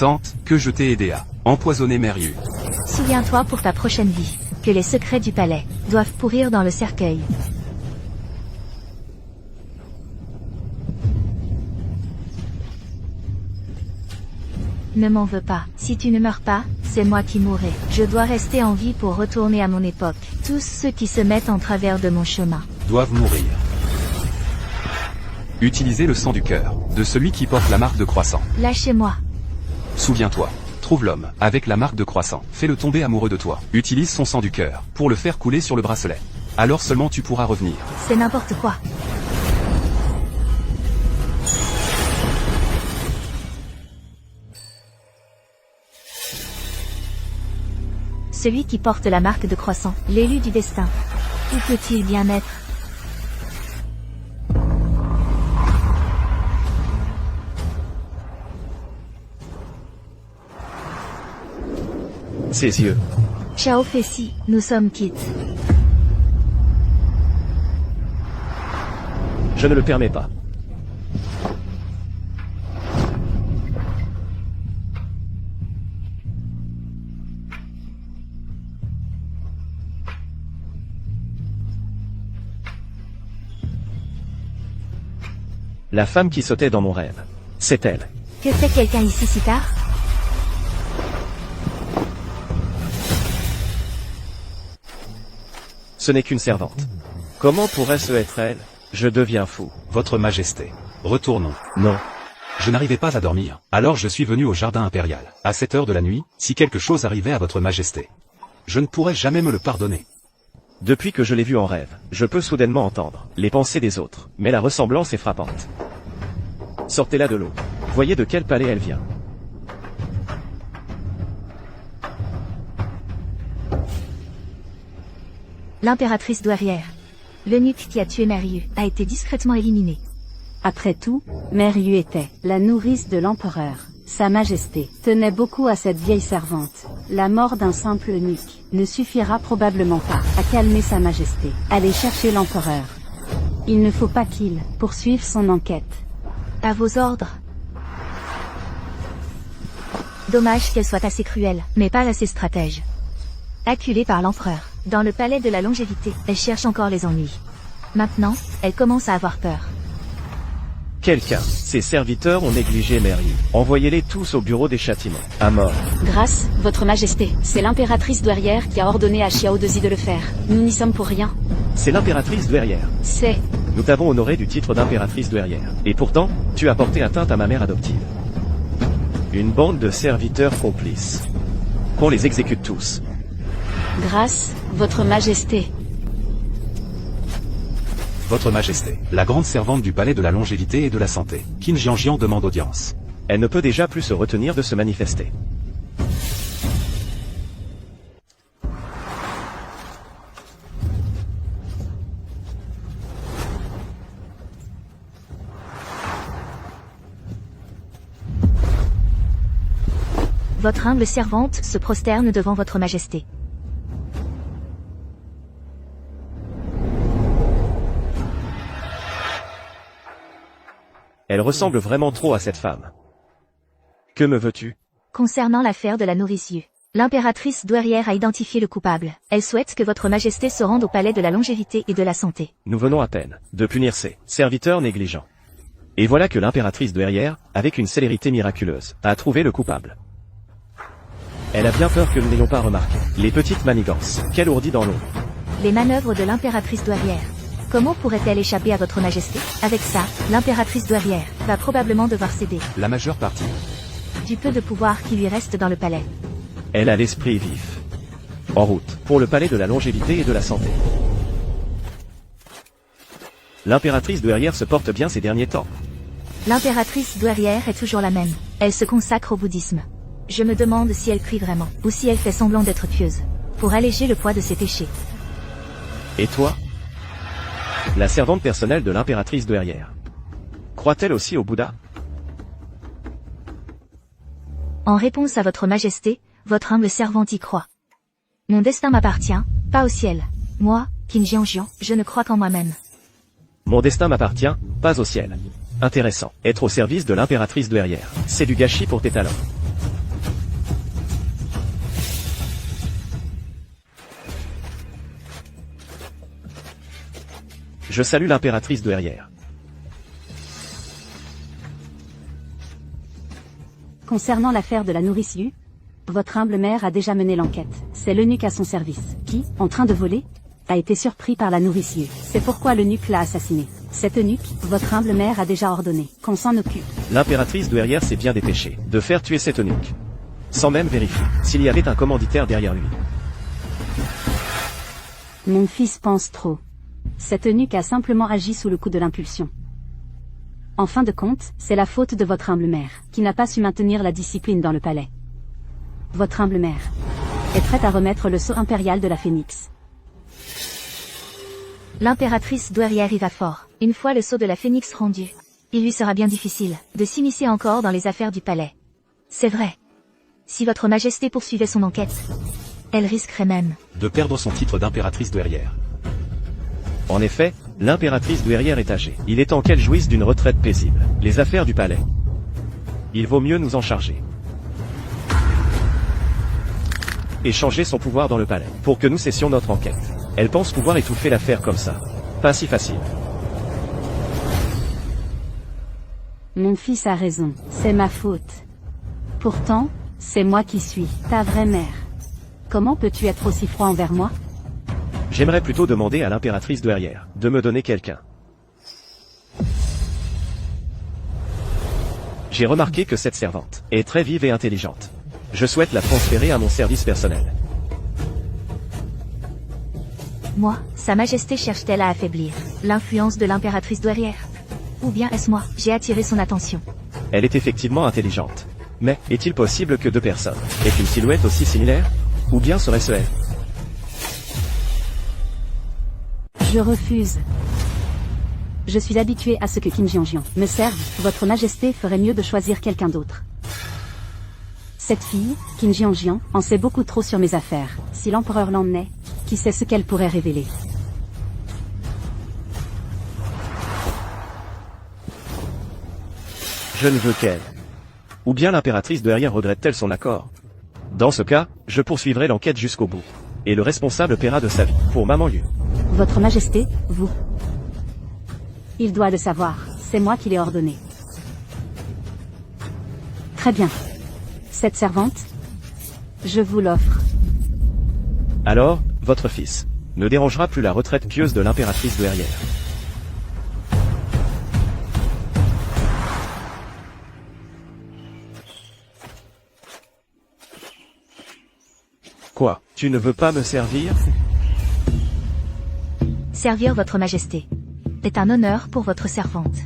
Sente que je t'ai aidé à empoisonner Meryu. Souviens-toi pour ta prochaine vie, que les secrets du palais doivent pourrir dans le cercueil. Ne m'en veux pas, si tu ne meurs pas, c'est moi qui mourrai. Je dois rester en vie pour retourner à mon époque. Tous ceux qui se mettent en travers de mon chemin Doivent mourir. Utilisez le sang du cœur, de celui qui porte la marque de croissant. Lâchez-moi. Souviens-toi, trouve l'homme, avec la marque de croissant, fais-le tomber amoureux de toi. Utilise son sang du cœur, pour le faire couler sur le bracelet. Alors seulement tu pourras revenir. C'est n'importe quoi. Celui qui porte la marque de croissant, l'élu du destin. Où peut-il bien être? Ses yeux. Xiao Fei, nous sommes quittes. Je ne le permets pas. La femme qui sautait dans mon rêve. C'est elle. Que fait quelqu'un ici si tard? Ce n'est qu'une servante. Comment pourrait-ce être elle? Je deviens fou. Votre Majesté. Retournons. Non. Je n'arrivais pas à dormir, alors je suis venu au jardin impérial. À cette heure de la nuit, si quelque chose arrivait à votre Majesté, je ne pourrais jamais me le pardonner. Depuis que je l'ai vue en rêve, je peux soudainement entendre les pensées des autres, mais la ressemblance est frappante. Sortez-la de l'eau. Voyez de quel palais elle vient. L'impératrice douairière. L'eunuque qui a tué Meryu a été discrètement éliminé. Après tout, Meryu était la nourrice de l'empereur. Sa Majesté tenait beaucoup à cette vieille servante. La mort d'un simple eunuque ne suffira probablement pas à calmer Sa Majesté. Allez chercher l'empereur. Il ne faut pas qu'il poursuive son enquête. À vos ordres. Dommage qu'elle soit assez cruelle, mais pas assez stratège. Acculée par l'empereur, dans le palais de la longévité, elle cherche encore les ennuis. Maintenant, elle commence à avoir peur. Quelqu'un. Ses serviteurs ont négligé Meryu. Envoyez-les tous au bureau des châtiments. À mort. Grâce, votre Majesté, c'est l'impératrice douairière qui a ordonné à Xiao Dezi de le faire. Nous n'y sommes pour rien. C'est l'impératrice douairière. C'est... Nous t'avons honoré du titre d'impératrice douairière. Et pourtant, tu as porté atteinte à ma mère adoptive. Une bande de serviteurs complices. Qu'on les exécute tous. Grâce, votre Majesté. Votre Majesté, la grande servante du palais de la longévité et de la santé, Qin Jianjian demande audience. Elle ne peut déjà plus se retenir de se manifester. Votre humble servante se prosterne devant votre Majesté. Elle ressemble vraiment trop à cette femme. Que me veux-tu? Concernant l'affaire de la nourrice Yu, l'impératrice douairière a identifié le coupable. Elle souhaite que votre Majesté se rende au palais de la longévité et de la santé. Nous venons à peine de punir ces serviteurs négligents. Et voilà que l'impératrice douairière, avec une célérité miraculeuse, a trouvé le coupable. Elle a bien peur que nous n'ayons pas remarqué les petites manigances qu'elle ourdit dans l'ombre. Les manœuvres de l'impératrice douairière. Comment pourrait-elle échapper à votre Majesté? Avec ça, l'impératrice douairière va probablement devoir céder. La majeure partie. Du peu de pouvoir qui lui reste dans le palais. Elle a l'esprit vif. En route, pour le palais de la longévité et de la santé. L'impératrice douairière se porte bien ces derniers temps. L'impératrice douairière est toujours la même. Elle se consacre au bouddhisme. Je me demande si elle prie vraiment, ou si elle fait semblant d'être pieuse, pour alléger le poids de ses péchés. Et toi? La servante personnelle de l'impératrice douairière. Croit-elle aussi au Bouddha? En réponse à votre Majesté, votre humble servante y croit. Mon destin m'appartient, pas au ciel. Moi, Qin Jianjian, je ne crois qu'en moi-même. Mon destin m'appartient, pas au ciel. Intéressant. Être au service de l'impératrice douairière. C'est du gâchis pour tes talents. Je salue l'impératrice douairière. Concernant l'affaire de la nourrice Yu, votre humble mère a déjà mené l'enquête. C'est l'eunuque à son service, qui, en train de voler, a été surpris par la nourrice Yu. C'est pourquoi l'eunuque l'a assassiné. Cet eunuque, votre humble mère a déjà ordonné qu'on s'en occupe. L'impératrice douairière s'est bien dépêchée de faire tuer cet eunuque, sans même vérifier s'il y avait un commanditaire derrière lui. Mon fils pense trop. Cet eunuque a simplement agi sous le coup de l'impulsion. En fin de compte, c'est la faute de votre humble mère, qui n'a pas su maintenir la discipline dans le palais. Votre humble mère est prête à remettre le sceau impérial de la Phénix. L'impératrice douairière y va fort. Une fois le sceau de la Phénix rendu, il lui sera bien difficile de s'immiscer encore dans les affaires du palais. C'est vrai. Si votre majesté poursuivait son enquête, elle risquerait même de perdre son titre d'impératrice douairière. En effet, l'impératrice douairière est âgée. Il est temps qu'elle jouisse d'une retraite paisible. Les affaires du palais. Il vaut mieux nous en charger. Et changer son pouvoir dans le palais, pour que nous cessions notre enquête. Elle pense pouvoir étouffer l'affaire comme ça. Pas si facile. Mon fils a raison, c'est ma faute. Pourtant, c'est moi qui suis ta vraie mère. Comment peux-tu être aussi froid envers moi? J'aimerais plutôt demander à l'impératrice douairière de me donner quelqu'un. J'ai remarqué que cette servante est très vive et intelligente. Je souhaite la transférer à mon service personnel. moi. Sa Majesté cherche-t-elle à affaiblir l'influence de l'impératrice douairière? Ou bien est-ce moi, j'ai attiré son attention? Elle est effectivement intelligente. Mais, est-il possible que deux personnes aient une silhouette aussi similaire? Ou bien serait-ce elle? Je refuse. Je suis habitué à ce que Qin Jianjian me serve. Votre Majesté ferait mieux de choisir quelqu'un d'autre. Cette fille, Qin Jianjian, en sait beaucoup trop sur mes affaires. Si l'empereur l'emmenait, qui sait ce qu'elle pourrait révéler? Je ne veux qu'elle. Ou bien l'impératrice douairière regrette-t-elle son accord? Dans ce cas, je poursuivrai l'enquête jusqu'au bout. Et le responsable paiera de sa vie, pour Maman Yu. Votre Majesté, vous. Il doit le savoir, c'est moi qui l'ai ordonné. Très bien. Cette servante, je vous l'offre. Alors, votre fils ne dérangera plus la retraite pieuse de l'impératrice douairière. Quoi, tu ne veux pas me servir? Servir votre Majesté est un honneur pour votre servante.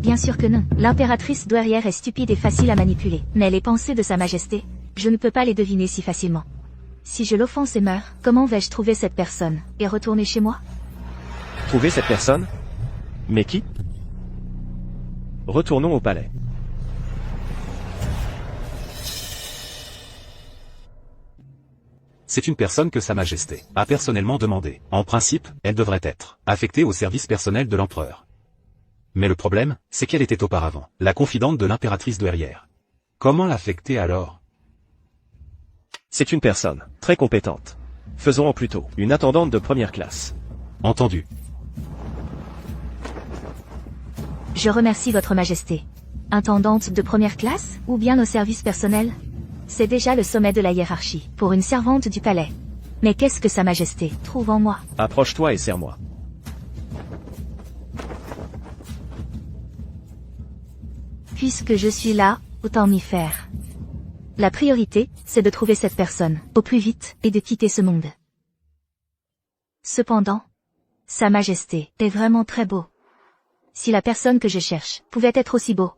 Bien sûr que non. L'impératrice douairière est stupide et facile à manipuler. Mais les pensées de Sa Majesté, je ne peux pas les deviner si facilement. Si je l'offense et meurs, comment vais-je trouver cette personne et retourner chez moi? Trouver cette personne? Mais qui? Retournons au palais. C'est une personne que Sa Majesté a personnellement demandé. En principe, elle devrait être affectée au service personnel de l'empereur. Mais le problème, c'est qu'elle était auparavant la confidente de l'impératrice douairière. Comment l'affecter alors? C'est une personne très compétente. Faisons-en plutôt une attendante de première classe. Entendu. Je remercie votre Majesté. Intendante de première classe, ou bien au service personnel? C'est déjà le sommet de la hiérarchie, pour une servante du palais. Mais qu'est-ce que Sa Majesté trouve en moi? Approche-toi et serre-moi. Puisque je suis là, autant m'y faire. La priorité, c'est de trouver cette personne, au plus vite, et de quitter ce monde. Cependant, Sa Majesté est vraiment très beau. Si la personne que je cherche pouvait être aussi beau,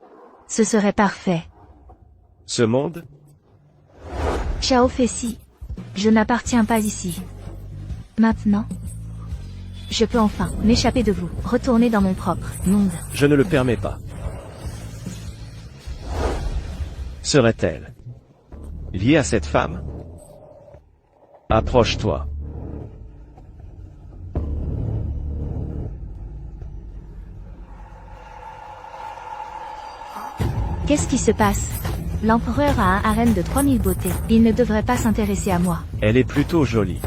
ce serait parfait. Ce monde? Xiao Fei-si, je n'appartiens pas ici. Maintenant, je peux enfin m'échapper de vous, retourner dans mon propre monde. Je ne le permets pas. Serait-elle liée à cette femme? Approche-toi. Qu'est-ce qui se passe? L'empereur a un harem de 3000 beautés. Il ne devrait pas s'intéresser à moi. Elle est plutôt jolie.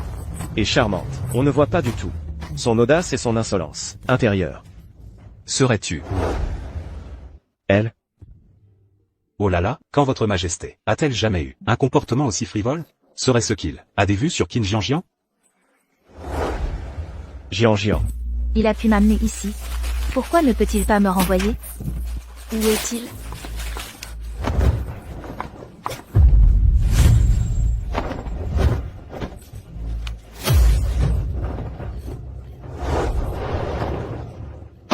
Et charmante. On ne voit pas du tout son audace et son insolence intérieure. Serais-tu? Elle, Oh là là, quand votre majesté a-t-elle jamais eu un comportement aussi frivole? Serait-ce qu'il a des vues sur Qin Jianjian? Jian. Il a pu m'amener ici. Pourquoi ne peut-il pas me renvoyer? Où est-il?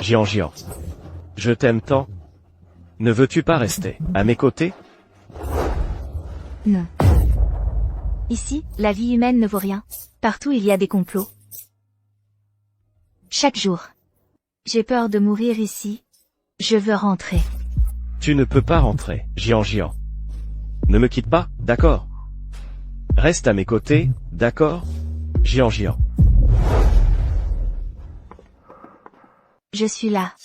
Jian. Je t'aime tant. Ne veux-tu pas rester à mes côtés? Non. Ici, la vie humaine ne vaut rien. Partout il y a des complots. Chaque jour. J'ai peur de mourir ici. Je veux rentrer. Tu ne peux pas rentrer, Jian. Ne me quitte pas, d'accord? Reste à mes côtés, d'accord? Jian. Je suis là.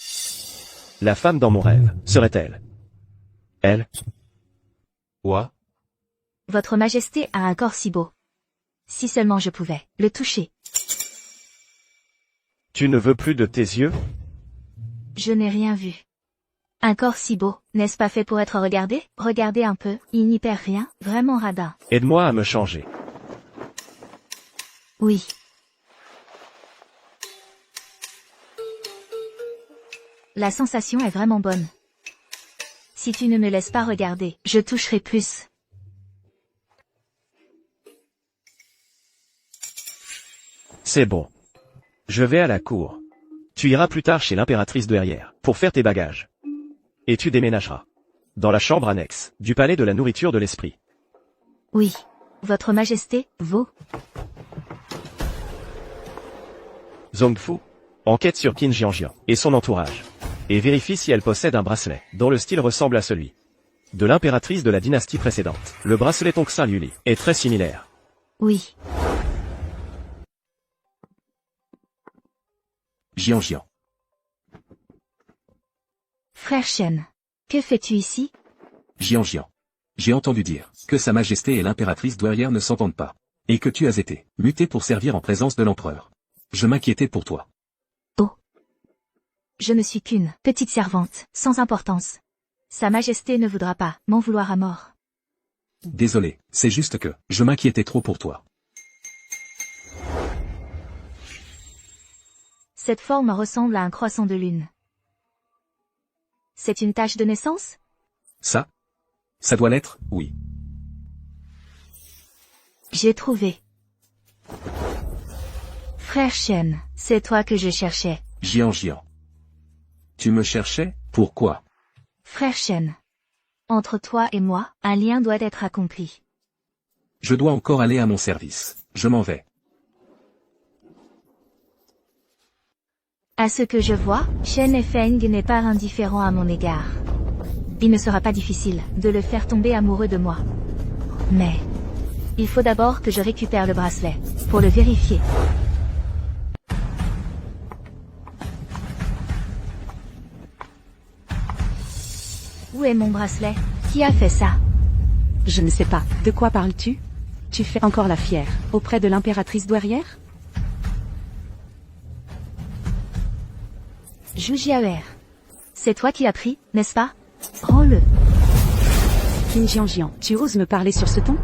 La femme dans mon rêve, serait-elle? Elle, Ouah, Votre Majesté a un corps si beau. Si seulement je pouvais le toucher. tu ne veux plus de tes yeux? Je n'ai rien vu. Un corps si beau, n'est-ce pas fait pour être regardé? Regardez un peu, il n'y perd rien, vraiment radin. Aide-moi à me changer. Oui. La sensation est vraiment bonne. Si tu ne me laisses pas regarder, je toucherai plus. C'est bon. Je vais à la cour. Tu iras plus tard chez l'impératrice douairière pour faire tes bagages. Et tu déménageras dans la chambre annexe du palais de la nourriture de l'esprit. Oui. Votre Majesté, vous? Zhongfu, enquête sur Qin Jianjian et son entourage. Et vérifie si elle possède un bracelet dont le style ressemble à celui de l'impératrice de la dynastie précédente. Le bracelet Tongxin Luli est très similaire. Oui. Jianjian. Frère Shen. Que fais-tu ici? Jianjian. J'ai entendu dire que Sa Majesté et l'impératrice douairière ne s'entendent pas. Et que tu as été muté pour servir en présence de l'empereur. Je m'inquiétais pour toi. Je ne suis qu'une petite servante, sans importance. Sa Majesté ne voudra pas m'en vouloir à mort. Désolé, c'est juste que je m'inquiétais trop pour toi. Cette forme ressemble à un croissant de lune. C'est une tache de naissance? Ça doit l'être, oui. J'ai trouvé. Frère Shen, c'est toi que je cherchais. Jianjian. Tu me cherchais, pourquoi? Frère Shen. Entre toi et moi, un lien doit être accompli. Je dois encore aller à mon service. Je m'en vais. À ce que je vois, Shen et Feng n'est pas indifférent à mon égard. Il ne sera pas difficile de le faire tomber amoureux de moi. Mais il faut d'abord que je récupère le bracelet pour le vérifier. Où est mon bracelet? Qui a fait ça? Je ne sais pas. De quoi parles-tu? Tu fais encore la fière auprès de l'impératrice douairière? Zhu Jiaer. C'est toi qui as pris, n'est-ce pas? Rends-le. Qin Jianjian, tu oses me parler sur ce ton?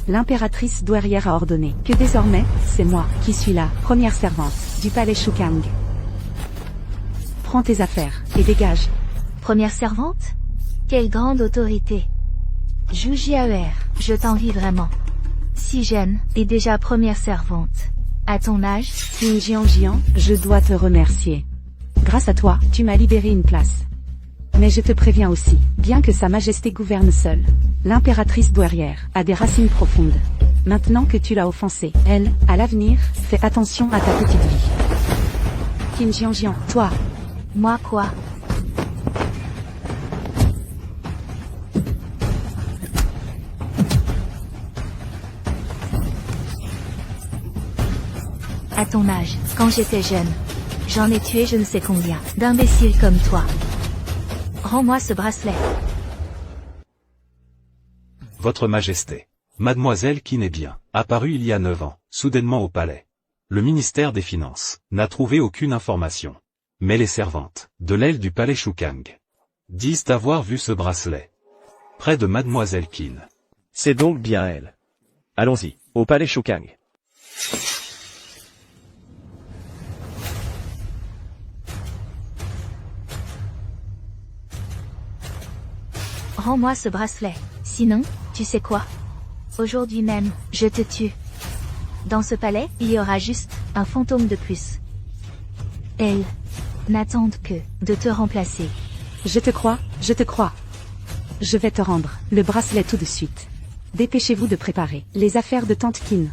L'impératrice douairière a ordonné que désormais, c'est moi qui suis la première servante du palais Shukang. Prends tes affaires et dégage. Première servante? Quelle grande autorité. Zhu Jiaer, je t'envie vraiment. Si jeune, et déjà première servante. À ton âge? Qin Jianjian, je dois te remercier. Grâce à toi, tu m'as libéré une place. Mais je te préviens aussi, bien que Sa Majesté gouverne seule, l'impératrice douairière a des racines profondes. Maintenant que tu l'as offensée, elle, à l'avenir, fais attention à ta petite vie. Qin Jianjian, toi, Moi quoi? À ton âge, quand j'étais jeune, j'en ai tué je ne sais combien d'imbéciles comme toi. Rends-moi ce bracelet. Votre Majesté. Mademoiselle Qin est bien apparue il y a 9 ans, soudainement au palais. Le ministère des Finances n'a trouvé aucune information. Mais les servantes, de l'aile du palais Shukang, disent avoir vu ce bracelet près de Mademoiselle Qin. C'est donc bien elle. Allons-y, au palais Shukang. Rends-moi ce bracelet. Sinon, tu sais quoi? Aujourd'hui même, je te tue. Dans ce palais, il y aura juste un fantôme de plus. Elles n'attendent que de te remplacer. Je te crois, je te crois. Je vais te rendre le bracelet tout de suite. Dépêchez-vous de préparer les affaires de Tante Qin.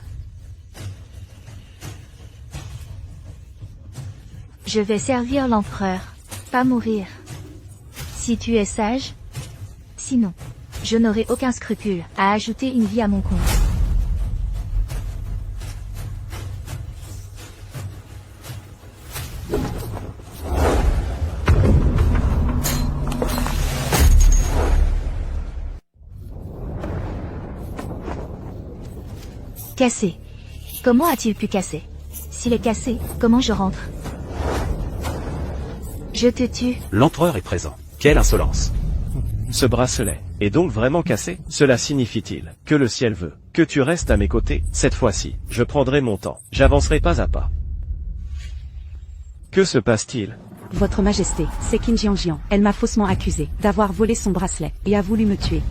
Je vais servir l'empereur, pas mourir. Si tu es sage. Sinon, je n'aurai aucun scrupule à ajouter une vie à mon compte. Cassé. Comment a-t-il pu casser? S'il est cassé, comment je rentre? Je te tue. L'empereur est présent. Quelle insolence! Ce bracelet est donc vraiment cassé? Cela signifie-t-il que le ciel veut que tu restes à mes côtés? Cette fois-ci, je prendrai mon temps. J'avancerai pas à pas. Que se passe-t-il? Votre Majesté, c'est Qin Jiangjiang. Elle m'a faussement accusé d'avoir volé son bracelet et a voulu me tuer.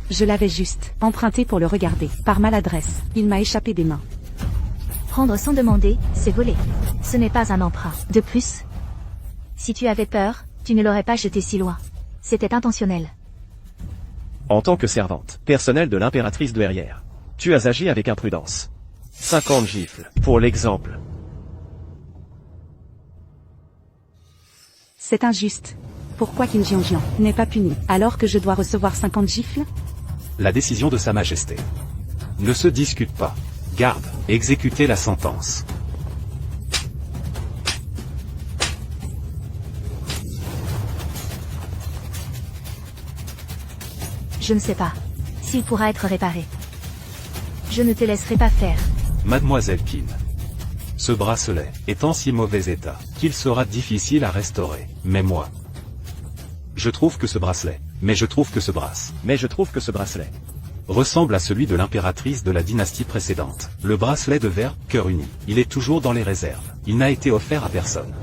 Je l'avais juste emprunté pour le regarder. Par maladresse, il m'a échappé des mains. Prendre sans demander, c'est voler. Ce n'est pas un emprunt. De plus, si tu avais peur, tu ne l'aurais pas jeté si loin. C'était intentionnel. En tant que servante personnelle de l'impératrice douairière, tu as agi avec imprudence. 50 gifles, pour l'exemple. C'est injuste. Pourquoi Qin Jiangjiang n'est pas puni alors que je dois recevoir 50 gifles? La décision de Sa Majesté ne se discute pas. Garde, exécutez la sentence. Je ne sais pas s'il pourra être réparé. Je ne te laisserai pas faire. Mademoiselle Qin. Ce bracelet est en si mauvais état qu'il sera difficile à restaurer. Mais moi, je trouve que ce bracelet ressemble à celui de l'impératrice de la dynastie précédente. Le bracelet de verre, cœur uni. Il est toujours dans les réserves. Il n'a été offert à personne.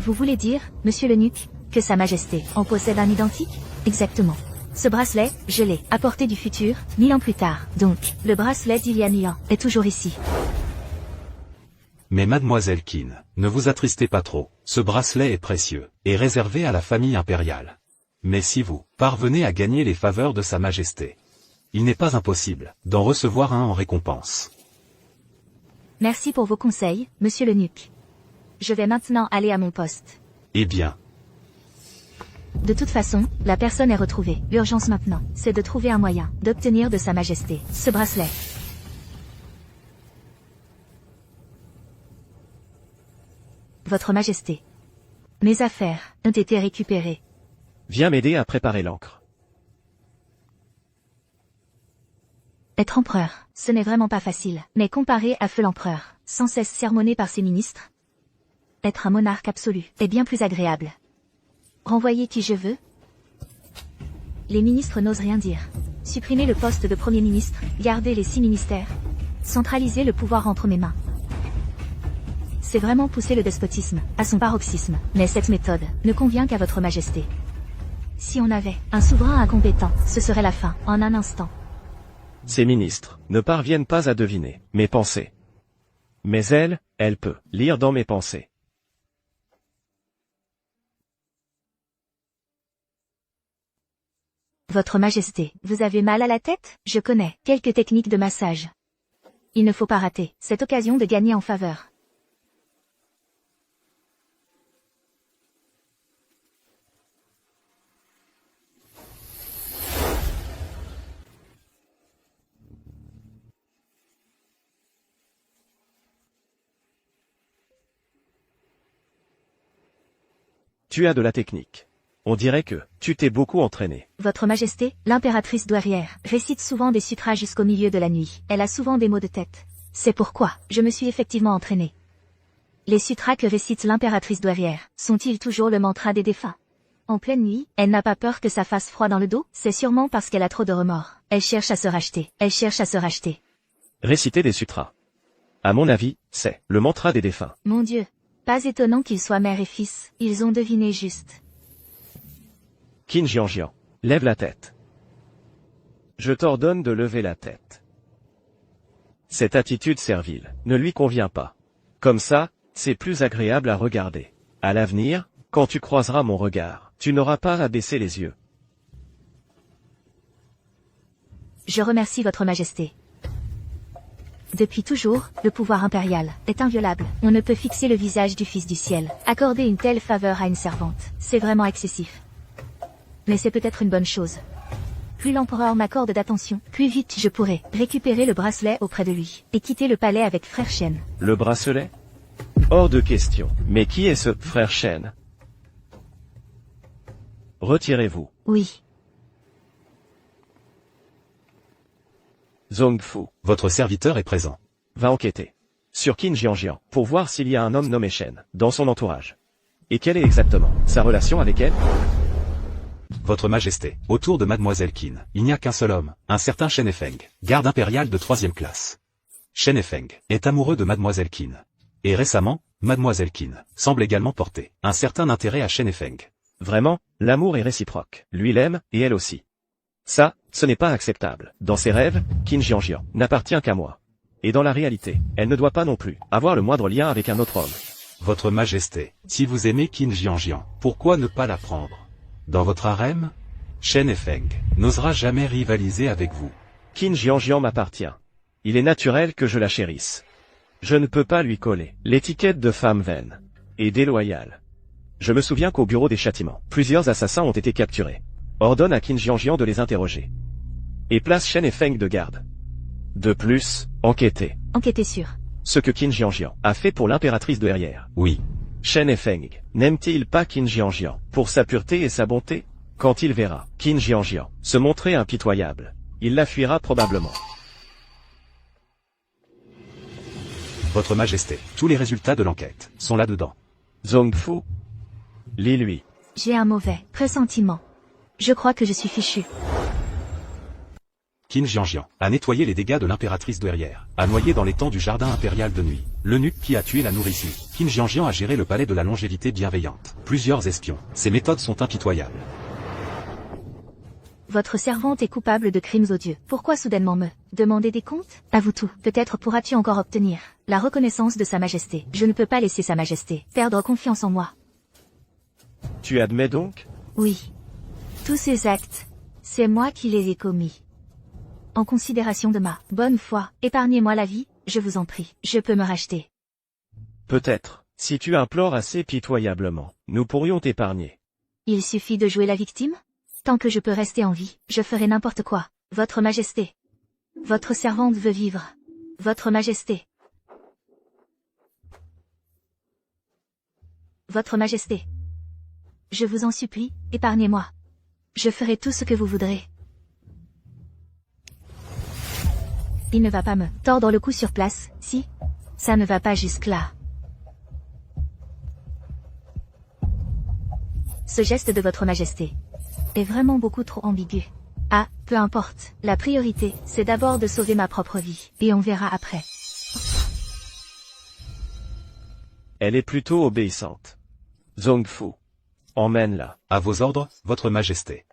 Vous voulez dire, monsieur l'eunuque, que Sa Majesté en possède un identique? Exactement. Ce bracelet, je l'ai apporté du futur, 1000 ans plus tard. Donc, le bracelet d'il y a 1000 ans est toujours ici. Mais mademoiselle Qin, ne vous attristez pas trop. Ce bracelet est précieux, et réservé à la famille impériale. Mais si vous parvenez à gagner les faveurs de Sa Majesté, il n'est pas impossible d'en recevoir un en récompense. Merci pour vos conseils, monsieur l'eunuque. Je vais maintenant aller à mon poste. Eh bien, de toute façon, la personne est retrouvée. L'urgence maintenant, c'est de trouver un moyen d'obtenir de Sa Majesté ce bracelet. Votre Majesté, mes affaires ont été récupérées. Viens m'aider à préparer l'encre. Être empereur, ce n'est vraiment pas facile. Mais comparé à feu l'empereur, sans cesse sermonné par ses ministres, être un monarque absolu est bien plus agréable. Renvoyer qui je veux. Les ministres n'osent rien dire. Supprimer le poste de Premier ministre, garder les 6 ministères. Centraliser le pouvoir entre mes mains. C'est vraiment pousser le despotisme à son paroxysme. Mais cette méthode ne convient qu'à votre Majesté. Si on avait un souverain incompétent, ce serait la fin, en un instant. Ces ministres ne parviennent pas à deviner mes pensées. Mais elle peut lire dans mes pensées. Votre Majesté, vous avez mal à la tête? Je connais quelques techniques de massage. Il ne faut pas rater cette occasion de gagner en faveur. Tu as de la technique. On dirait que tu t'es beaucoup entraîné. Votre Majesté, l'impératrice douairière, récite souvent des sutras jusqu'au milieu de la nuit. Elle a souvent des maux de tête. C'est pourquoi je me suis effectivement entraînée. Les sutras que récite l'impératrice douairière sont-ils toujours le mantra des défunts? En pleine nuit, elle n'a pas peur que ça fasse froid dans le dos? C'est sûrement parce qu'elle a trop de remords. Elle cherche à se racheter. Elle cherche à se racheter. Réciter des sutras. À mon avis, c'est le mantra des défunts. Mon Dieu. Pas étonnant qu'ils soient mère et fils. Ils ont deviné juste. Qin Jianjian, lève la tête. Je t'ordonne de lever la tête. Cette attitude servile ne lui convient pas. Comme ça, c'est plus agréable à regarder. À l'avenir, quand tu croiseras mon regard, tu n'auras pas à baisser les yeux. Je remercie votre majesté. Depuis toujours, le pouvoir impérial est inviolable. On ne peut fixer le visage du fils du ciel. Accorder une telle faveur à une servante, c'est vraiment excessif. Mais c'est peut-être une bonne chose. Plus l'empereur m'accorde d'attention, plus vite je pourrai récupérer le bracelet auprès de lui et quitter le palais avec frère Shen. Le bracelet? Hors de question. Mais qui est ce frère Shen? Retirez-vous. Oui. Zhongfu, Votre serviteur est présent. va enquêter sur Qin Jianjian pour voir s'il y a un homme nommé Shen dans son entourage. Et quelle est exactement sa relation avec elle? Votre majesté, autour de mademoiselle Qin, il n'y a qu'un seul homme, un certain Shen Efeng, garde impérial de 3e classe. Shen Efeng est amoureux de mademoiselle Qin. Et récemment, mademoiselle Qin semble également porter un certain intérêt à Shen Efeng. Vraiment, l'amour est réciproque. Lui l'aime, et elle aussi. Ça, ce n'est pas acceptable. Dans ses rêves, Qin Jianjian n'appartient qu'à moi. Et dans la réalité, elle ne doit pas non plus avoir le moindre lien avec un autre homme. Votre majesté, si vous aimez Qin Jianjian, pourquoi ne pas la prendre? Dans votre harem, Shen Efeng n'osera jamais rivaliser avec vous. Qin Jianjian m'appartient. Il est naturel que je la chérisse. Je ne peux pas lui coller l'étiquette de femme vaine et déloyale. Je me souviens qu'au bureau des châtiments, plusieurs assassins ont été capturés. Ordonne à Qin Jianjian de les interroger. Et place Shen Efeng de garde. De plus, enquêter. Enquêtez sur. Ce que Qin Jianjian a fait pour l'impératrice douairière. Oui. Shen Efeng n'aime-t-il pas Qin Jianjian pour sa pureté et sa bonté? Quand il verra Qin Jianjian se montrer impitoyable, il la fuira probablement. Votre majesté, tous les résultats de l'enquête sont là-dedans. Zhongfu, lis-lui. J'ai un mauvais pressentiment. Je crois que je suis fichu. Qin Jianjian a nettoyé les dégâts de l'impératrice douairière, a noyé dans l'étang du jardin impérial de nuit l'eunuque qui a tué la nourrice. Qin Jianjian a géré le palais de la longévité bienveillante. Plusieurs espions. Ses méthodes sont impitoyables. Votre servante est coupable de crimes odieux. Pourquoi soudainement me demander des comptes? Avoue tout. Peut-être pourras-tu encore obtenir la reconnaissance de Sa Majesté. Je ne peux pas laisser Sa Majesté perdre confiance en moi. Tu admets donc? Oui. Tous ces actes, c'est moi qui les ai commis. En considération de ma bonne foi, épargnez-moi la vie, je vous en prie. Je peux me racheter. Peut-être. Si tu implores assez pitoyablement, nous pourrions t'épargner. Il suffit de jouer la victime? Tant que je peux rester en vie, je ferai n'importe quoi. Votre Majesté. Votre servante veut vivre. Votre Majesté. Votre Majesté. Je vous en supplie, épargnez-moi. Je ferai tout ce que vous voudrez. Il ne va pas me tordre le cou sur place, si? Ça ne va pas jusque-là. Ce geste de votre Majesté est vraiment beaucoup trop ambigu. Ah, peu importe. La priorité, c'est d'abord de sauver ma propre vie. Et on verra après. Elle est plutôt obéissante. Zhongfu, emmène-la. À vos ordres, votre majesté.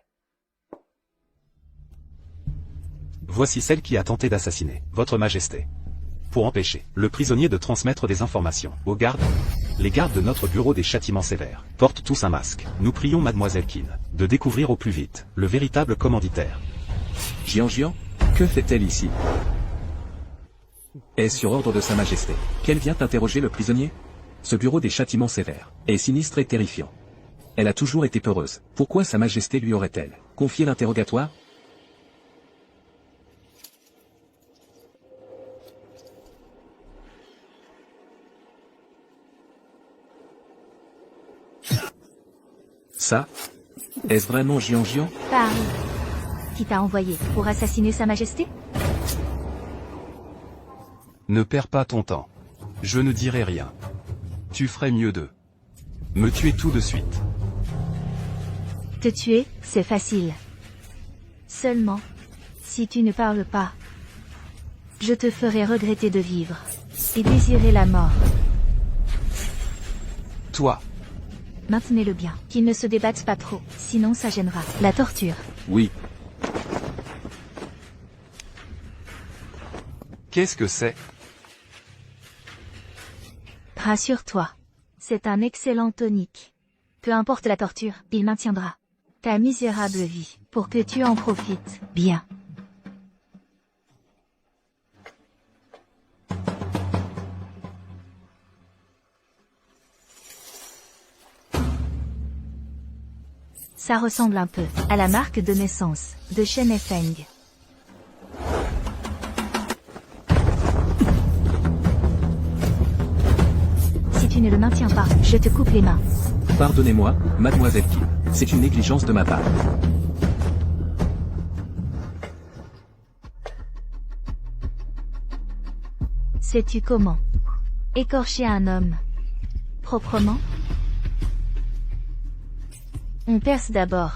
Voici celle qui a tenté d'assassiner votre majesté. Pour empêcher le prisonnier de transmettre des informations aux gardes, les gardes de notre bureau des châtiments sévères portent tous un masque. Nous prions mademoiselle Qin de découvrir au plus vite le véritable commanditaire. Jianjian, que fait-elle ici? Est-ce sur ordre de Sa Majesté qu'elle vient interroger le prisonnier? Ce bureau des châtiments sévères est sinistre et terrifiant. Elle a toujours été peureuse. Pourquoi Sa Majesté lui aurait-elle confié l'interrogatoire? Ça? Est-ce vraiment Jianjian? Parle. Qui t'a envoyé pour assassiner Sa Majesté? Ne perds pas ton temps. Je ne dirai rien. tu ferais mieux de me tuer tout de suite. Te tuer, c'est facile. Seulement, si tu ne parles pas, je te ferai regretter de vivre et désirer la mort. Toi, Maintenez-le bien, qu'il ne se débatte pas trop, sinon ça gênera. La torture. Oui, qu'est-ce que c'est? Rassure-toi. C'est un excellent tonique. Peu importe la torture, il maintiendra ta misérable vie, pour que tu en profites bien. Ça ressemble un peu à la marque de naissance de Shen et Feng. Si tu ne le maintiens pas, je te coupe les mains. pardonnez-moi, mademoiselle Kim. C'est une négligence de ma part. Sais-tu comment écorcher un homme proprement? On perce d'abord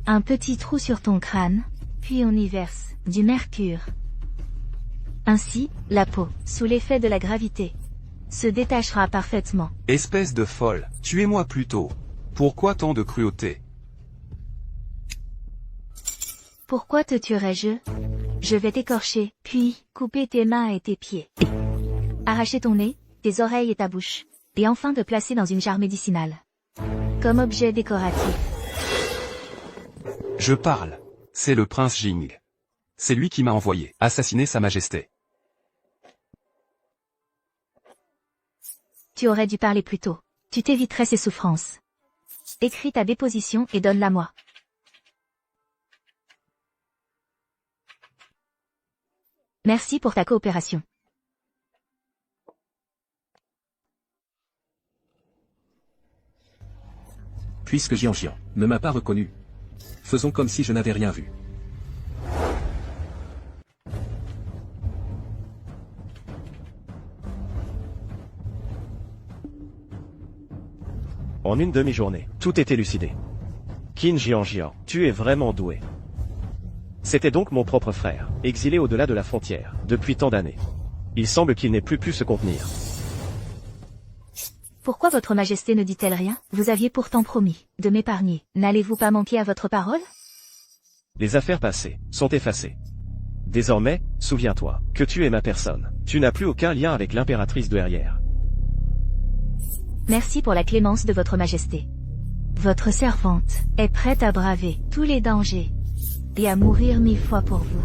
un petit trou sur ton crâne, puis on y verse du mercure. Ainsi, la peau, sous l'effet de la gravité, se détachera parfaitement. Espèce de folle, tuez-moi plutôt. Pourquoi tant de cruauté? Pourquoi te tuerais-je? Je vais t'écorcher, puis couper tes mains et tes pieds. Arracher ton nez, tes oreilles et ta bouche, et enfin te placer dans une jarre médicinale. Comme objet décoratif. Je parle. C'est le prince Jing. C'est lui qui m'a envoyé assassiner Sa Majesté. Tu aurais dû parler plus tôt. Tu t'éviterais ces souffrances. Écris ta déposition et donne-la moi. Merci pour ta coopération. Puisque Jian ne m'a pas reconnu, faisons comme si je n'avais rien vu. En une demi-journée, tout est élucidé. Qin Jian, tu es vraiment doué. C'était donc mon propre frère, exilé au-delà de la frontière, depuis tant d'années. Il semble qu'il n'ait plus pu se contenir. Pourquoi votre majesté ne dit-elle rien? Vous aviez pourtant promis de m'épargner. N'allez-vous pas manquer à votre parole? Les affaires passées sont effacées. Désormais, souviens-toi que tu es ma personne. Tu n'as plus aucun lien avec l'impératrice douairière. Merci pour la clémence de votre majesté. Votre servante est prête à braver tous les dangers et à mourir 1000 fois pour vous.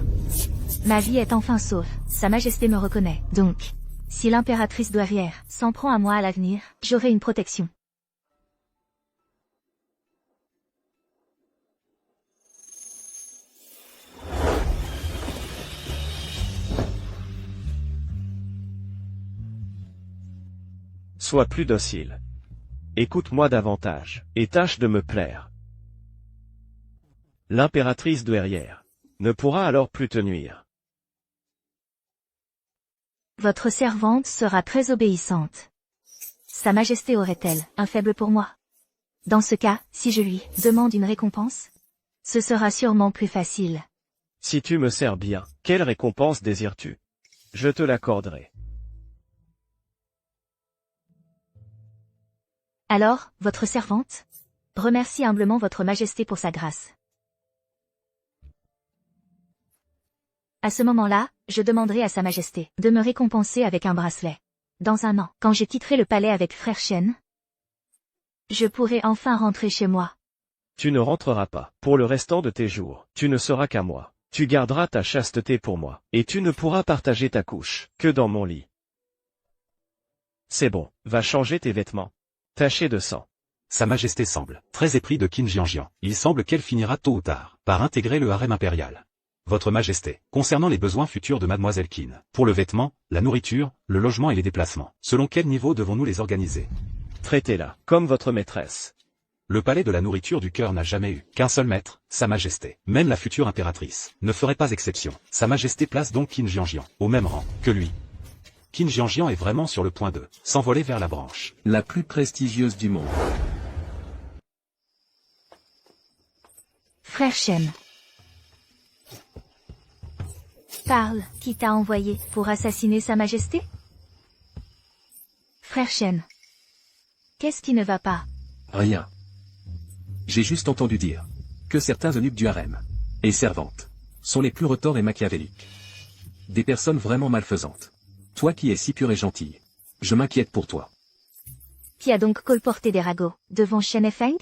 Ma vie est enfin sauve, Sa Majesté me reconnaît. Donc, si l'impératrice douairière s'en prend à moi à l'avenir, j'aurai une protection. Sois plus docile. Écoute-moi davantage, et tâche de me plaire. L'impératrice douairière ne pourra alors plus te nuire. Votre servante sera très obéissante. Sa Majesté aurait-elle un faible pour moi? Dans ce cas, si je lui demande une récompense, ce sera sûrement plus facile. Si tu me sers bien, quelle récompense désires-tu? Je te l'accorderai. Alors, votre servante remercie humblement votre Majesté pour sa grâce. À ce moment-là, je demanderai à Sa Majesté de me récompenser avec un bracelet. Dans un an, quand je quitterai le palais avec frère Shen, je pourrai enfin rentrer chez moi. Tu ne rentreras pas. Pour le restant de tes jours, tu ne seras qu'à moi. Tu garderas ta chasteté pour moi, et tu ne pourras partager ta couche que dans mon lit. C'est bon, va changer tes vêtements. Tachés de sang. Sa Majesté semble très épris de Qin Jian. Il semble qu'elle finira tôt ou tard par intégrer le harem impérial. Votre Majesté, concernant les besoins futurs de Mademoiselle Qin, pour le vêtement, la nourriture, le logement et les déplacements, selon quel niveau devons-nous les organiser? Traitez-la comme votre maîtresse. Le palais de la nourriture du cœur n'a jamais eu qu'un seul maître, Sa Majesté. Même la future impératrice ne ferait pas exception. Sa Majesté place donc Qin Jian au même rang que lui. Qin Jianjian est vraiment sur le point de s'envoler vers la branche la plus prestigieuse du monde. Frère Shen. Parle, qui t'a envoyé pour assassiner Sa Majesté? Frère Shen. Qu'est-ce qui ne va pas? Rien. J'ai juste entendu dire que certains eunuques du harem et servantes sont les plus retors et machiavéliques. Des personnes vraiment malfaisantes. Toi qui es si pure et gentille, je m'inquiète pour toi. Qui a donc colporté des ragots devant Shen Feng?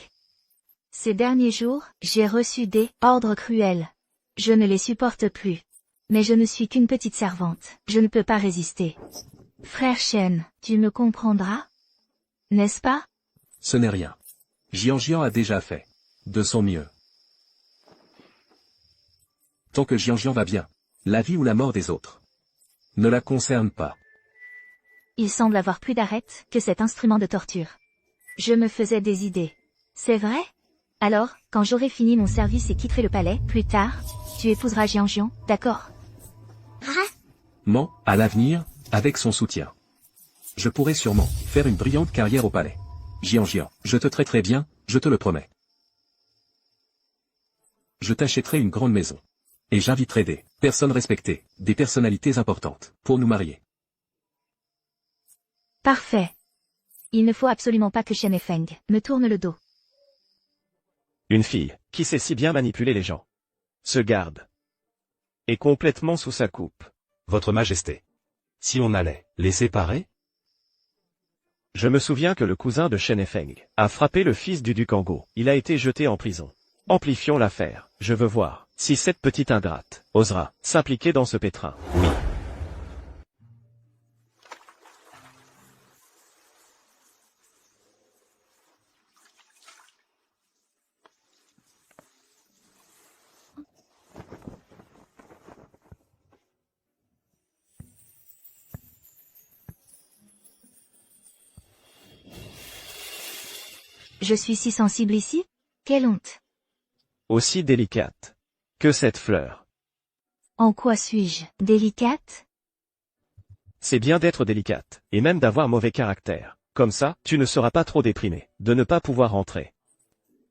Ces derniers jours, j'ai reçu des ordres cruels. Je ne les supporte plus. Mais je ne suis qu'une petite servante, je ne peux pas résister. Frère Shen, tu me comprendras? N'est-ce pas? Ce n'est rien. Jianjian a déjà fait de son mieux. Tant que Jianjian va bien, la vie ou la mort des autres ne la concerne pas. Il semble avoir plus d'arêtes que cet instrument de torture. Je me faisais des idées. C'est vrai? Alors, quand j'aurai fini mon service et quitterai le palais, plus tard, tu épouseras Jianjian, d'accord? Ment, à l'avenir, avec son soutien. Je pourrai sûrement faire une brillante carrière au palais. Jianjian, je te traiterai bien, je te le promets. Je t'achèterai une grande maison. Et j'inviterai des personnes respectées, des personnalités importantes, pour nous marier. Parfait. Il ne faut absolument pas que Shen Feng me tourne le dos. Une fille, qui sait si bien manipuler les gens, se garde. Et complètement sous sa coupe. Votre Majesté. Si on allait les séparer? Je me souviens que le cousin de Shen Feng a frappé le fils du duc Ango. Il a été jeté en prison. Amplifions l'affaire. Je veux voir si cette petite ingrate osera s'impliquer dans ce pétrin. Oui. Je suis si sensible ici? Quelle honte! Aussi délicate que cette fleur. En quoi suis-je délicate? C'est bien d'être délicate, et même d'avoir mauvais caractère. Comme ça, tu ne seras pas trop déprimé, de ne pas pouvoir rentrer.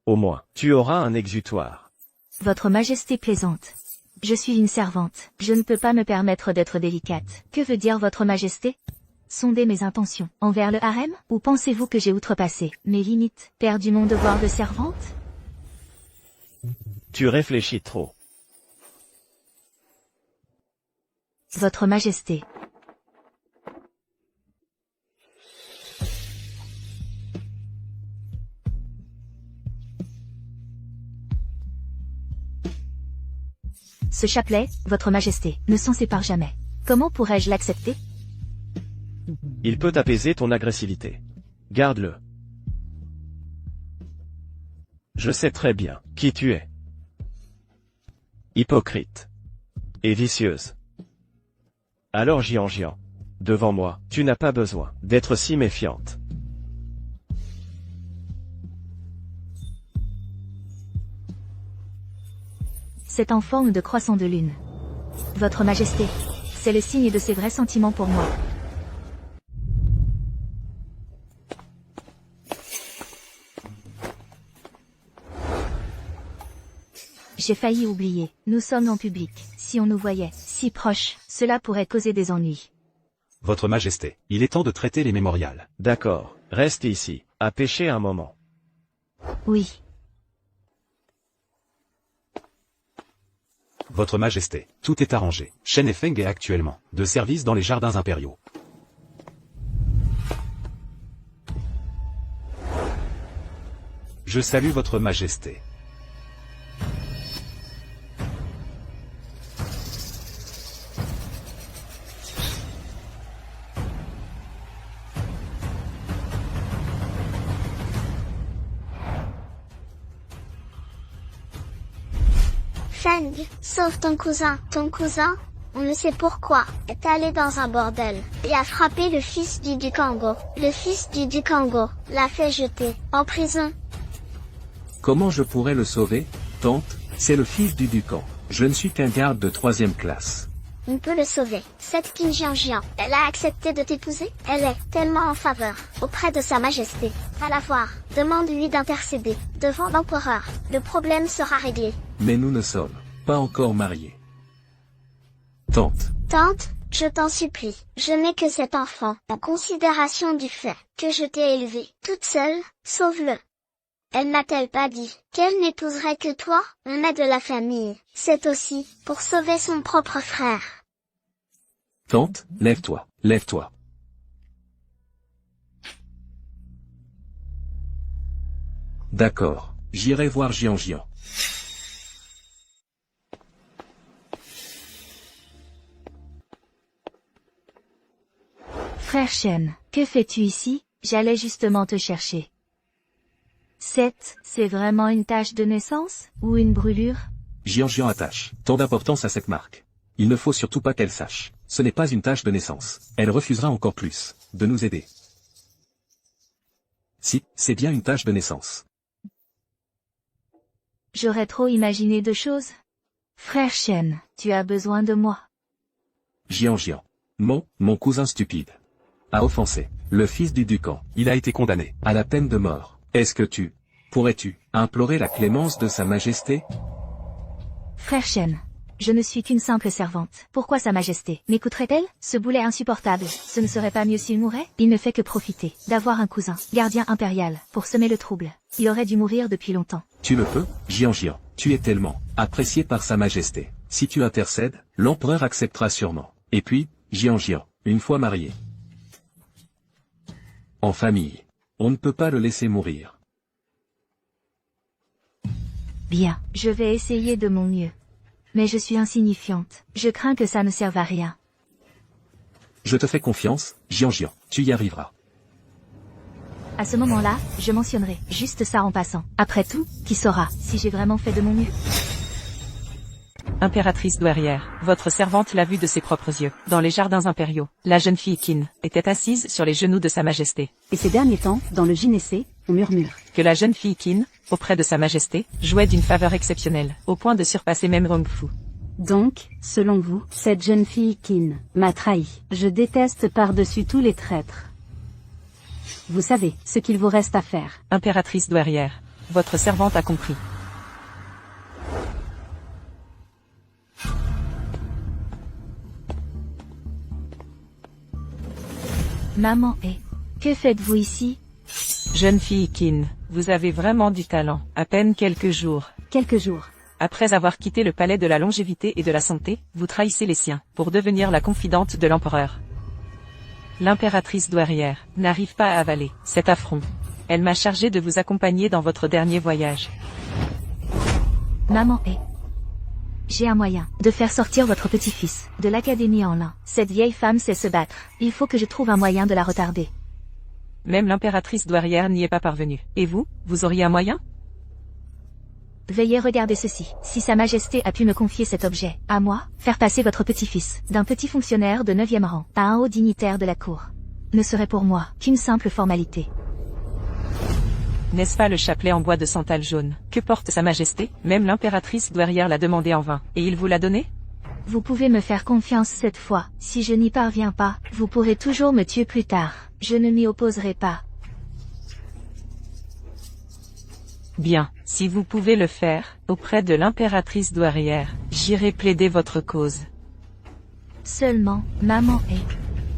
Au moins, tu auras un exutoire. Votre Majesté plaisante. Je suis une servante, je ne peux pas me permettre d'être délicate. Que veut dire Votre Majesté? Sondez mes intentions envers le harem, ou pensez-vous que j'ai outrepassé mes limites, perdu mon devoir de servante? Tu réfléchis trop. Votre Majesté. Ce chapelet, Votre Majesté, ne s'en sépare jamais. Comment pourrais-je l'accepter? Il peut apaiser ton agressivité. Garde-le. Je sais très bien qui tu es. Hypocrite. Et vicieuse. Alors Jianjian, devant moi, tu n'as pas besoin d'être si méfiante. C'est en forme de croissant de lune. Votre Majesté, c'est le signe de ses vrais sentiments pour moi. J'ai failli oublier, nous sommes en public, si on nous voyait, si proches, cela pourrait causer des ennuis. Votre Majesté, il est temps de traiter les mémorials. D'accord, reste ici, à pêcher un moment. Oui. Votre Majesté, tout est arrangé. Shen Feng est actuellement de service dans les jardins impériaux. Je salue Votre Majesté. Feng, sauve ton cousin. Ton cousin, on ne sait pourquoi, est allé dans un bordel et a frappé le fils du duc Ango. Le fils du duc Ango l'a fait jeter en prison. Comment je pourrais le sauver, tante? C'est le fils du duc. Je ne suis qu'un garde de 3e classe. On peut le sauver. Cette Qin Jianjian, elle a accepté de t'épouser? Elle est tellement en faveur, auprès de sa majesté. Va la voir, demande-lui d'intercéder, devant l'empereur. Le problème sera réglé. Mais nous ne sommes pas encore mariés. Tante, Tante, je t'en supplie, je n'ai que cet enfant, en considération du fait que je t'ai élevé toute seule, sauve-le. Elle n'a-t-elle pas dit qu'elle n'épouserait que toi? On est de la famille, c'est aussi pour sauver son propre frère. tante, lève-toi, lève-toi. D'accord, j'irai voir Jianjian. Frère Shen, que fais-tu ici? J'allais justement te chercher. C'est vraiment une tache de naissance, ou une brûlure? Jianjian attache tant d'importance à cette marque. Il ne faut surtout pas qu'elle sache. Ce n'est pas une tâche de naissance. Elle refusera encore plus de nous aider. Si, c'est bien une tâche de naissance. J'aurais trop imaginé de choses. Frère Shen, tu as besoin de moi. Jianjian. Mon cousin stupide. A offensé le fils du Ducan Il a été condamné. à la peine de mort. Est-ce que pourrais-tu implorer la clémence de sa majesté? Frère Shen, je ne suis qu'une simple servante. Pourquoi sa majesté m'écouterait-elle? Ce boulet insupportable, ce ne serait pas mieux s'il mourait? Il ne fait que profiter d'avoir un cousin, gardien impérial, pour semer le trouble. Il aurait dû mourir depuis longtemps. Tu le peux, Jianjian. Tu es tellement apprécié par sa majesté. Si tu intercèdes, l'empereur acceptera sûrement. Et puis, Jianjian, une fois marié. En famille. On ne peut pas le laisser mourir. Bien, je vais essayer de mon mieux. Mais je suis insignifiante. Je crains que ça ne serve à rien. Je te fais confiance, Jianjian. Tu y arriveras. À ce moment-là, je mentionnerai juste ça en passant. Après tout, qui saura si j'ai vraiment fait de mon mieux? Impératrice douairière, votre servante l'a vue de ses propres yeux. Dans les jardins impériaux, la jeune fille Qin était assise sur les genoux de sa majesté. Et ces derniers temps, dans le gynécée, on murmure. Que la jeune fille Qin, auprès de sa majesté, jouait d'une faveur exceptionnelle, au point de surpasser même Rong Fu. Donc, selon vous, cette jeune fille Qin m'a trahi. Je déteste par-dessus tous les traîtres. Vous savez ce qu'il vous reste à faire. Impératrice douairière, votre servante a compris. Maman que faites-vous ici? Jeune fille Qin, vous avez vraiment du talent. À peine quelques jours. Quelques jours. Après avoir quitté le palais de la longévité et de la santé, vous trahissez les siens, pour devenir la confidente de l'empereur. L'impératrice douairière n'arrive pas à avaler cet affront. Elle m'a chargé de vous accompagner dans votre dernier voyage. Maman j'ai un moyen de faire sortir votre petit-fils de l'académie en lin. Cette vieille femme sait se battre. Il faut que je trouve un moyen de la retarder. Même l'impératrice douairière n'y est pas parvenue. Et vous, vous auriez un moyen? Veuillez regarder ceci. Si Sa Majesté a pu me confier cet objet, à moi, faire passer votre petit-fils d'un petit fonctionnaire de 9e rang à un haut dignitaire de la cour, ne serait pour moi qu'une simple formalité. N'est-ce pas le chapelet en bois de santal jaune que porte Sa Majesté? Même l'impératrice douairière l'a demandé en vain, et il vous l'a donné? Vous pouvez me faire confiance cette fois. Si je n'y parviens pas, vous pourrez toujours me tuer plus tard. Je ne m'y opposerai pas. Bien, si vous pouvez le faire, auprès de l'impératrice douairière, j'irai plaider votre cause. Seulement, maman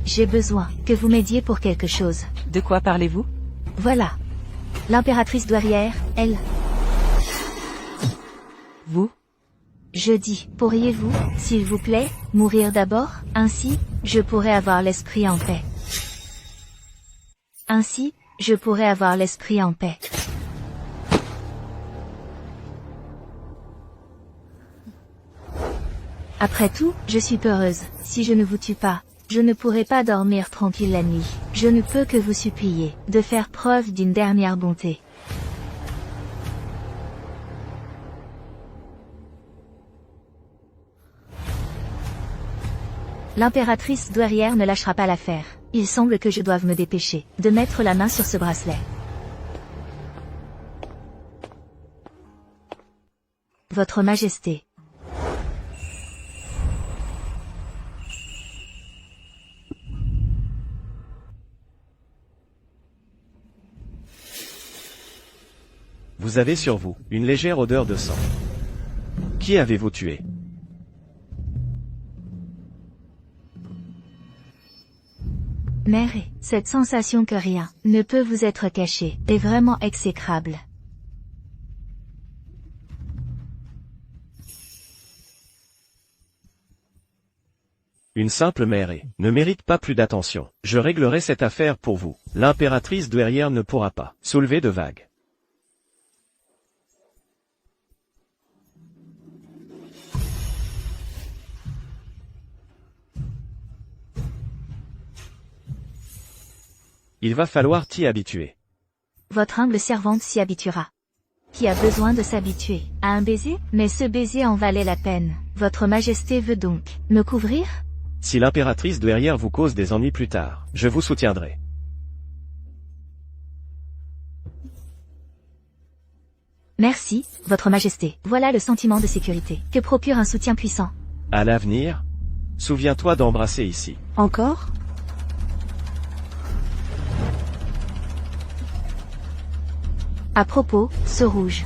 j'ai besoin que vous m'aidiez pour quelque chose. De quoi parlez-vous? Voilà. L'impératrice douairière, elle... Vous? Je dis, pourriez-vous, s'il vous plaît, mourir d'abord? Ainsi, je pourrais avoir l'esprit en paix. Ainsi, je pourrais avoir l'esprit en paix. Après tout, je suis peureuse. Si je ne vous tue pas, je ne pourrai pas dormir tranquille la nuit. Je ne peux que vous supplier de faire preuve d'une dernière bonté. L'impératrice douairière ne lâchera pas l'affaire. Il semble que je doive me dépêcher de mettre la main sur ce bracelet. Votre Majesté. Vous avez sur vous une légère odeur de sang. Qui avez-vous tué? Mère, cette sensation que rien ne peut vous être caché est vraiment exécrable. Une simple mère ne mérite pas plus d'attention. Je réglerai cette affaire pour vous. L'impératrice douairière ne pourra pas soulever de vagues. Il va falloir t'y habituer. Votre humble servante s'y habituera. Qui a besoin de s'habituer à un baiser? Mais ce baiser en valait la peine. Votre Majesté veut donc me couvrir? Si l'impératrice douairière vous cause des ennuis plus tard, je vous soutiendrai. Merci, Votre Majesté. Voilà le sentiment de sécurité que procure un soutien puissant. À l'avenir, souviens-toi d'embrasser ici. Encore? À propos, ce rouge.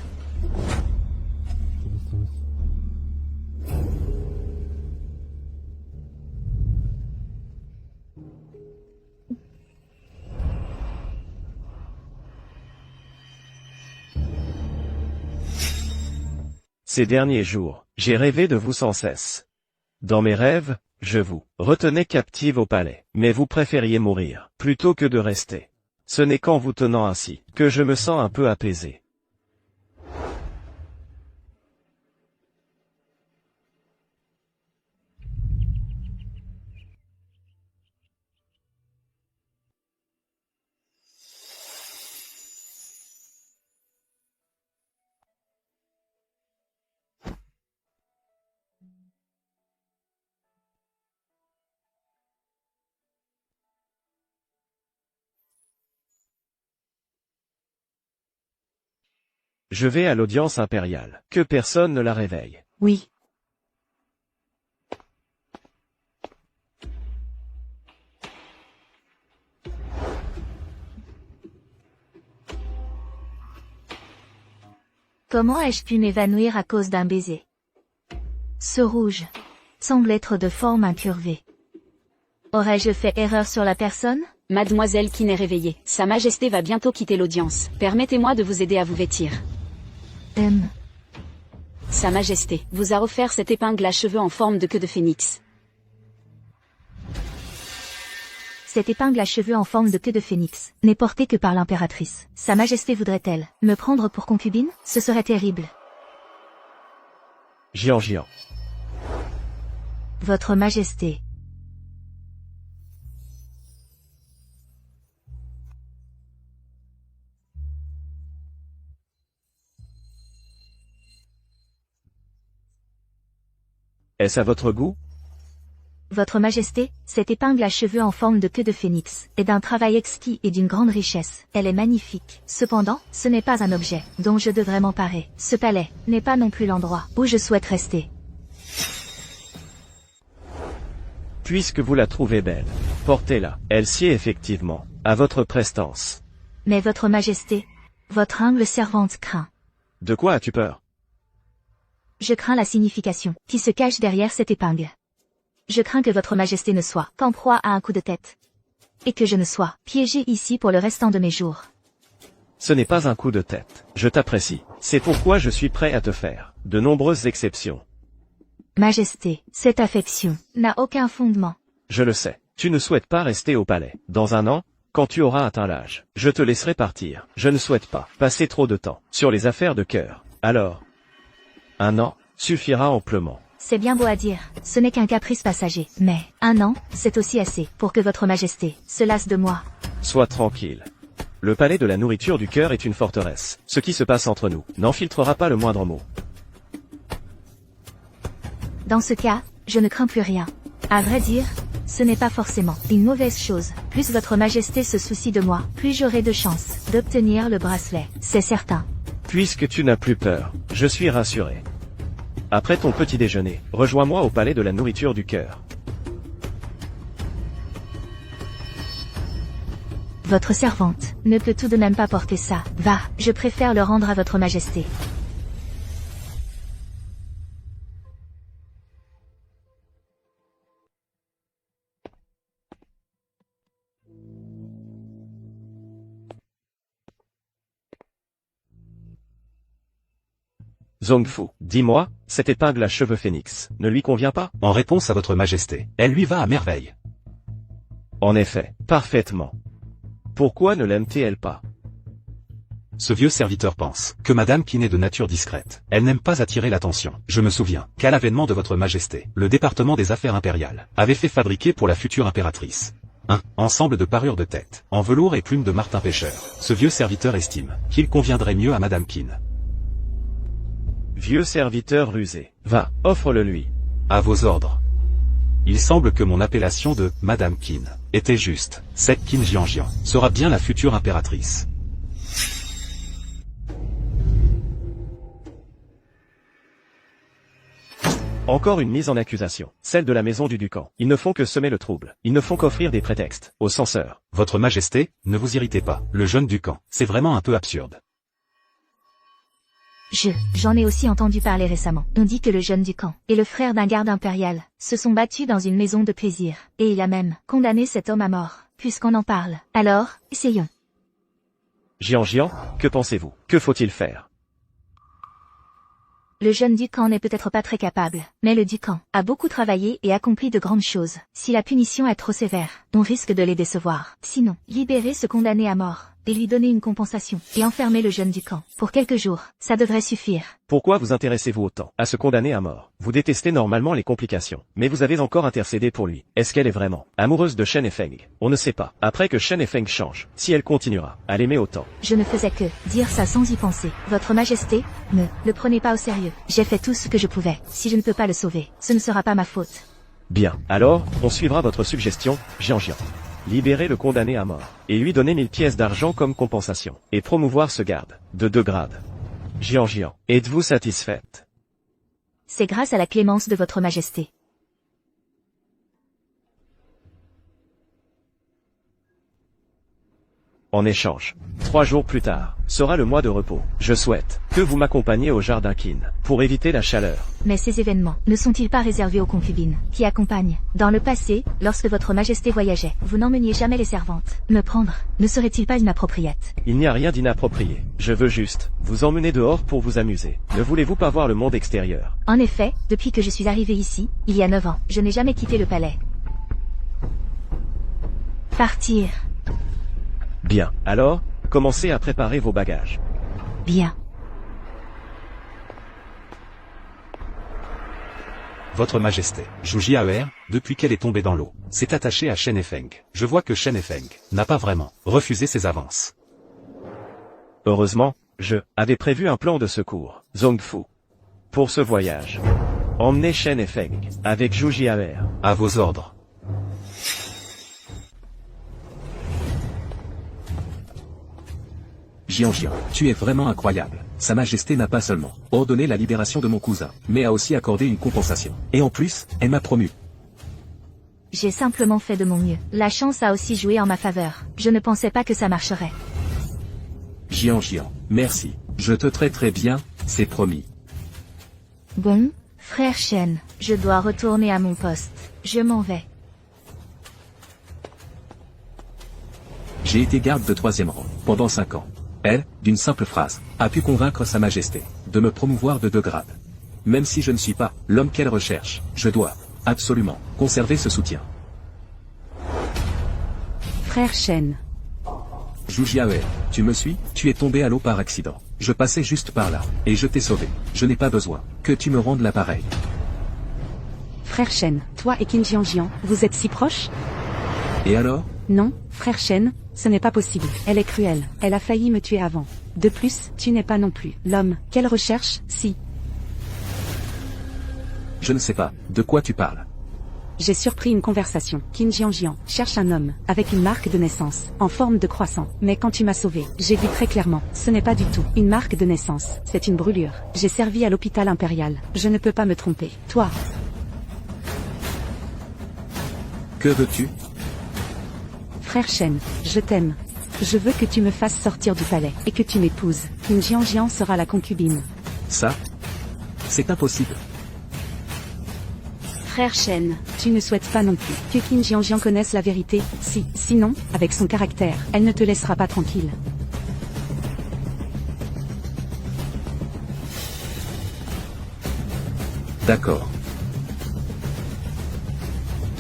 Ces derniers jours, j'ai rêvé de vous sans cesse. Dans mes rêves, je vous retenais captive au palais, mais vous préfériez mourir, plutôt que de rester. Ce n'est qu'en vous tenant ainsi, que je me sens un peu apaisé. Je vais à l'audience impériale. Que personne ne la réveille. Oui. Comment ai-je pu m'évanouir à cause d'un baiser? Ce rouge semble être de forme incurvée. Aurais-je fait erreur sur la personne? Mademoiselle qui n'est réveillée. Sa Majesté va bientôt quitter l'audience. Permettez-moi de vous aider à vous vêtir. Sa Majesté vous a offert cette épingle à cheveux en forme de queue de phénix. Cette épingle à cheveux en forme de queue de phénix n'est portée que par l'impératrice. Sa Majesté voudrait-elle me prendre pour concubine? Ce serait terrible. Jian. Votre Majesté. Est-ce à votre goût? Votre Majesté, cette épingle à cheveux en forme de queue de phénix est d'un travail exquis et d'une grande richesse. Elle est magnifique. Cependant, ce n'est pas un objet dont je devrais m'emparer. Ce palais n'est pas non plus l'endroit où je souhaite rester. Puisque vous la trouvez belle, portez-la. Elle sied effectivement à votre prestance. Mais Votre Majesté, votre humble servante craint. De quoi as-tu peur? Je crains la signification qui se cache derrière cette épingle. Je crains que Votre Majesté ne soit qu'en proie à un coup de tête. Et que je ne sois piégé ici pour le restant de mes jours. Ce n'est pas un coup de tête. Je t'apprécie. C'est pourquoi je suis prêt à te faire de nombreuses exceptions. Majesté, cette affection n'a aucun fondement. Je le sais. Tu ne souhaites pas rester au palais. Dans un an, quand tu auras atteint l'âge, je te laisserai partir. Je ne souhaite pas passer trop de temps sur les affaires de cœur. Alors, un an suffira amplement. C'est bien beau à dire, ce n'est qu'un caprice passager. Mais, un an, c'est aussi assez pour que Votre Majesté se lasse de moi. Sois tranquille. Le palais de la nourriture du cœur est une forteresse. Ce qui se passe entre nous n'en filtrera pas le moindre mot. Dans ce cas, je ne crains plus rien. À vrai dire, ce n'est pas forcément une mauvaise chose. Plus Votre Majesté se soucie de moi, plus j'aurai de chances d'obtenir le bracelet. C'est certain. Puisque tu n'as plus peur, je suis rassuré. Après ton petit déjeuner, rejoins-moi au palais de la nourriture du cœur. Votre servante ne peut tout de même pas porter ça. Va, je préfère le rendre à votre majesté. Zhongfu, dis-moi, cette épingle à cheveux phénix ne lui convient pas? En réponse à votre majesté, elle lui va à merveille. En effet, parfaitement. Pourquoi ne l'aime-t-elle pas? Ce vieux serviteur pense que Madame Qin est de nature discrète. Elle n'aime pas attirer l'attention. Je me souviens qu'à l'avènement de votre majesté, le département des affaires impériales avait fait fabriquer pour la future impératrice un ensemble de parures de tête, en velours et plumes de martin pêcheur. Ce vieux serviteur estime qu'il conviendrait mieux à Madame Qin. Vieux serviteur rusé. Va, offre-le lui. À vos ordres. Il semble que mon appellation de Madame Qin était juste. Cette Qin Jianjian sera bien la future impératrice. Encore une mise en accusation, celle de la maison du Ducan. Ils ne font que semer le trouble. Ils ne font qu'offrir des prétextes aux censeurs. Votre majesté, ne vous irritez pas. Le jeune Ducan, c'est vraiment un peu absurde. J'en ai aussi entendu parler récemment. On dit que le jeune Ducan et le frère d'un garde impérial se sont battus dans une maison de plaisir. Et il a même condamné cet homme à mort, puisqu'on en parle. Alors, essayons. Jianjian, que pensez-vous? Que faut-il faire? Le jeune Ducan n'est peut-être pas très capable, mais le Ducan a beaucoup travaillé et accompli de grandes choses. Si la punition est trop sévère, on risque de les décevoir. Sinon, libérer ce condamné à mort et lui donner une compensation, et enfermer le jeune Ducan pour quelques jours, ça devrait suffire. Pourquoi vous intéressez-vous autant à ce condamné à mort? Vous détestez normalement les complications, mais vous avez encore intercédé pour lui. Est-ce qu'elle est vraiment amoureuse de Shen Efeng? On ne sait pas. Après que Shen Efeng change, si elle continuera à l'aimer autant. Je ne faisais que dire ça sans y penser. Votre majesté, ne le prenez pas au sérieux. J'ai fait tout ce que je pouvais. Si je ne peux pas le sauver, ce ne sera pas ma faute. Bien, alors, on suivra votre suggestion, Jianjian. Libérer le condamné à mort, et lui donner 1000 pièces d'argent comme compensation, et promouvoir ce garde, de 2 grades. Jianjian, êtes-vous satisfaite? C'est grâce à la clémence de votre majesté. En échange, 3 jours plus tard, sera le mois de repos. Je souhaite que vous m'accompagniez au jardin Qin, pour éviter la chaleur. Mais ces événements ne sont-ils pas réservés aux concubines qui accompagnent? Dans le passé, lorsque votre majesté voyageait, vous n'emmeniez jamais les servantes. Me prendre ne serait-il pas inappropriate? Il n'y a rien d'inapproprié. Je veux juste vous emmener dehors pour vous amuser. Ne voulez-vous pas voir le monde extérieur? En effet, depuis que je suis arrivée ici, il y a 9 ans, je n'ai jamais quitté le palais. Partir. Bien, alors, commencez à préparer vos bagages. Bien. Votre majesté, Zhu Jiaer, depuis qu'elle est tombée dans l'eau, s'est attachée à Shen Efeng. Je vois que Shen Efeng n'a pas vraiment refusé ses avances. Heureusement, je avais prévu un plan de secours, Zhongfu. Pour ce voyage, emmenez Shen Efeng avec Zhu Jiaer. À vos ordres. Jianjian, tu es vraiment incroyable. Sa Majesté n'a pas seulement ordonné la libération de mon cousin, mais a aussi accordé une compensation. Et en plus, elle m'a promu. J'ai simplement fait de mon mieux. La chance a aussi joué en ma faveur. Je ne pensais pas que ça marcherait. Jianjian, merci. Je te traiterai bien, c'est promis. Bon, frère Shen, je dois retourner à mon poste. Je m'en vais. J'ai été garde de 3e rang, pendant 5 ans. Elle, d'une simple phrase, a pu convaincre Sa Majesté de me promouvoir de 2 grades. Même si je ne suis pas l'homme qu'elle recherche, je dois absolument conserver ce soutien. Frère Shen. Zhu Jiaer, tu me suis? Tu es tombé à l'eau par accident. Je passais juste par là, et je t'ai sauvé. Je n'ai pas besoin que tu me rendes l'appareil. Frère Shen, toi et Qin Jianjian, vous êtes si proches? Et alors? Non, frère Shen, ce n'est pas possible. Elle est cruelle. Elle a failli me tuer avant. De plus, tu n'es pas non plus l'homme qu'elle recherche, si. Je ne sais pas de quoi tu parles. J'ai surpris une conversation. Qin Jianjian cherche un homme avec une marque de naissance, en forme de croissant. Mais quand tu m'as sauvé, j'ai vu très clairement, ce n'est pas du tout une marque de naissance, c'est une brûlure. J'ai servi à l'hôpital impérial. Je ne peux pas me tromper. Toi. Que veux-tu? Frère Shen, je t'aime. Je veux que tu me fasses sortir du palais, et que tu m'épouses. Qin Jianjian sera la concubine. Ça, c'est impossible. Frère Shen, tu ne souhaites pas non plus que Qin Jianjian connaisse la vérité, sinon, avec son caractère, elle ne te laissera pas tranquille. D'accord.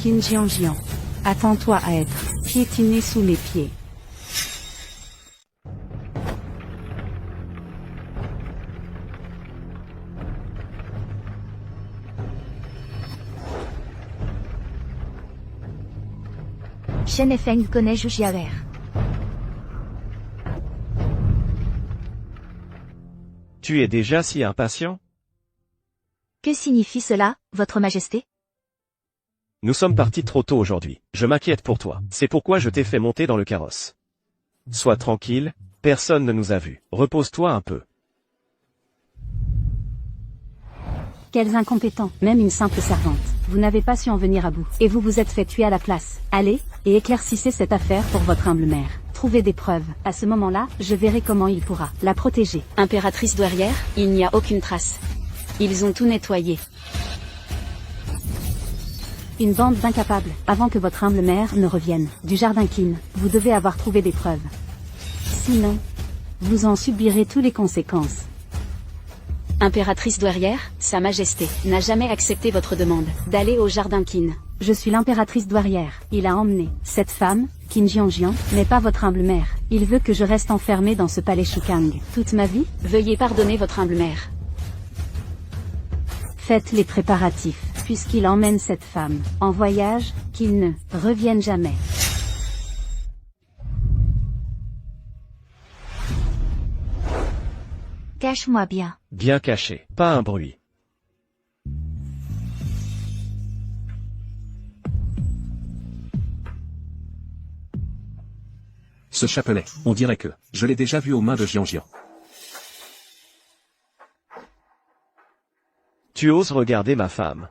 Qin Jianjian, attends-toi à être piétiné sous mes pieds. Shen et Feng connaît Zhu Jiawer. Tu es déjà si impatient? Que signifie cela, votre majesté? Nous sommes partis trop tôt aujourd'hui. Je m'inquiète pour toi. C'est pourquoi je t'ai fait monter dans le carrosse. Sois tranquille, personne ne nous a vus. Repose-toi un peu. Quels incompétents, même une simple servante. Vous n'avez pas su en venir à bout, et vous vous êtes fait tuer à la place. Allez, et éclaircissez cette affaire pour votre humble mère. Trouvez des preuves. À ce moment-là, je verrai comment il pourra la protéger. Impératrice douairière, il n'y a aucune trace. Ils ont tout nettoyé. Une bande d'incapables. Avant que votre humble mère ne revienne du jardin Qin, vous devez avoir trouvé des preuves. Sinon, vous en subirez toutes les conséquences. Impératrice douairière, Sa Majesté n'a jamais accepté votre demande d'aller au jardin Qin. Je suis l'impératrice douairière. Il a emmené cette femme, Qin Jianjian, mais pas votre humble mère. Il veut que je reste enfermée dans ce palais Shukang toute ma vie. Veuillez pardonner votre humble mère. Faites les préparatifs, puisqu'il emmène cette femme en voyage, qu'il ne revienne jamais. Cache-moi bien. Bien caché, pas un bruit. Ce chapelet, on dirait que je l'ai déjà vu aux mains de Jianjian. Tu oses regarder ma femme?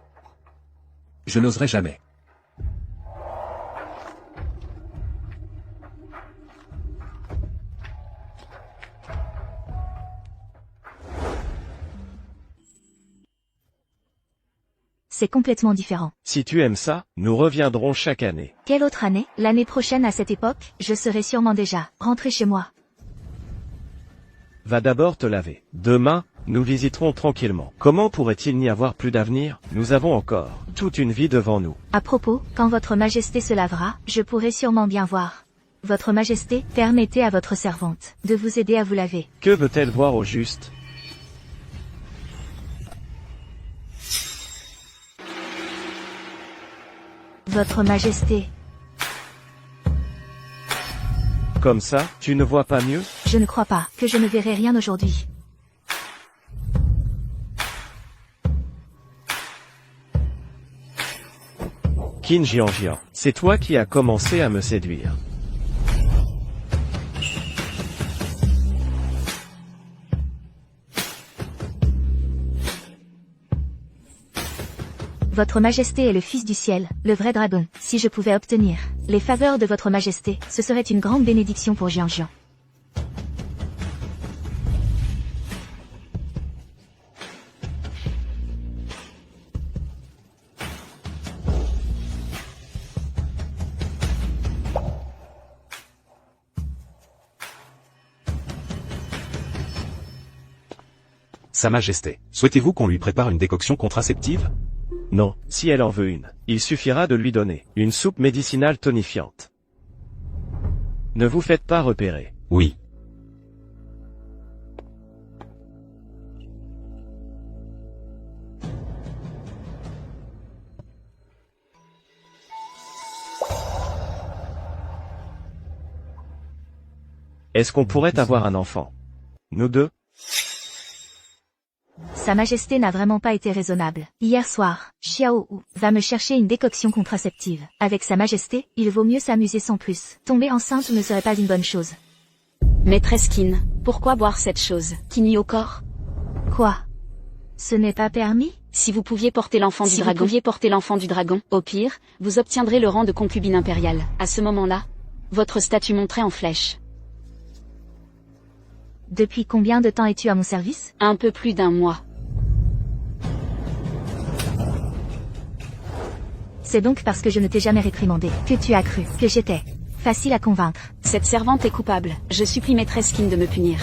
Je n'oserais jamais. C'est complètement différent. Si tu aimes ça, nous reviendrons chaque année. Quelle autre année? L'année prochaine à cette époque, je serai sûrement déjà rentré chez moi. Va d'abord te laver. Demain, nous visiterons tranquillement. Comment pourrait-il n'y avoir plus d'avenir? Nous avons encore toute une vie devant nous. À propos, quand votre majesté se lavera, je pourrai sûrement bien voir. Votre majesté, permettez à votre servante de vous aider à vous laver. Que veut-elle voir au juste? Votre majesté, Comme ça, tu ne vois pas mieux? je ne crois pas que je ne verrai rien aujourd'hui. Qin Jianjian, c'est toi qui as commencé à me séduire. Votre majesté est le fils du ciel, le vrai dragon. Si je pouvais obtenir les faveurs de votre majesté, ce serait une grande bénédiction pour Jianjian. Sa Majesté, souhaitez-vous qu'on lui prépare une décoction contraceptive? Non, si elle en veut une, il suffira de lui donner une soupe médicinale tonifiante. Ne vous faites pas repérer. Oui. Est-ce qu'on pourrait avoir un enfant? Nous deux? Sa Majesté n'a vraiment pas été raisonnable. Hier soir, Xiao Wu va me chercher une décoction contraceptive. Avec Sa Majesté, il vaut mieux s'amuser sans plus. Tomber enceinte ne serait pas une bonne chose. Maîtresse Qin, pourquoi boire cette chose qui nuit au corps? Quoi? Ce n'est pas permis? Si vous pouviez porter l'enfant du dragon, au pire, vous obtiendrez le rang de concubine impériale. À ce moment-là, votre statut monterait en flèche. Depuis combien de temps es-tu à mon service? Un peu plus d'un mois. C'est donc parce que je ne t'ai jamais réprimandé que tu as cru que j'étais facile à convaincre. Cette servante est coupable. Je supplie maîtresse Kin de me punir.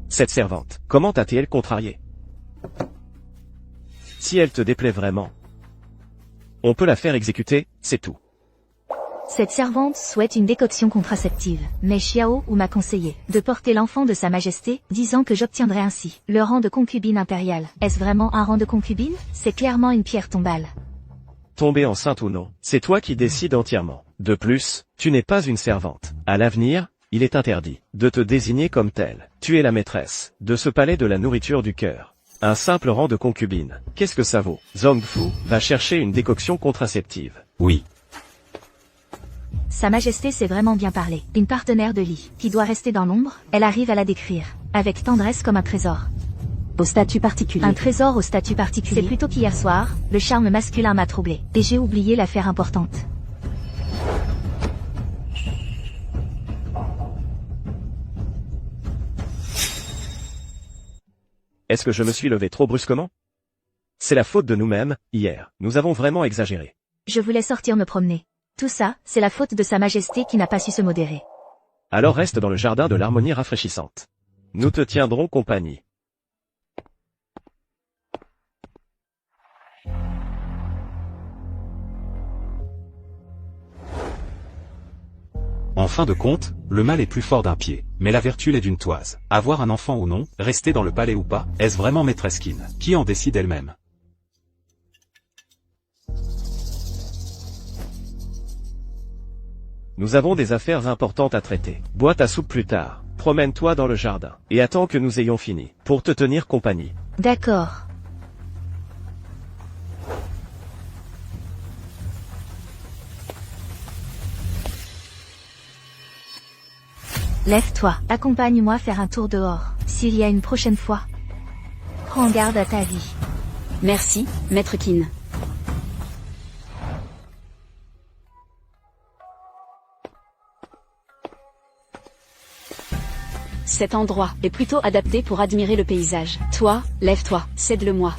Cette servante, comment t'a-t-elle contrarié? Si elle te déplaît vraiment, on peut la faire exécuter, c'est tout. Cette servante souhaite une décoction contraceptive, mais Xiao Wu m'a conseillé de porter l'enfant de Sa Majesté, disant que j'obtiendrai ainsi le rang de concubine impériale. Est-ce vraiment un rang de concubine? C'est clairement une pierre tombale. Tomber enceinte ou non, c'est toi qui décides entièrement. De plus, tu n'es pas une servante. À l'avenir, il est interdit de te désigner comme telle. Tu es la maîtresse de ce palais de la nourriture du cœur. Un simple rang de concubine, qu'est-ce que ça vaut? Zhongfu va chercher une décoction contraceptive. Oui. Sa Majesté sait vraiment bien parler. Une partenaire de lit, qui doit rester dans l'ombre, elle arrive à la décrire, avec tendresse comme un trésor. Au statut particulier. Un trésor au statut particulier. C'est plutôt qu'hier soir, le charme masculin m'a troublé, et j'ai oublié l'affaire importante. Est-ce que je me suis levé trop brusquement? C'est la faute de nous-mêmes, hier. Nous avons vraiment exagéré. Je voulais sortir me promener. Tout ça, c'est la faute de Sa Majesté qui n'a pas su se modérer. Alors reste dans le jardin de l'harmonie rafraîchissante. Nous te tiendrons compagnie. En fin de compte, le mal est plus fort d'un pied, mais la vertu l'est d'une toise. Avoir un enfant ou non, rester dans le palais ou pas, est-ce vraiment maîtresse Kin qui en décide elle-même? Nous avons des affaires importantes à traiter. Bois ta soupe plus tard. Promène-toi dans le jardin. Et attends que nous ayons fini, pour te tenir compagnie. D'accord. Lève-toi, accompagne-moi faire un tour dehors. S'il y a une prochaine fois, prends garde à ta vie. Merci, maître Kin. Cet endroit est plutôt adapté pour admirer le paysage. Toi, lève-toi, cède-le-moi.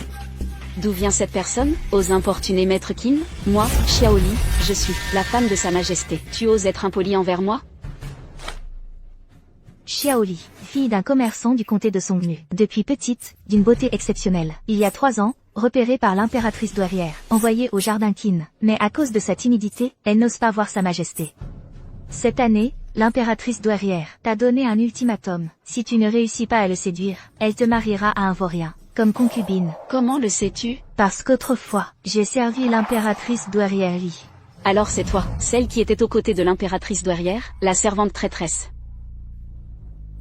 D'où vient cette personne? Ose importuner maître Kin? Moi, Xiaoli, je suis la femme de Sa Majesté. Tu oses être impoli envers moi? Xiaoli, fille d'un commerçant du comté de Songnu. Depuis petite, d'une beauté exceptionnelle. Il y a 3 ans, repérée par l'impératrice douairière, envoyée au jardin Qin. Mais à cause de sa timidité, elle n'ose pas voir Sa Majesté. Cette année, l'impératrice douairière t'a donné un ultimatum. Si tu ne réussis pas à le séduire, elle te mariera à un vaurien, comme concubine. Comment le sais-tu? Parce qu'autrefois, j'ai servi l'impératrice douairière Li. Alors c'est toi, celle qui était aux côtés de l'impératrice douairière, la servante traîtresse.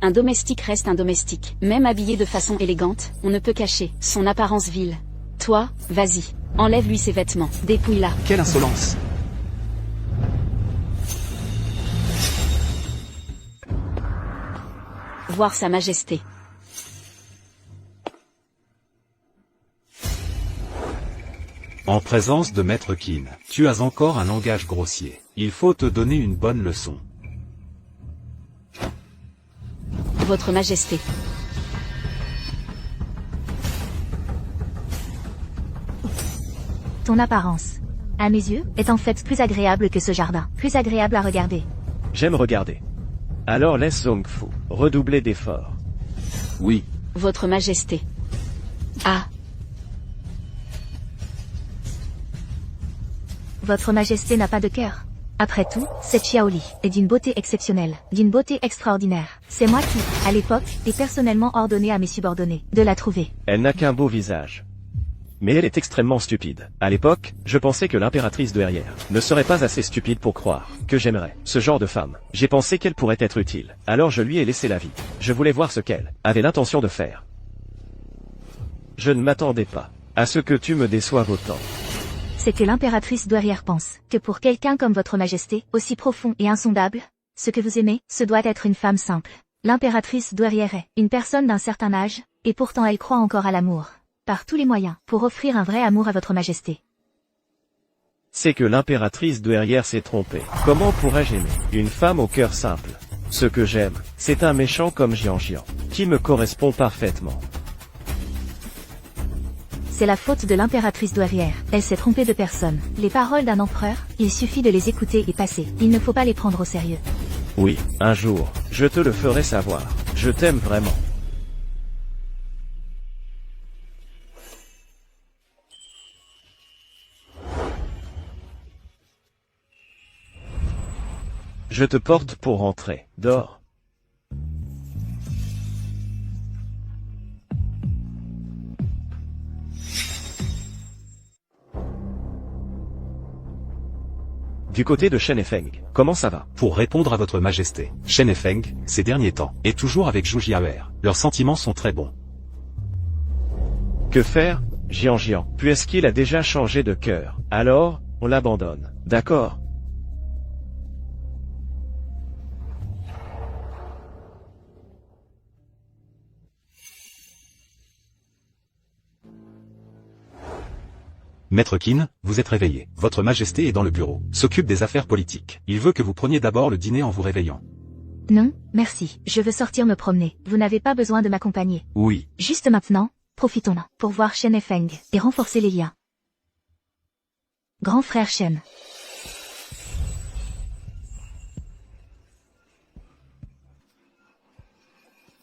Un domestique reste un domestique. Même habillé de façon élégante, on ne peut cacher son apparence vile. Toi, vas-y, enlève-lui ses vêtements, dépouille-la. Quelle insolence! Voir Sa Majesté. En présence de Maître Qin, tu as encore un langage grossier. Il faut te donner une bonne leçon. Votre Majesté. Ton apparence, à mes yeux, est en fait plus agréable que ce jardin. Plus agréable à regarder. J'aime regarder. Alors laisse Zhongfu redoubler d'efforts. Oui, Votre Majesté. Ah, Votre Majesté n'a pas de cœur. Après tout, cette Xiaoli est d'une beauté exceptionnelle, d'une beauté extraordinaire. C'est moi qui, à l'époque, ai personnellement ordonné à mes subordonnés de la trouver. Elle n'a qu'un beau visage. Mais elle est extrêmement stupide. À l'époque, je pensais que l'impératrice douairière ne serait pas assez stupide pour croire que j'aimerais ce genre de femme. J'ai pensé qu'elle pourrait être utile. Alors je lui ai laissé la vie. Je voulais voir ce qu'elle avait l'intention de faire. Je ne m'attendais pas à ce que tu me déçoives autant. C'est que l'impératrice douairière pense que pour quelqu'un comme votre Majesté, aussi profond et insondable, ce que vous aimez, ce doit être une femme simple. L'impératrice douairière est une personne d'un certain âge, et pourtant elle croit encore à l'amour. Par tous les moyens, pour offrir un vrai amour à votre Majesté. C'est que l'impératrice douairière s'est trompée. Comment pourrais-je aimer une femme au cœur simple? Ce que j'aime, c'est un méchant comme Jian Jian, qui me correspond parfaitement. C'est la faute de l'impératrice douairière. Elle s'est trompée de personne. Les paroles d'un empereur, il suffit de les écouter et passer. Il ne faut pas les prendre au sérieux. Oui, un jour, je te le ferai savoir. Je t'aime vraiment. Je te porte pour rentrer. Dors. Du côté de Shen et Feng, comment ça va? Pour répondre à votre majesté, Shen et Feng, ces derniers temps, et toujours avec Zhu Jiaer, leurs sentiments sont très bons. Que faire, Jian Jian? Puisqu'il a déjà changé de cœur, alors, on l'abandonne. D'accord? Maître Qin, vous êtes réveillé. Votre majesté est dans le bureau, s'occupe des affaires politiques. Il veut que vous preniez d'abord le dîner en vous réveillant. Non, merci. Je veux sortir me promener. Vous n'avez pas besoin de m'accompagner. Oui. Juste maintenant, profitons-en pour voir Shen et Feng et renforcer les liens. Grand frère Shen.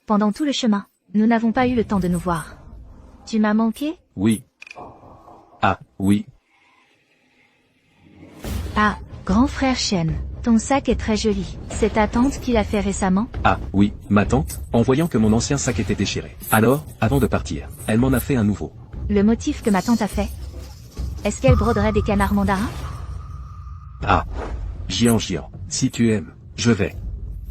Pendant tout le chemin, nous n'avons pas eu le temps de nous voir. Tu m'as manqué? Oui. Ah, oui. Ah, grand frère Shen, ton sac est très joli. C'est ta tante qui l'a fait récemment? Ah, oui, ma tante, en voyant que mon ancien sac était déchiré. Alors, avant de partir, elle m'en a fait un nouveau. Le motif que ma tante a fait? Est-ce qu'elle broderait des canards mandarins? Ah. Jian Jian, si tu aimes, je vais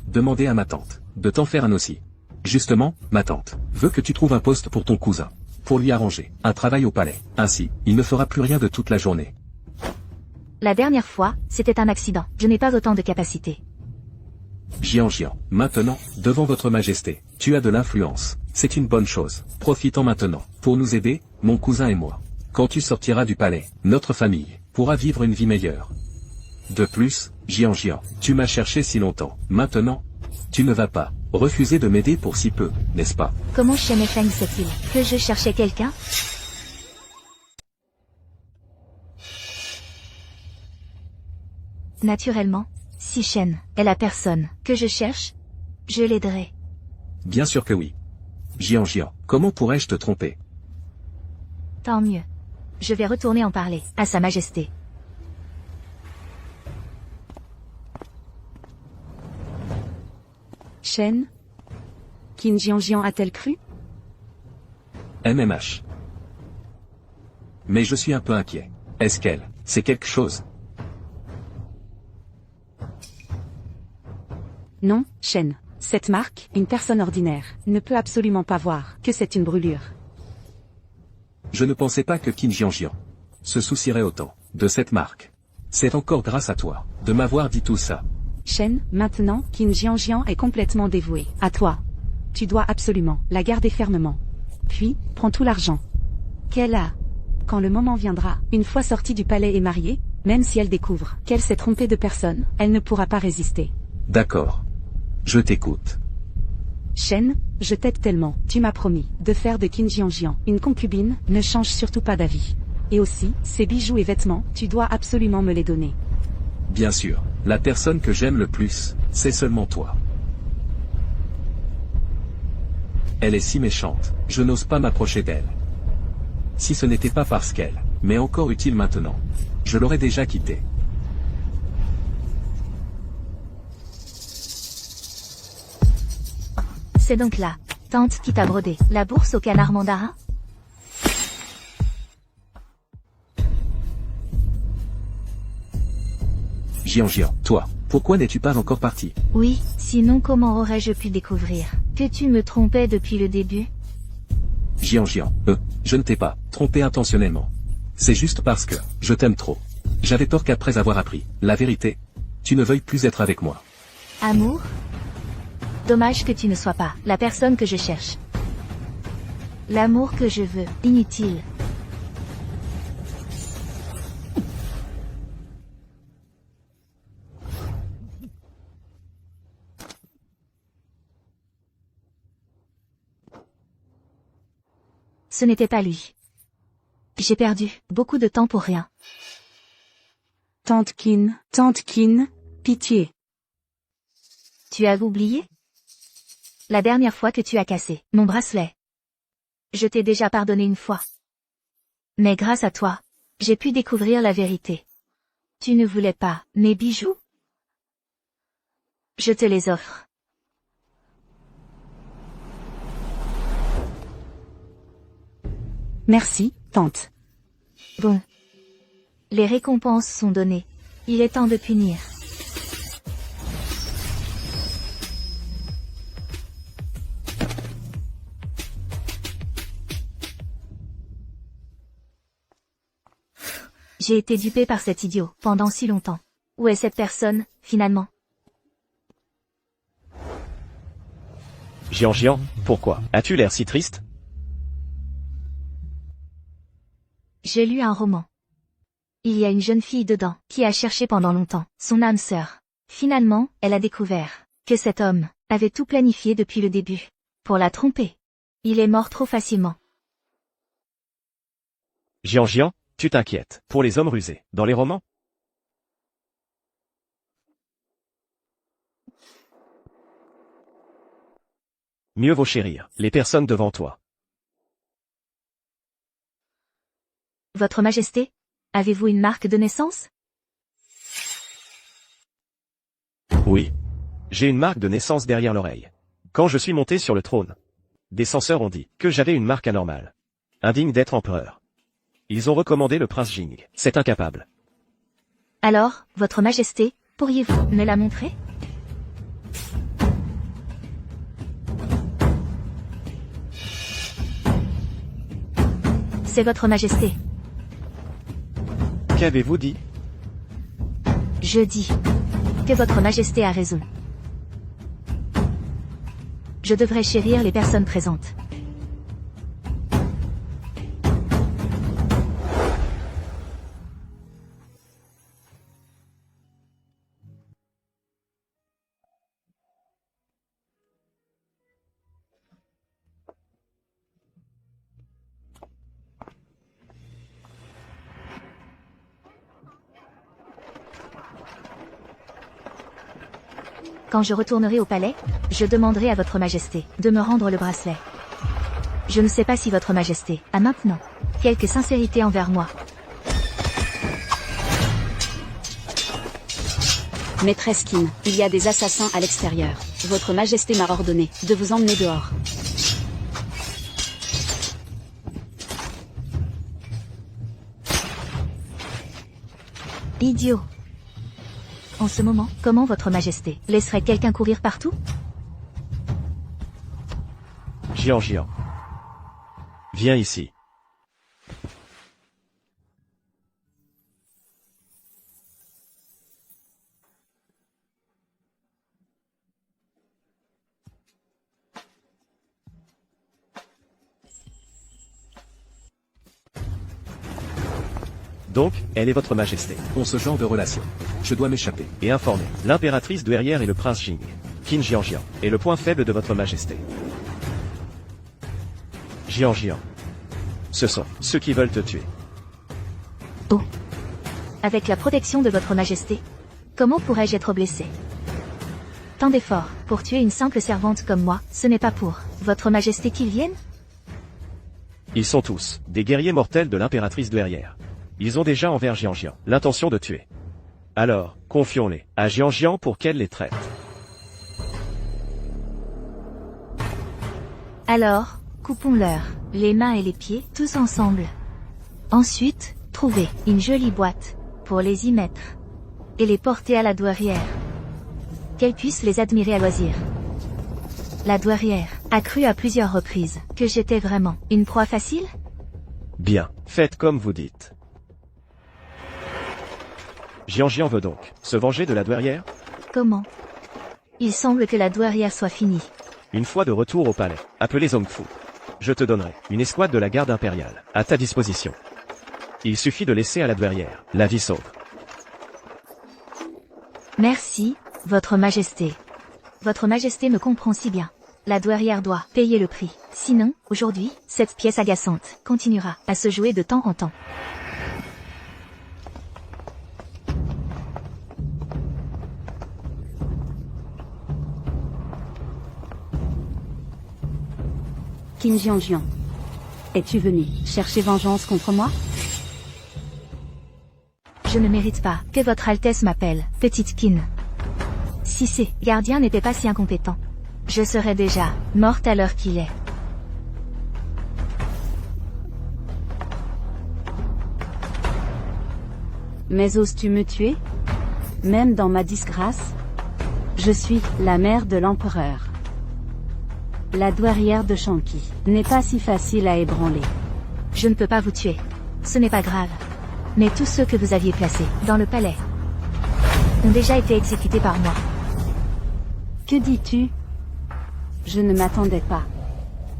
demander à ma tante de t'en faire un aussi. Justement, ma tante veut que tu trouves un poste pour ton cousin, pour lui arranger un travail au palais. Ainsi, il ne fera plus rien de toute la journée. La dernière fois, c'était un accident. Je n'ai pas autant de capacité. Jian Jian, maintenant, devant votre majesté, tu as de l'influence. C'est une bonne chose. Profitons maintenant, pour nous aider, mon cousin et moi. Quand tu sortiras du palais, notre famille pourra vivre une vie meilleure. De plus, Jian Jian, tu m'as cherché si longtemps. Maintenant, tu ne vas pas refuser de m'aider pour si peu, n'est-ce pas? Comment Shen et Feng sait-il que je cherchais quelqu'un? Naturellement, si Shen est la personne que je cherche, je l'aiderai. Bien sûr que oui. Jian Jian, comment pourrais-je te tromper? Tant mieux. Je vais retourner en parler à Sa Majesté. Shen? Qin Jian a-t-elle cru? MMH. Mais je suis un peu inquiet. Est-ce qu'elle c'est quelque chose? Non, Shen. Cette marque, une personne ordinaire, ne peut absolument pas voir que c'est une brûlure. Je ne pensais pas que Qin Jian se soucierait autant de cette marque. C'est encore grâce à toi de m'avoir dit tout ça. Shen, maintenant, Qin Jian est complètement dévoué à toi. Tu dois absolument la garder fermement. Puis, prends tout l'argent qu'elle a. Quand le moment viendra, une fois sortie du palais et mariée, même si elle découvre qu'elle s'est trompée de personne, elle ne pourra pas résister. D'accord. Je t'écoute. Shen, je t'aide tellement. Tu m'as promis de faire de Qin Jian une concubine. Ne change surtout pas d'avis. Et aussi, ses bijoux et vêtements, tu dois absolument me les donner. Bien sûr, la personne que j'aime le plus, c'est seulement toi. Elle est si méchante, je n'ose pas m'approcher d'elle. Si ce n'était pas parce qu'elle m'est encore utile maintenant, je l'aurais déjà quittée. C'est donc là, tante qui t'a brodé la bourse au canard mandarin? Jian, toi, pourquoi n'es-tu pas encore parti? Oui, sinon comment aurais-je pu découvrir que tu me trompais depuis le début? Jian, je ne t'ai pas trompé intentionnellement. C'est juste parce que je t'aime trop. J'avais peur qu'après avoir appris la vérité, tu ne veuilles plus être avec moi. Amour? Dommage que tu ne sois pas la personne que je cherche. L'amour que je veux, inutile. ce n'était pas lui. J'ai perdu beaucoup de temps pour rien. Tante Kin, pitié. Tu as oublié? La dernière fois que tu as cassé mon bracelet. Je t'ai déjà pardonné une fois. Mais grâce à toi, j'ai pu découvrir la vérité. Tu ne voulais pas mes bijoux? Je te les offre. Merci, tante. Bon. Les récompenses sont données. Il est temps de punir. J'ai été dupé par cet idiot pendant si longtemps. Où est cette personne, finalement? Jian, pourquoi as-tu l'air si triste? J'ai lu un roman. Il y a une jeune fille dedans qui a cherché pendant longtemps son âme sœur. Finalement, elle a découvert que cet homme avait tout planifié depuis le début pour la tromper. Il est mort trop facilement. Jian, tu t'inquiètes pour les hommes rusés dans les romans? Mieux vaut chérir les personnes devant toi. Votre Majesté, avez-vous une marque de naissance? Oui. J'ai une marque de naissance derrière l'oreille. Quand je suis monté sur le trône, des censeurs ont dit que j'avais une marque anormale, indigne d'être empereur. Ils ont recommandé le prince Jing. C'est incapable. Alors, Votre Majesté, pourriez-vous me la montrer? C'est Votre Majesté. Qu'avez-vous dit? Je dis que Votre Majesté a raison. Je devrais chérir les personnes présentes. Quand je retournerai au palais, je demanderai à Votre Majesté de me rendre le bracelet. Je ne sais pas si Votre Majesté a maintenant quelque sincérité envers moi. Maîtresse Kin, il y a des assassins à l'extérieur. Votre Majesté m'a ordonné de vous emmener dehors. Idiot. En ce moment, comment Votre Majesté laisserait quelqu'un courir partout? Jian. Viens ici. Donc, elle est Votre Majesté. On ce genre de relation. Je dois m'échapper. Et informer l'impératrice douairière et le prince Jing. Qin Jian est le point faible de Votre Majesté. Jian. Ce sont ceux qui veulent te tuer. Oh. Avec la protection de Votre Majesté, comment pourrais-je être blessé? Tant d'efforts pour tuer une simple servante comme moi, ce n'est pas pour Votre Majesté qu'ils viennent? Ils sont tous des guerriers mortels de l'impératrice douairière. Ils ont déjà envers Jian l'intention de tuer. Alors, confions-les à Jian pour qu'elle les traite. Alors, coupons-leur les mains et les pieds, tous ensemble. Ensuite, trouvez une jolie boîte pour les y mettre et les porter à la douairière. Qu'elle puisse les admirer à loisir. La douairière a cru à plusieurs reprises que j'étais vraiment une proie facile? Bien, faites comme vous dites. Jian veut donc se venger de la douairière? Comment? Il semble que la douairière soit finie. Une fois de retour au palais, appelez Zongfu. Je te donnerai une escouade de la garde impériale à ta disposition. Il suffit de laisser à la douairière la vie sauve. Merci, Votre Majesté. Votre Majesté me comprend si bien. La douairière doit payer le prix. Sinon, aujourd'hui, cette pièce agaçante continuera à se jouer de temps en temps. Qin Jianjian. Es-tu venu chercher vengeance contre moi? Je ne mérite pas que votre Altesse m'appelle Petite Qin. Si ces gardiens n'étaient pas si incompétents, je serais déjà morte à l'heure qu'il est. Mais oses-tu me tuer? Même dans ma disgrâce? Je suis la mère de l'empereur. La douairière de Shanqi n'est pas si facile à ébranler. Je ne peux pas vous tuer. Ce n'est pas grave. Mais tous ceux que vous aviez placés dans le palais ont déjà été exécutés par moi. Que dis-tu? Je ne m'attendais pas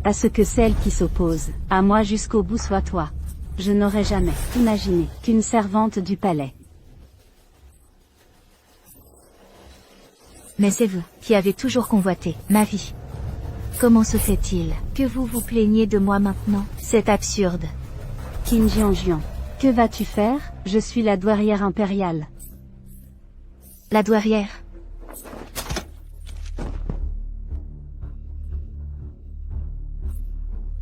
à ce que celle qui s'oppose à moi jusqu'au bout soit toi. Je n'aurais jamais imaginé qu'une servante du palais. Mais c'est vous qui avez toujours convoité ma vie. Comment se fait-il que vous vous plaignez de moi maintenant? C'est absurde. Qin Jianjian, que vas-tu faire? Je suis la douairière impériale. La douairière.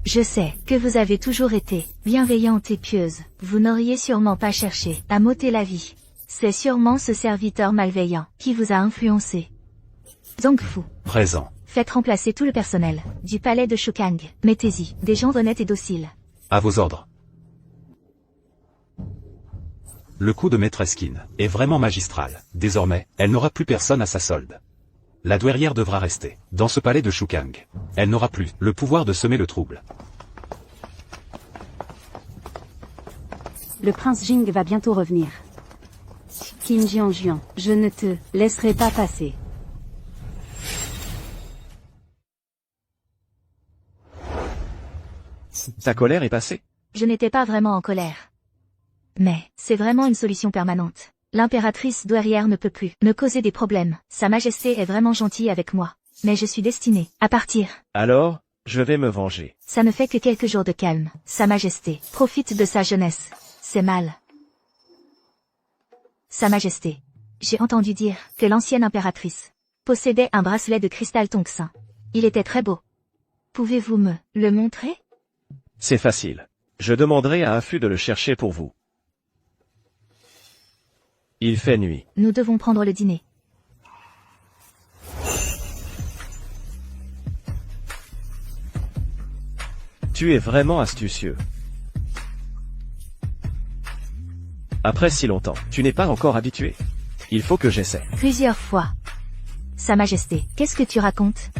Je sais que vous avez toujours été bienveillante et pieuse. Vous n'auriez sûrement pas cherché à m'ôter la vie. C'est sûrement ce serviteur malveillant qui vous a influencé. Donc vous, Présent. faites remplacer tout le personnel du palais de Shukang. Mettez-y des gens honnêtes et dociles. À vos ordres. Le coup de maîtresse Qin est vraiment magistral. Désormais, elle n'aura plus personne à sa solde. La douairière devra rester dans ce palais de Shukang. Elle n'aura plus le pouvoir de semer le trouble. Le prince Jing va bientôt revenir. Qin Jianjian, je ne te laisserai pas passer. Ta colère est passée? Je n'étais pas vraiment en colère. Mais, c'est vraiment une solution permanente. L'impératrice douairière ne peut plus me causer des problèmes. Sa Majesté est vraiment gentille avec moi. Mais je suis destinée à partir. Alors, je vais me venger. Ça ne fait que quelques jours de calme. Sa Majesté profite de sa jeunesse. C'est mal. Sa Majesté. J'ai entendu dire que l'ancienne impératrice possédait un bracelet de cristal tongsin. Il était très beau. Pouvez-vous me le montrer? C'est facile. Je demanderai à Affût de le chercher pour vous. Il fait nuit. Nous devons prendre le dîner. Tu es vraiment astucieux. Après si longtemps, tu n'es pas encore habitué. Il faut que j'essaie. Plusieurs fois. Sa Majesté, qu'est-ce que tu racontes?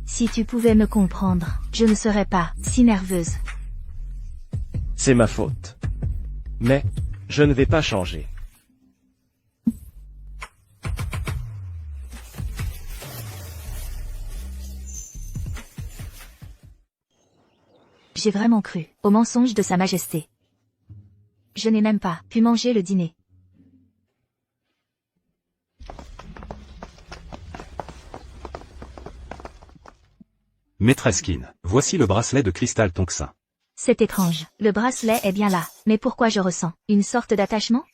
Si tu pouvais me comprendre, je ne serais pas si nerveuse. C'est ma faute. Mais, je ne vais pas changer. J'ai vraiment cru au mensonge de Sa Majesté. Je n'ai même pas pu manger le dîner. Maîtresse Qin, voici le bracelet de cristal tongsin. C'est étrange. Le bracelet est bien là. Mais pourquoi je ressens une sorte d'attachement?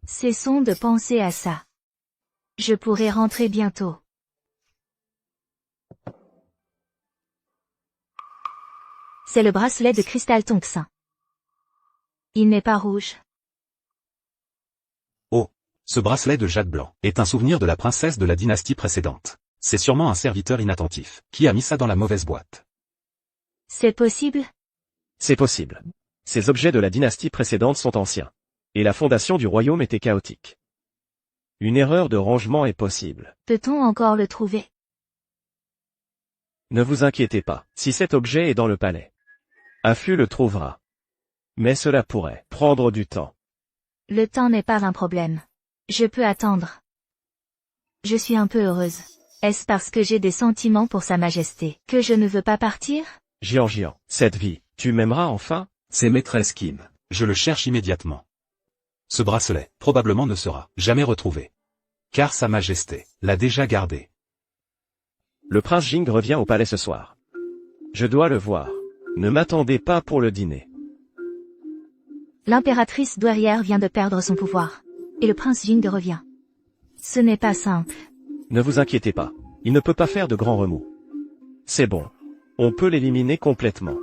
Cessons de penser à ça. Je pourrai rentrer bientôt. C'est le bracelet de cristal tongsin. Il n'est pas rouge. Oh, ce bracelet de jade blanc est un souvenir de la princesse de la dynastie précédente. C'est sûrement un serviteur inattentif qui a mis ça dans la mauvaise boîte. C'est possible? C'est possible. Ces objets de la dynastie précédente sont anciens. Et la fondation du royaume était chaotique. Une erreur de rangement est possible. Peut-on encore le trouver? Ne vous inquiétez pas, si cet objet est dans le palais. Affût le trouvera. Mais cela pourrait prendre du temps. Le temps n'est pas un problème. Je peux attendre. Je suis un peu heureuse. Est-ce parce que j'ai des sentiments pour Sa Majesté que je ne veux pas partir? Jianjian, cette vie, tu m'aimeras enfin? C'est maîtresse Qin. Je le cherche immédiatement. Ce bracelet, probablement ne sera jamais retrouvé. Car Sa Majesté l'a déjà gardé. Le prince Jing revient au palais ce soir. Je dois le voir. Ne m'attendez pas pour le dîner. L'impératrice douairière vient de perdre son pouvoir. Et le prince Jing revient. Ce n'est pas simple. Ne vous inquiétez pas. Il ne peut pas faire de grands remous. C'est bon. On peut l'éliminer complètement.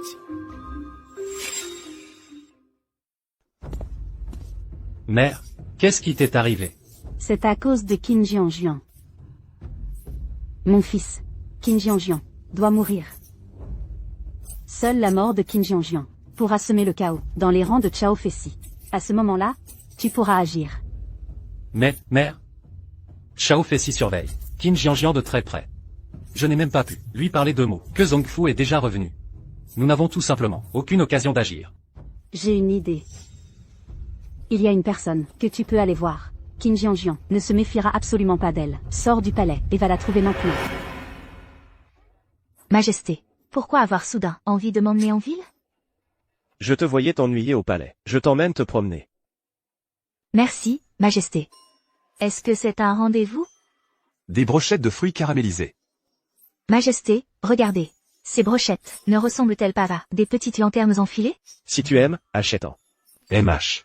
Mère, qu'est-ce qui t'est arrivé? C'est à cause de Qin Jianjian. Mon fils, Qin Jianjian, doit mourir. Seule la mort de Qin Jianjian pourra semer le chaos dans les rangs de Chao Fei-si. À ce moment-là, tu pourras agir. Mais, mère, Chao Fei-si surveille Qin Jianjian de très près. Je n'ai même pas pu lui parler 2 mots, que Zhongfu est déjà revenu. Nous n'avons tout simplement aucune occasion d'agir. J'ai une idée. Il y a une personne que tu peux aller voir. Qin Jianjian ne se méfiera absolument pas d'elle. Sors du palais et va la trouver maintenant. Majesté, pourquoi avoir soudain envie de m'emmener en ville? Je te voyais t'ennuyer au palais. Je t'emmène te promener. Merci, Majesté. Est-ce que c'est un rendez-vous? Des brochettes de fruits caramélisés. Majesté, regardez. Ces brochettes ne ressemblent-elles pas à des petites lanternes enfilées? Si tu aimes, achète-en. MH.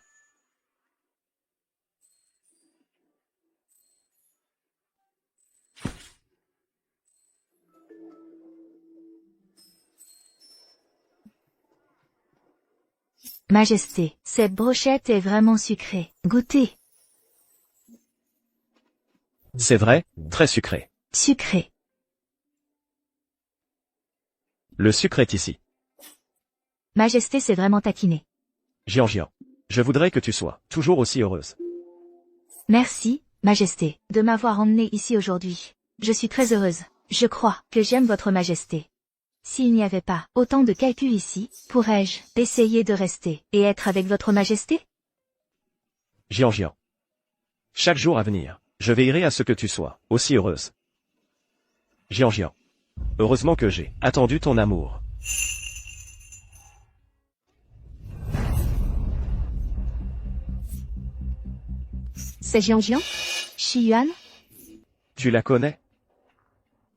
Majesté, cette brochette est vraiment sucrée. Goûtez. C'est vrai, très sucré. Sucré. Le sucre est ici. Majesté s'est vraiment taquinée. Jianjian. Je voudrais que tu sois toujours aussi heureuse. Merci, Majesté, de m'avoir emmenée ici aujourd'hui. Je suis très heureuse. Je crois que j'aime votre Majesté. S'il n'y avait pas autant de calculs ici, pourrais-je essayer de rester et être avec votre Majesté? Jianjian. Chaque jour à venir, je veillerai à ce que tu sois aussi heureuse. Jianjian. Heureusement que j'ai attendu ton amour. C'est Jianjian? Shiyuan? Tu la connais?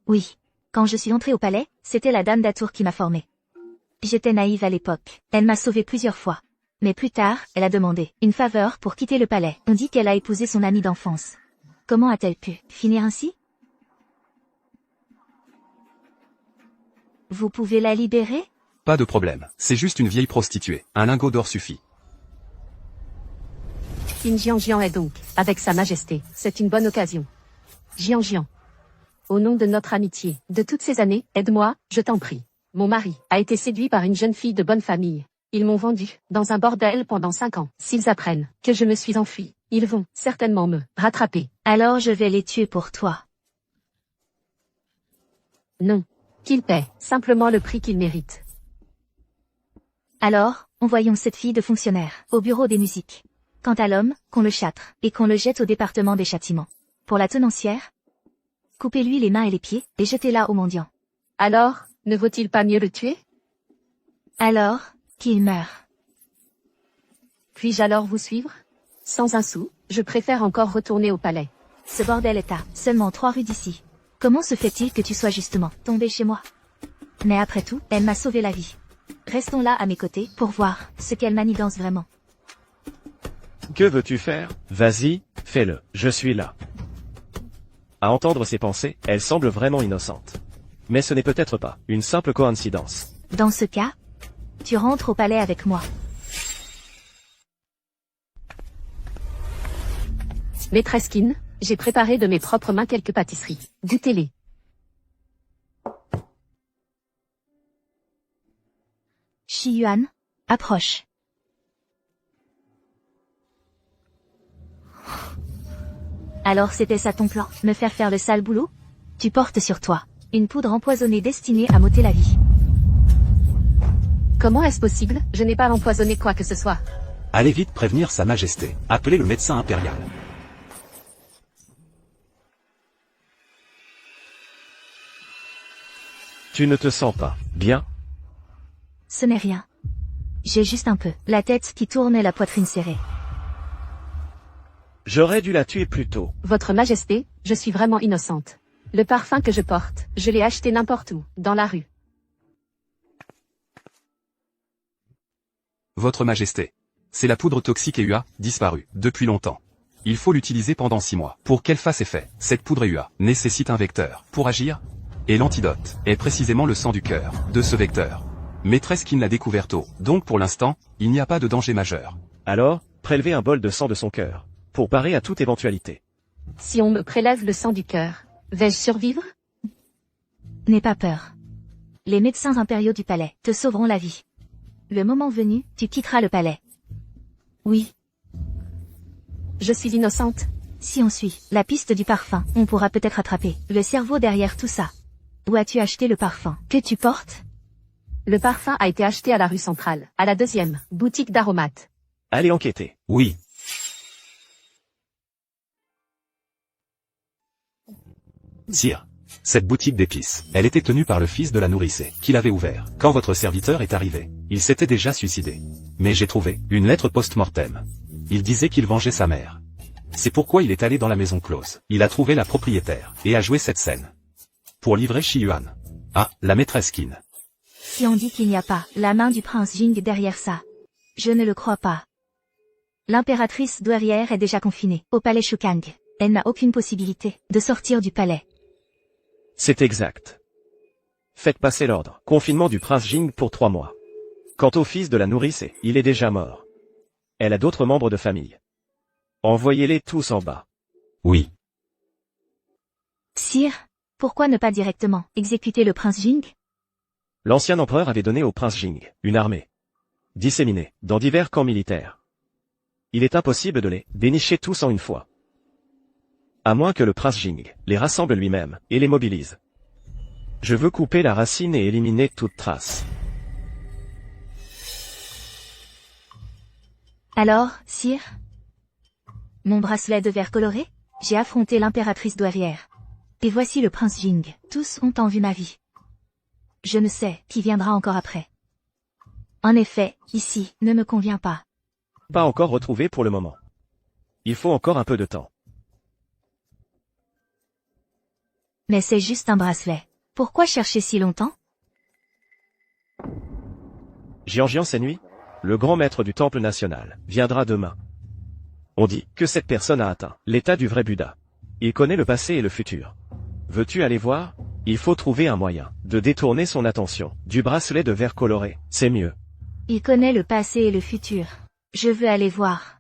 Oui. Quand je suis entrée au palais, c'était la dame d'Atour qui m'a formée. J'étais naïve à l'époque. Elle m'a sauvée plusieurs fois. Mais plus tard, elle a demandé une faveur pour quitter le palais. On dit qu'elle a épousé son ami d'enfance. Comment a-t-elle pu finir ainsi? Vous pouvez la libérer? Pas de problème. C'est juste une vieille prostituée. Un lingot d'or suffit. Qin Jianjian est donc avec Sa Majesté. C'est une bonne occasion. Jianjian. Au nom de notre amitié, de toutes ces années, aide-moi, je t'en prie. Mon mari a été séduit par une jeune fille de bonne famille. Ils m'ont vendu dans un bordel pendant 5 ans. S'ils apprennent que je me suis enfuie, ils vont certainement me rattraper. Alors je vais les tuer pour toi. Non. Qu'ils paient simplement le prix qu'ils méritent. Alors, envoyons cette fille de fonctionnaire au bureau des musiques. Quant à l'homme, qu'on le châtre et qu'on le jette au département des châtiments. Pour la tenancière, coupez-lui les mains et les pieds et jetez-la au mendiant. Alors, ne vaut-il pas mieux le tuer? Alors, qu'il meure. Puis-je alors vous suivre? Sans un sou, je préfère encore retourner au palais. Ce bordel est à seulement 3 rues d'ici. Comment se fait-il que tu sois justement tombé chez moi? Mais après tout, elle m'a sauvé la vie. Restons là à mes côtés pour voir ce qu'elle manigance vraiment. Que veux-tu faire? Vas-y, fais-le, je suis là. À entendre ses pensées, elle semble vraiment innocente. Mais ce n'est peut-être pas une simple coïncidence. Dans ce cas, tu rentres au palais avec moi. Maîtresse Qin, j'ai préparé de mes propres mains quelques pâtisseries. Goûtez-les. Shiyuan, approche. Alors c'était ça ton plan, me faire le sale boulot? Tu portes sur toi une poudre empoisonnée destinée à m'ôter la vie. Comment est-ce possible? Je n'ai pas empoisonné quoi que ce soit. Allez vite prévenir Sa Majesté. Appelez le médecin impérial. Tu ne te sens pas bien? Ce n'est rien. J'ai juste un peu la tête qui tourne et la poitrine serrée. J'aurais dû la tuer plus tôt. Votre Majesté, je suis vraiment innocente. Le parfum que je porte, je l'ai acheté n'importe où, dans la rue. Votre Majesté. C'est la poudre toxique EUA, disparue, depuis longtemps. Il faut l'utiliser pendant 6 mois. Pour qu'elle fasse effet, cette poudre EUA nécessite un vecteur. Pour agir, et l'antidote est précisément le sang du cœur de ce vecteur. Maîtresse Kin l'a découvert tôt, donc pour l'instant, il n'y a pas de danger majeur. Alors, prélevez un bol de sang de son cœur, pour parer à toute éventualité. Si on me prélève le sang du cœur, vais-je survivre? N'aie pas peur. Les médecins impériaux du palais te sauveront la vie. Le moment venu, tu quitteras le palais. Oui. Je suis innocente. Si on suit la piste du parfum, on pourra peut-être attraper le cerveau derrière tout ça. Où as-tu acheté le parfum que tu portes? Le parfum a été acheté à la rue centrale, à la 2e boutique d'aromates. Allez enquêter. Oui. Sire, cette boutique d'épices, elle était tenue par le fils de la nourrissée, qui l'avait ouvert. Quand votre serviteur est arrivé, il s'était déjà suicidé. Mais j'ai trouvé une lettre post-mortem. Il disait qu'il vengeait sa mère. C'est pourquoi il est allé dans la maison close. Il a trouvé la propriétaire, et a joué cette scène. Pour livrer Shi Yuan. Ah, la maîtresse Kin. Si on dit qu'il n'y a pas la main du prince Jing derrière ça, je ne le crois pas. L'impératrice douairière est déjà confinée au palais Shukang. Elle n'a aucune possibilité de sortir du palais. C'est exact. Faites passer l'ordre. Confinement du prince Jing pour 3 mois. Quant au fils de la nourrissée, il est déjà mort. Elle a d'autres membres de famille. Envoyez-les tous en bas. Oui. Sire, pourquoi ne pas directement exécuter le prince Jing? L'ancien empereur avait donné au prince Jing une armée, disséminée dans divers camps militaires. Il est impossible de les dénicher tous en une fois. À moins que le prince Jing les rassemble lui-même et les mobilise. Je veux couper la racine et éliminer toute trace. Alors, sire? Mon bracelet de verre coloré? J'ai affronté l'impératrice douairière. Et voici le prince Jing. Tous ont envie ma vie. Je ne sais qui viendra encore après. En effet, ici, ne me convient pas. Pas encore retrouvé pour le moment. Il faut encore un peu de temps. Mais c'est juste un bracelet. Pourquoi chercher si longtemps? Jianjian Senui, le grand maître du temple national, viendra demain. On dit que cette personne a atteint l'état du vrai Bouddha. Il connaît le passé et le futur. Veux-tu aller voir? Il faut trouver un moyen de détourner son attention du bracelet de verre coloré, c'est mieux. Il connaît le passé et le futur. Je veux aller voir.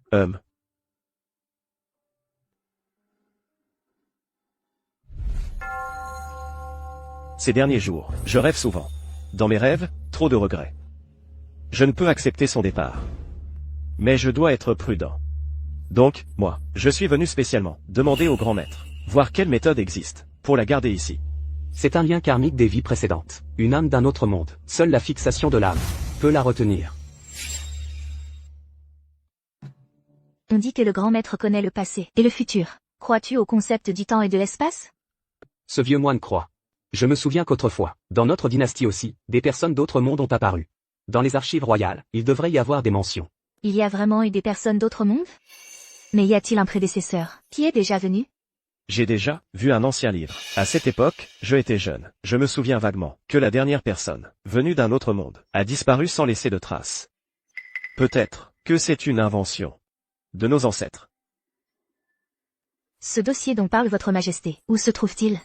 Ces derniers jours, je rêve souvent. Dans mes rêves, trop de regrets. Je ne peux accepter son départ. Mais je dois être prudent. Donc, moi, je suis venu spécialement demander au grand maître, voir quelle méthode existe, pour la garder ici. C'est un lien karmique des vies précédentes, une âme d'un autre monde. Seule la fixation de l'âme peut la retenir. On dit que le grand maître connaît le passé et le futur. Crois-tu au concept du temps et de l'espace? Ce vieux moine croit. Je me souviens qu'autrefois, dans notre dynastie aussi, des personnes d'autres mondes ont apparu. Dans les archives royales, il devrait y avoir des mentions. Il y a vraiment eu des personnes d'autres mondes? Mais y a-t-il un prédécesseur qui est déjà venu? J'ai déjà vu un ancien livre. À cette époque, je étais jeune. Je me souviens vaguement que la dernière personne, venue d'un autre monde, a disparu sans laisser de traces. Peut-être que c'est une invention de nos ancêtres. Ce dossier dont parle votre majesté, où se trouve-t-il?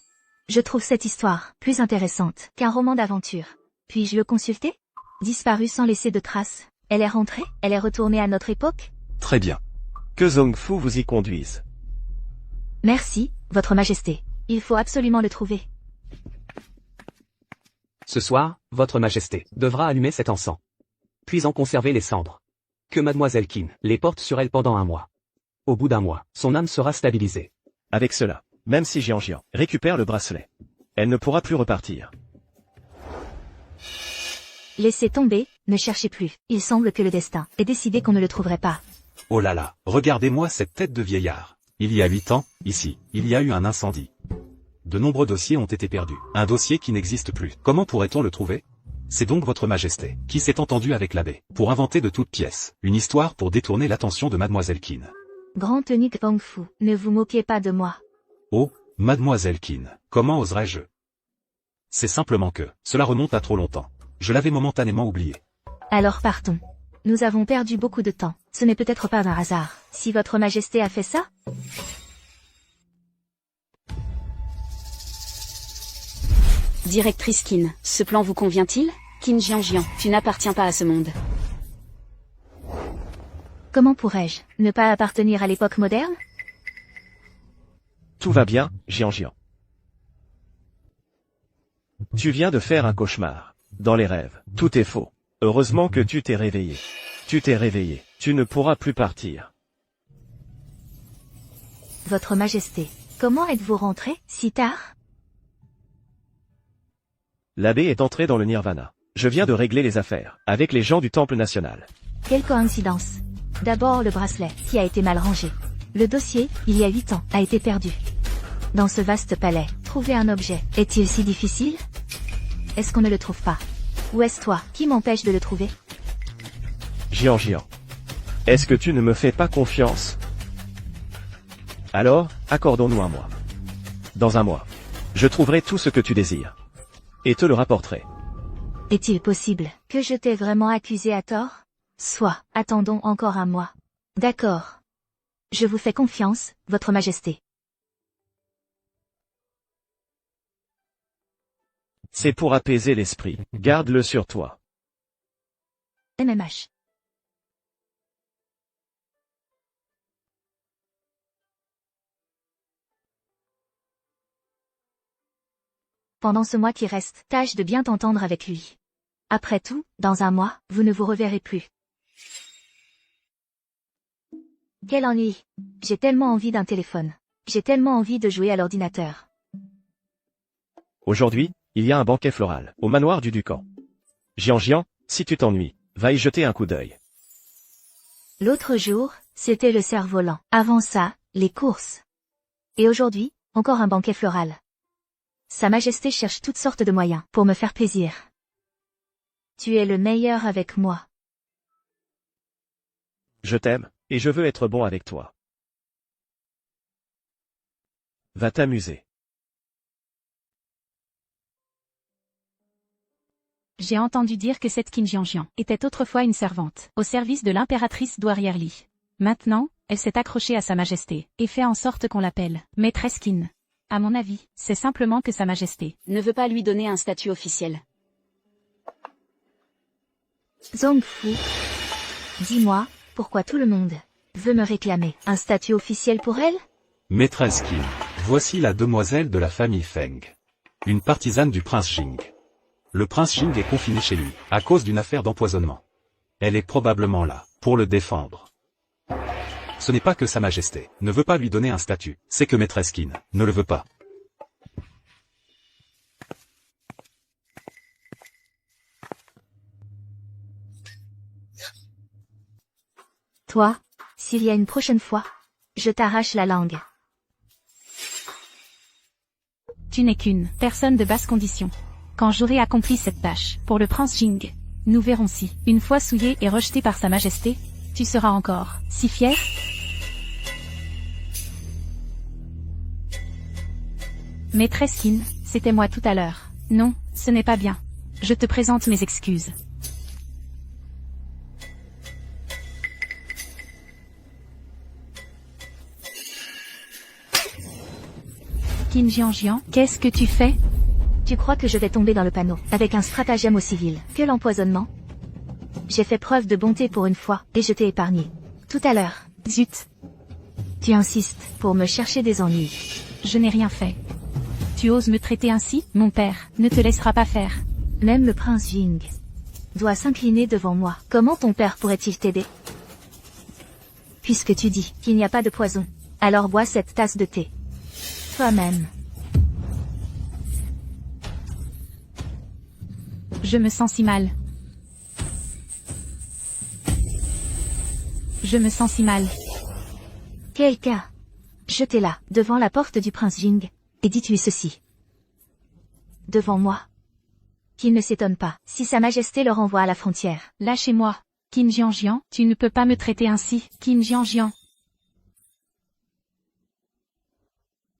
Je trouve cette histoire plus intéressante qu'un roman d'aventure. Puis-je le consulter? Disparue sans laisser de traces. Elle est rentrée? Elle est retournée à notre époque? Très bien. Que Zongfu vous y conduise. Merci, votre majesté. Il faut absolument le trouver. Ce soir, votre majesté devra allumer cet encens. Puis en conserver les cendres. Que mademoiselle Kin les porte sur elle pendant 1 mois. Au bout d'1 mois, son âme sera stabilisée. Avec cela, même si Jianjian récupère le bracelet, elle ne pourra plus repartir. Laissez tomber, ne cherchez plus. Il semble que le destin ait décidé qu'on ne le trouverait pas. Oh là là, regardez-moi cette tête de vieillard. Il y a 8 ans, ici, il y a eu un incendie. De nombreux dossiers ont été perdus. Un dossier qui n'existe plus. Comment pourrait-on le trouver? C'est donc votre majesté qui s'est entendu avec l'abbé pour inventer de toutes pièces une histoire pour détourner l'attention de mademoiselle Kin. Grand eunuque Zongfu, ne vous moquez pas de moi. Oh, Mademoiselle Qin, comment oserais-je? C'est simplement que, cela remonte à trop longtemps. Je l'avais momentanément oublié. Alors partons. Nous avons perdu beaucoup de temps. Ce n'est peut-être pas un hasard. Si votre majesté a fait ça? Directrice Qin, ce plan vous convient-il? Qin Jianjian, tu n'appartiens pas à ce monde. Comment pourrais-je ne pas appartenir à l'époque moderne? Tout va bien, Jianjian. Tu viens de faire un cauchemar. Dans les rêves, tout est faux. Heureusement que tu t'es réveillé. Tu t'es réveillé. Tu ne pourras plus partir. Votre majesté, comment êtes-vous rentré si tard? L'abbé est entré dans le nirvana. Je viens de régler les affaires, avec les gens du temple national. Quelle coïncidence. D'abord le bracelet, qui a été mal rangé. Le dossier, il y a 8 ans, a été perdu. Dans ce vaste palais, trouver un objet, est-il si difficile? Est-ce qu'on ne le trouve pas? Ou est-ce toi qui m'empêche de le trouver? Jianjian. Est-ce que tu ne me fais pas confiance? Alors, accordons-nous un mois. Dans un mois, je trouverai tout ce que tu désires. Et te le rapporterai. Est-il possible que je t'ai vraiment accusé à tort? Soit, attendons encore un mois. D'accord. Je vous fais confiance, votre majesté. C'est pour apaiser l'esprit. Garde-le sur toi. MMH. Pendant ce mois qui reste, tâche de bien t'entendre avec lui. Après tout, dans un mois, vous ne vous reverrez plus. Quel ennui. J'ai tellement envie d'un téléphone. J'ai tellement envie de jouer à l'ordinateur. Aujourd'hui, il y a un banquet floral, au manoir du Ducan. Jianjian, si tu t'ennuies, va y jeter un coup d'œil. L'autre jour, c'était le cerf-volant. Avant ça, les courses. Et aujourd'hui, encore un banquet floral. Sa Majesté cherche toutes sortes de moyens pour me faire plaisir. Tu es le meilleur avec moi. Je t'aime, et je veux être bon avec toi. Va t'amuser. J'ai entendu dire que cette Qin Jianjian était autrefois une servante, au service de l'impératrice douairière Li. Maintenant, elle s'est accrochée à Sa Majesté, et fait en sorte qu'on l'appelle Maîtresse Qin. À mon avis, c'est simplement que Sa Majesté ne veut pas lui donner un statut officiel. Zongfu, dis-moi, pourquoi tout le monde veut me réclamer un statut officiel pour elle? Maîtresse Qin, voici la demoiselle de la famille Feng. Une partisane du prince Jing. Le prince Jing est confiné chez lui, à cause d'une affaire d'empoisonnement. Elle est probablement là, pour le défendre. Ce n'est pas que Sa Majesté ne veut pas lui donner un statut, c'est que Maîtresse Qin ne le veut pas. Toi, s'il y a une prochaine fois, je t'arrache la langue. Tu n'es qu'une personne de basse condition. Quand j'aurai accompli cette tâche, pour le prince Jing, nous verrons si, une fois souillé et rejeté par Sa Majesté, tu seras encore si fier. Maîtresse Qin, c'était moi tout à l'heure. Non, ce n'est pas bien. Je te présente mes excuses. Qin Jianjian, qu'est-ce que tu fais? Tu crois que je vais tomber dans le panneau, avec un stratagème au civil, que l'empoisonnement? J'ai fait preuve de bonté pour une fois, et je t'ai épargné. Tout à l'heure. Zut. Tu insistes, pour me chercher des ennuis. Je n'ai rien fait. Tu oses me traiter ainsi? Mon père ne te laissera pas faire. Même le prince Jing doit s'incliner devant moi. Comment ton père pourrait-il t'aider? Puisque tu dis qu'il n'y a pas de poison, alors bois cette tasse de thé. Toi-même. Je me sens si mal. Je me sens si mal. Quelqu'un. Jetez-la, devant la porte du prince Jing, et dites-lui ceci. Devant moi. Qu'il ne s'étonne pas, si Sa Majesté le renvoie à la frontière. Lâchez-moi. Qin Jianjian, tu ne peux pas me traiter ainsi. Qin Jianjian.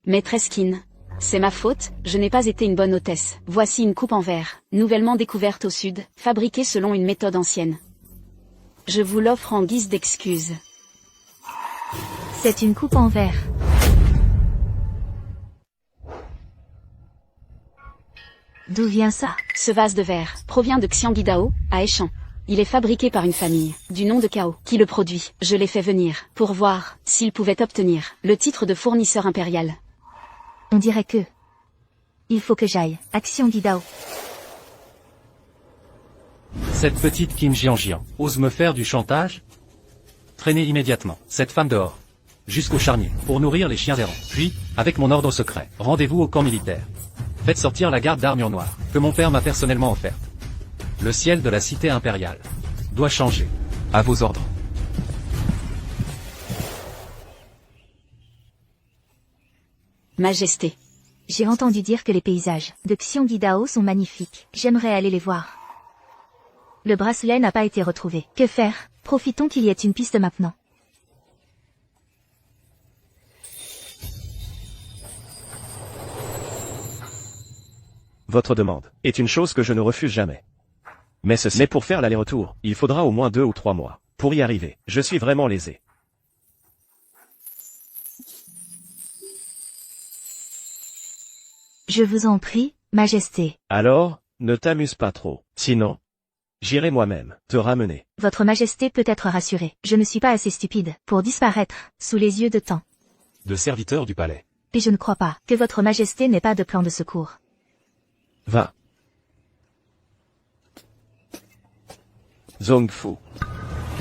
Maîtresse Qin. C'est ma faute, je n'ai pas été une bonne hôtesse. Voici une coupe en verre, nouvellement découverte au sud, fabriquée selon une méthode ancienne. Je vous l'offre en guise d'excuse. C'est une coupe en verre. D'où vient ça? Ce vase de verre provient de Xianguidao, à Échan. Il est fabriqué par une famille, du nom de Cao, qui le produit. Je l'ai fait venir, pour voir, s'il pouvait obtenir, le titre de fournisseur impérial. On dirait que... Il faut que j'aille. Action Guidao. Cette petite Kim Jianjian ose me faire du chantage? Traînez immédiatement cette femme dehors, jusqu'au charnier, pour nourrir les chiens errants. Puis, avec mon ordre secret, rendez-vous au camp militaire. Faites sortir la garde d'armure noire, que mon père m'a personnellement offerte. Le ciel de la cité impériale doit changer. À vos ordres. Majesté. J'ai entendu dire que les paysages de Xianguidao sont magnifiques. J'aimerais aller les voir. Le bracelet n'a pas été retrouvé. Que faire? Profitons qu'il y ait une piste maintenant. Votre demande est une chose que je ne refuse jamais. Mais pour faire l'aller-retour, il faudra au moins 2 ou 3 mois. Pour y arriver, je suis vraiment lésé. Je vous en prie, Majesté. Alors, ne t'amuse pas trop. Sinon, j'irai moi-même te ramener. Votre Majesté peut être rassurée. Je ne suis pas assez stupide pour disparaître sous les yeux de tant de serviteurs du palais. Et je ne crois pas que votre Majesté n'ait pas de plan de secours. Va. Zhongfu.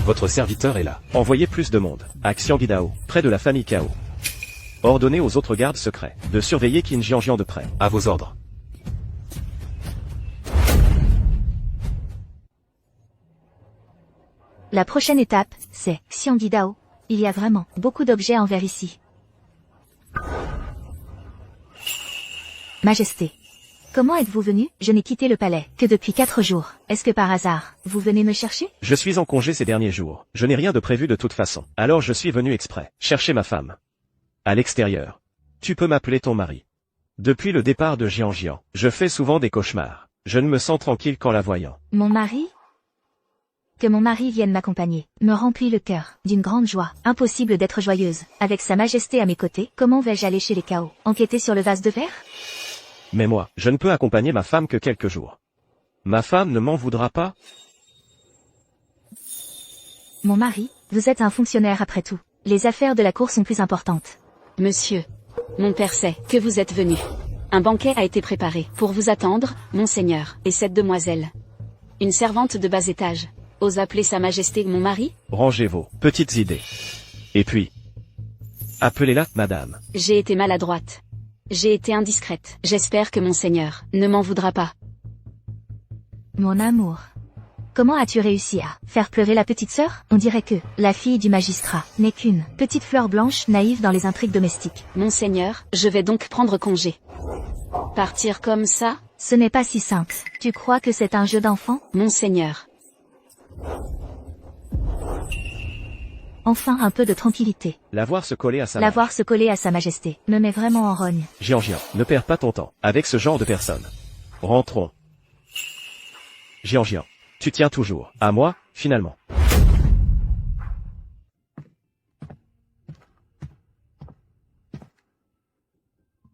Votre serviteur est là. Envoyez plus de monde à Xianguidao, près de la famille Cao. Ordonnez aux autres gardes secrets de surveiller Qin Jianjian de près. À vos ordres. La prochaine étape, c'est Xianguidao. Il y a vraiment beaucoup d'objets en verre ici. Majesté. Comment êtes-vous venu? Je n'ai quitté le palais que depuis 4 jours. Est-ce que par hasard, vous venez me chercher? Je suis en congé ces derniers jours. Je n'ai rien de prévu de toute façon. Alors je suis venu exprès chercher ma femme. À l'extérieur. Tu peux m'appeler ton mari. Depuis le départ de Jianjian, je fais souvent des cauchemars. Je ne me sens tranquille qu'en la voyant. Mon mari? Que mon mari vienne m'accompagner me remplit le cœur d'une grande joie. Impossible d'être joyeuse. Avec sa majesté à mes côtés, comment vais-je aller chez les Cao? Enquêter sur le vase de verre? Mais moi, je ne peux accompagner ma femme que quelques jours. Ma femme ne m'en voudra pas? Mon mari, vous êtes un fonctionnaire après tout. Les affaires de la cour sont plus importantes. Monsieur. Mon père sait que vous êtes venu. Un banquet a été préparé pour vous attendre, monseigneur, et cette demoiselle. Une servante de bas étage. Ose appeler sa majesté mon mari? Rangez vos petites idées. Et puis, appelez-la, madame. J'ai été maladroite. J'ai été indiscrète. J'espère que monseigneur ne m'en voudra pas. Mon amour. Comment as-tu réussi à faire pleurer la petite sœur? On dirait que la fille du magistrat n'est qu'une petite fleur blanche naïve dans les intrigues domestiques. Monseigneur, je vais donc prendre congé. Partir comme ça? Ce n'est pas si simple. Tu crois que c'est un jeu d'enfant? Monseigneur. Enfin un peu de tranquillité. La voir se coller à sa La voir se coller à sa majesté me met vraiment en rogne. Jianjian, ne perds pas ton temps avec ce genre de personnes. Rentrons. Jianjian, tu tiens toujours à moi, finalement.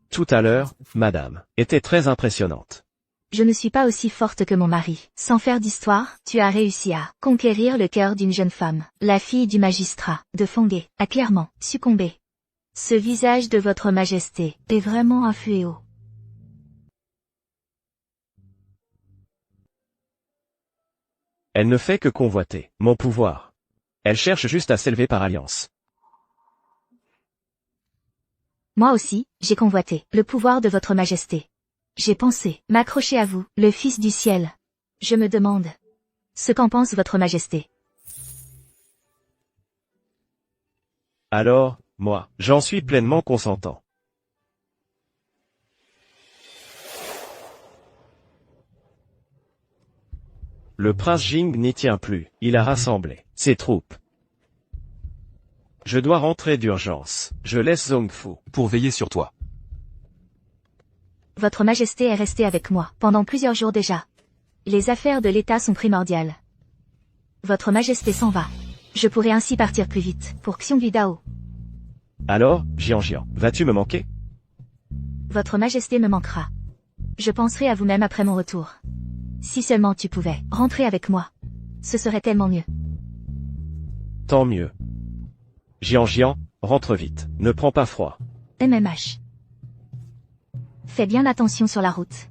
Tout à l'heure, madame, était très impressionnante. Je ne suis pas aussi forte que mon mari. Sans faire d'histoire, tu as réussi à conquérir le cœur d'une jeune femme. La fille du magistrat, de Fonghe, a clairement succombé. Ce visage de votre majesté est vraiment un fléau. Elle ne fait que convoiter mon pouvoir. Elle cherche juste à s'élever par alliance. Moi aussi, j'ai convoité le pouvoir de votre majesté. J'ai pensé m'accrocher à vous, le fils du ciel. Je me demande ce qu'en pense votre majesté. Alors, moi, j'en suis pleinement consentant. Le prince Jing n'y tient plus, il a rassemblé ses troupes. Je dois rentrer d'urgence, je laisse Zhongfu. Pour veiller sur toi. Votre Majesté est restée avec moi pendant plusieurs jours déjà. Les affaires de l'État sont primordiales. Votre Majesté s'en va. Je pourrai ainsi partir plus vite pour Xiongvidao. Alors, Jian, vas-tu me manquer? Votre Majesté me manquera. Je penserai à vous-même après mon retour. Si seulement tu pouvais rentrer avec moi. Ce serait tellement mieux. Tant mieux. Jian, rentre vite. Ne prends pas froid. MMH. Fais bien attention sur la route.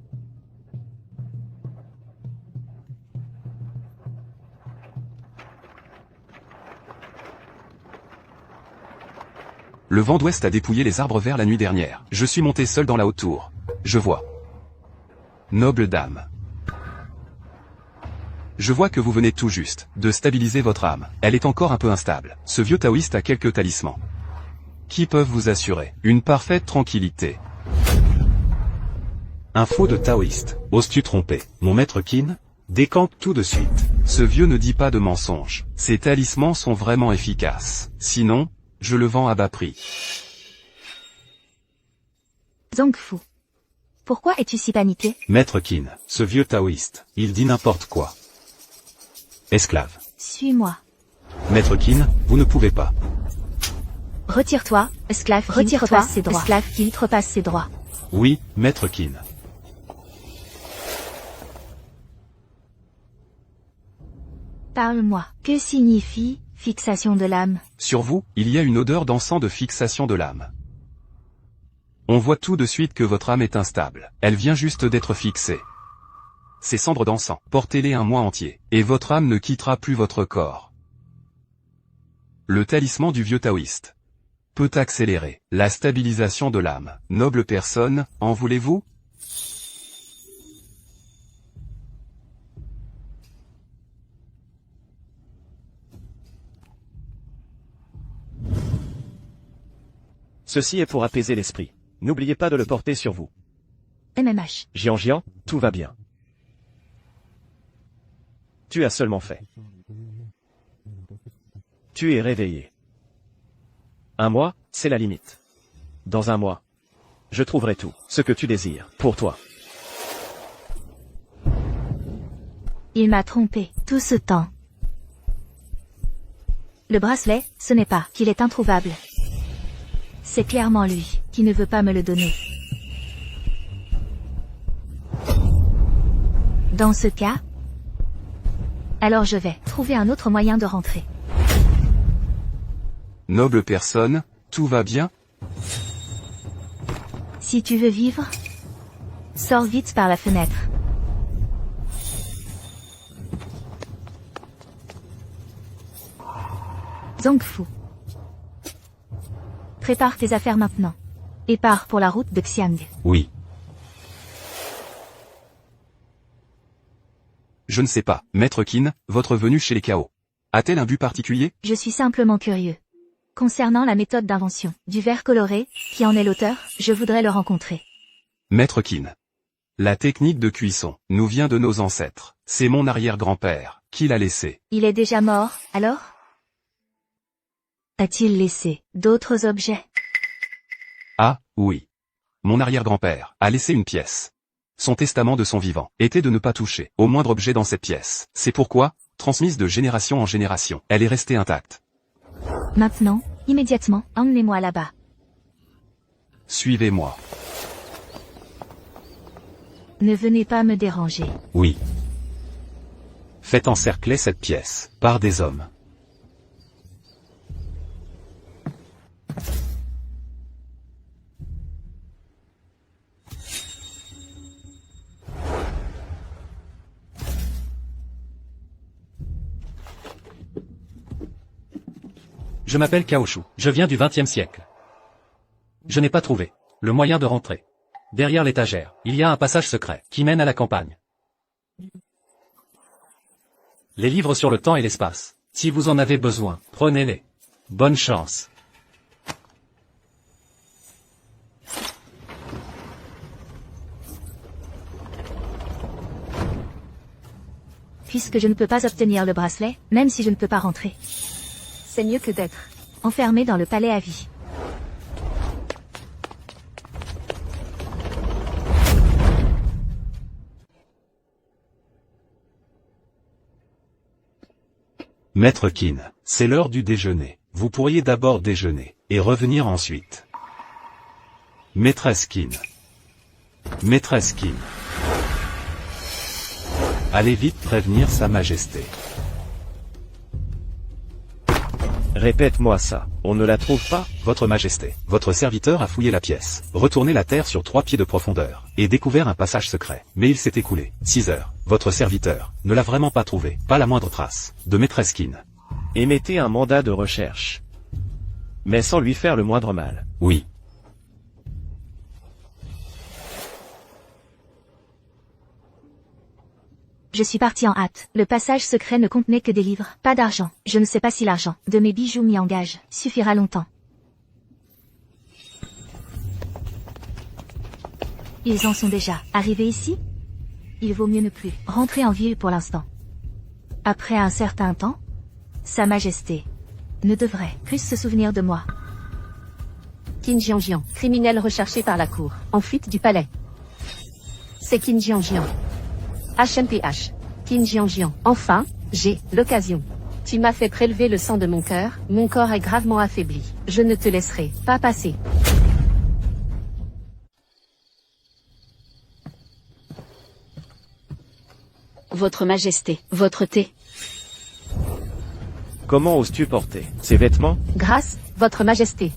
Le vent d'ouest a dépouillé les arbres verts la nuit dernière. Je suis monté seul dans la haute tour. Je vois. Noble dame. Je vois que vous venez tout juste de stabiliser votre âme. Elle est encore un peu instable. Ce vieux taoïste a quelques talismans qui peuvent vous assurer une parfaite tranquillité. Un faux de taoïste. Oses-tu tromper mon maître Qin? Décampe tout de suite. Ce vieux ne dit pas de mensonges. Ces talismans sont vraiment efficaces. Sinon, je le vends à bas prix. Zongfu. Pourquoi es-tu si paniqué? Maître Qin, ce vieux taoïste, il dit n'importe quoi. Esclave. Suis-moi. Maître Qin, vous ne pouvez pas. Retire-toi, esclave. Retire-toi, esclave qui outrepasse ses droits. Oui, Maître Qin. Parle-moi. Que signifie fixation de l'âme? Sur vous, il y a une odeur d'encens de fixation de l'âme. On voit tout de suite que votre âme est instable. Elle vient juste d'être fixée. Ces cendres d'encens, portez-les un mois entier, et votre âme ne quittera plus votre corps. Le talisman du vieux taoïste peut accélérer la stabilisation de l'âme. Noble personne, en voulez-vous? Ceci est pour apaiser l'esprit. N'oubliez pas de le porter sur vous. MMH. Jian, tout va bien. Tu as seulement fait. Tu es réveillé. Un mois, c'est la limite. Dans un mois, je trouverai tout ce que tu désires pour toi. Il m'a trompé tout ce temps. Le bracelet, ce n'est pas qu'il est introuvable. C'est clairement lui qui ne veut pas me le donner. Dans ce cas, alors je vais trouver un autre moyen de rentrer. Noble personne, tout va bien? Si tu veux vivre, sors vite par la fenêtre. Zongfu. Prépare tes affaires maintenant. Et pars pour la route de Xiang. Oui. Je ne sais pas, Maître Qin, votre venue chez les Chaos a-t-elle un but particulier? Je suis simplement curieux. Concernant la méthode d'invention du verre coloré, qui en est l'auteur, je voudrais le rencontrer. Maître Qin. La technique de cuisson nous vient de nos ancêtres. C'est mon arrière-grand-père qui l'a laissé. Il est déjà mort, alors? A-t-il laissé d'autres objets? Ah, oui. Mon arrière-grand-père a laissé une pièce. Son testament de son vivant était de ne pas toucher au moindre objet dans cette pièce. C'est pourquoi, transmise de génération en génération, elle est restée intacte. Maintenant, immédiatement, emmenez-moi là-bas. Suivez-moi. Ne venez pas me déranger. Oui. Faites encercler cette pièce par des hommes. Je m'appelle Kaoshu. Je viens du XXe siècle. Je n'ai pas trouvé le moyen de rentrer. Derrière l'étagère, il y a un passage secret qui mène à la campagne. Les livres sur le temps et l'espace. Si vous en avez besoin, prenez-les. Bonne chance. Puisque je ne peux pas obtenir le bracelet, même si je ne peux pas rentrer. C'est mieux que d'être enfermé dans le palais à vie. Maître Qin, c'est l'heure du déjeuner. Vous pourriez d'abord déjeuner, et revenir ensuite. Maîtresse Qin. Maîtresse Qin. Allez vite prévenir Sa Majesté. Répète-moi ça, on ne la trouve pas? Votre Majesté, votre serviteur a fouillé la pièce, retourné la terre sur 3 pieds de profondeur, et découvert un passage secret. Mais il s'est écoulé 6 heures. Votre serviteur ne l'a vraiment pas trouvé, pas la moindre trace, de Maîtresse Qin. Émettez un mandat de recherche. Mais sans lui faire le moindre mal. Oui. Je suis parti en hâte. Le passage secret ne contenait que des livres, pas d'argent. Je ne sais pas si l'argent de mes bijoux mis en gage suffira longtemps. Ils en sont déjà arrivés ici? Il vaut mieux ne plus rentrer en ville pour l'instant. Après un certain temps, Sa Majesté ne devrait plus se souvenir de moi. Qin Jianjian, criminel recherché par la cour, en fuite du palais. C'est Qin Jianjian. HMPH. Qin Jianjian. Enfin, j'ai l'occasion. Tu m'as fait prélever le sang de mon corps est gravement affaibli. Je ne te laisserai pas passer. Votre Majesté, votre thé. Comment oses-tu porter ces vêtements? Grâce, votre Majesté.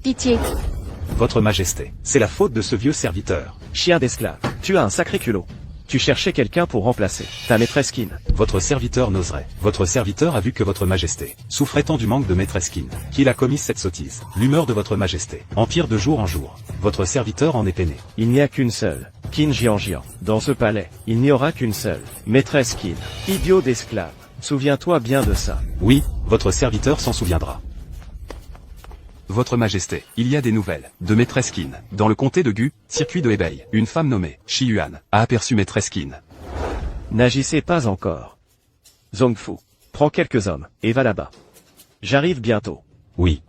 Pitié. Votre Majesté, c'est la faute de ce vieux serviteur. Chien d'esclave, tu as un sacré culot. Tu cherchais quelqu'un pour remplacer ta maîtresse Qin. Votre serviteur n'oserait. Votre serviteur a vu que votre Majesté souffrait tant du manque de Maîtresse Qin, qu'il a commis cette sottise. L'humeur de votre Majesté empire de jour en jour. Votre serviteur en est peiné. Il n'y a qu'une seule, Qin Jianjian. Dans ce palais, il n'y aura qu'une seule, maîtresse Qin. Idiot d'esclave. Souviens-toi bien de ça. Oui, votre serviteur s'en souviendra. Votre Majesté, il y a des nouvelles de Maîtresse Qin. Dans le comté de Gu, circuit de Hebei, une femme nommée Shi Yuan a aperçu Maîtresse Qin. N'agissez pas encore. Zhongfu, prends quelques hommes, et va là-bas. J'arrive bientôt. Oui.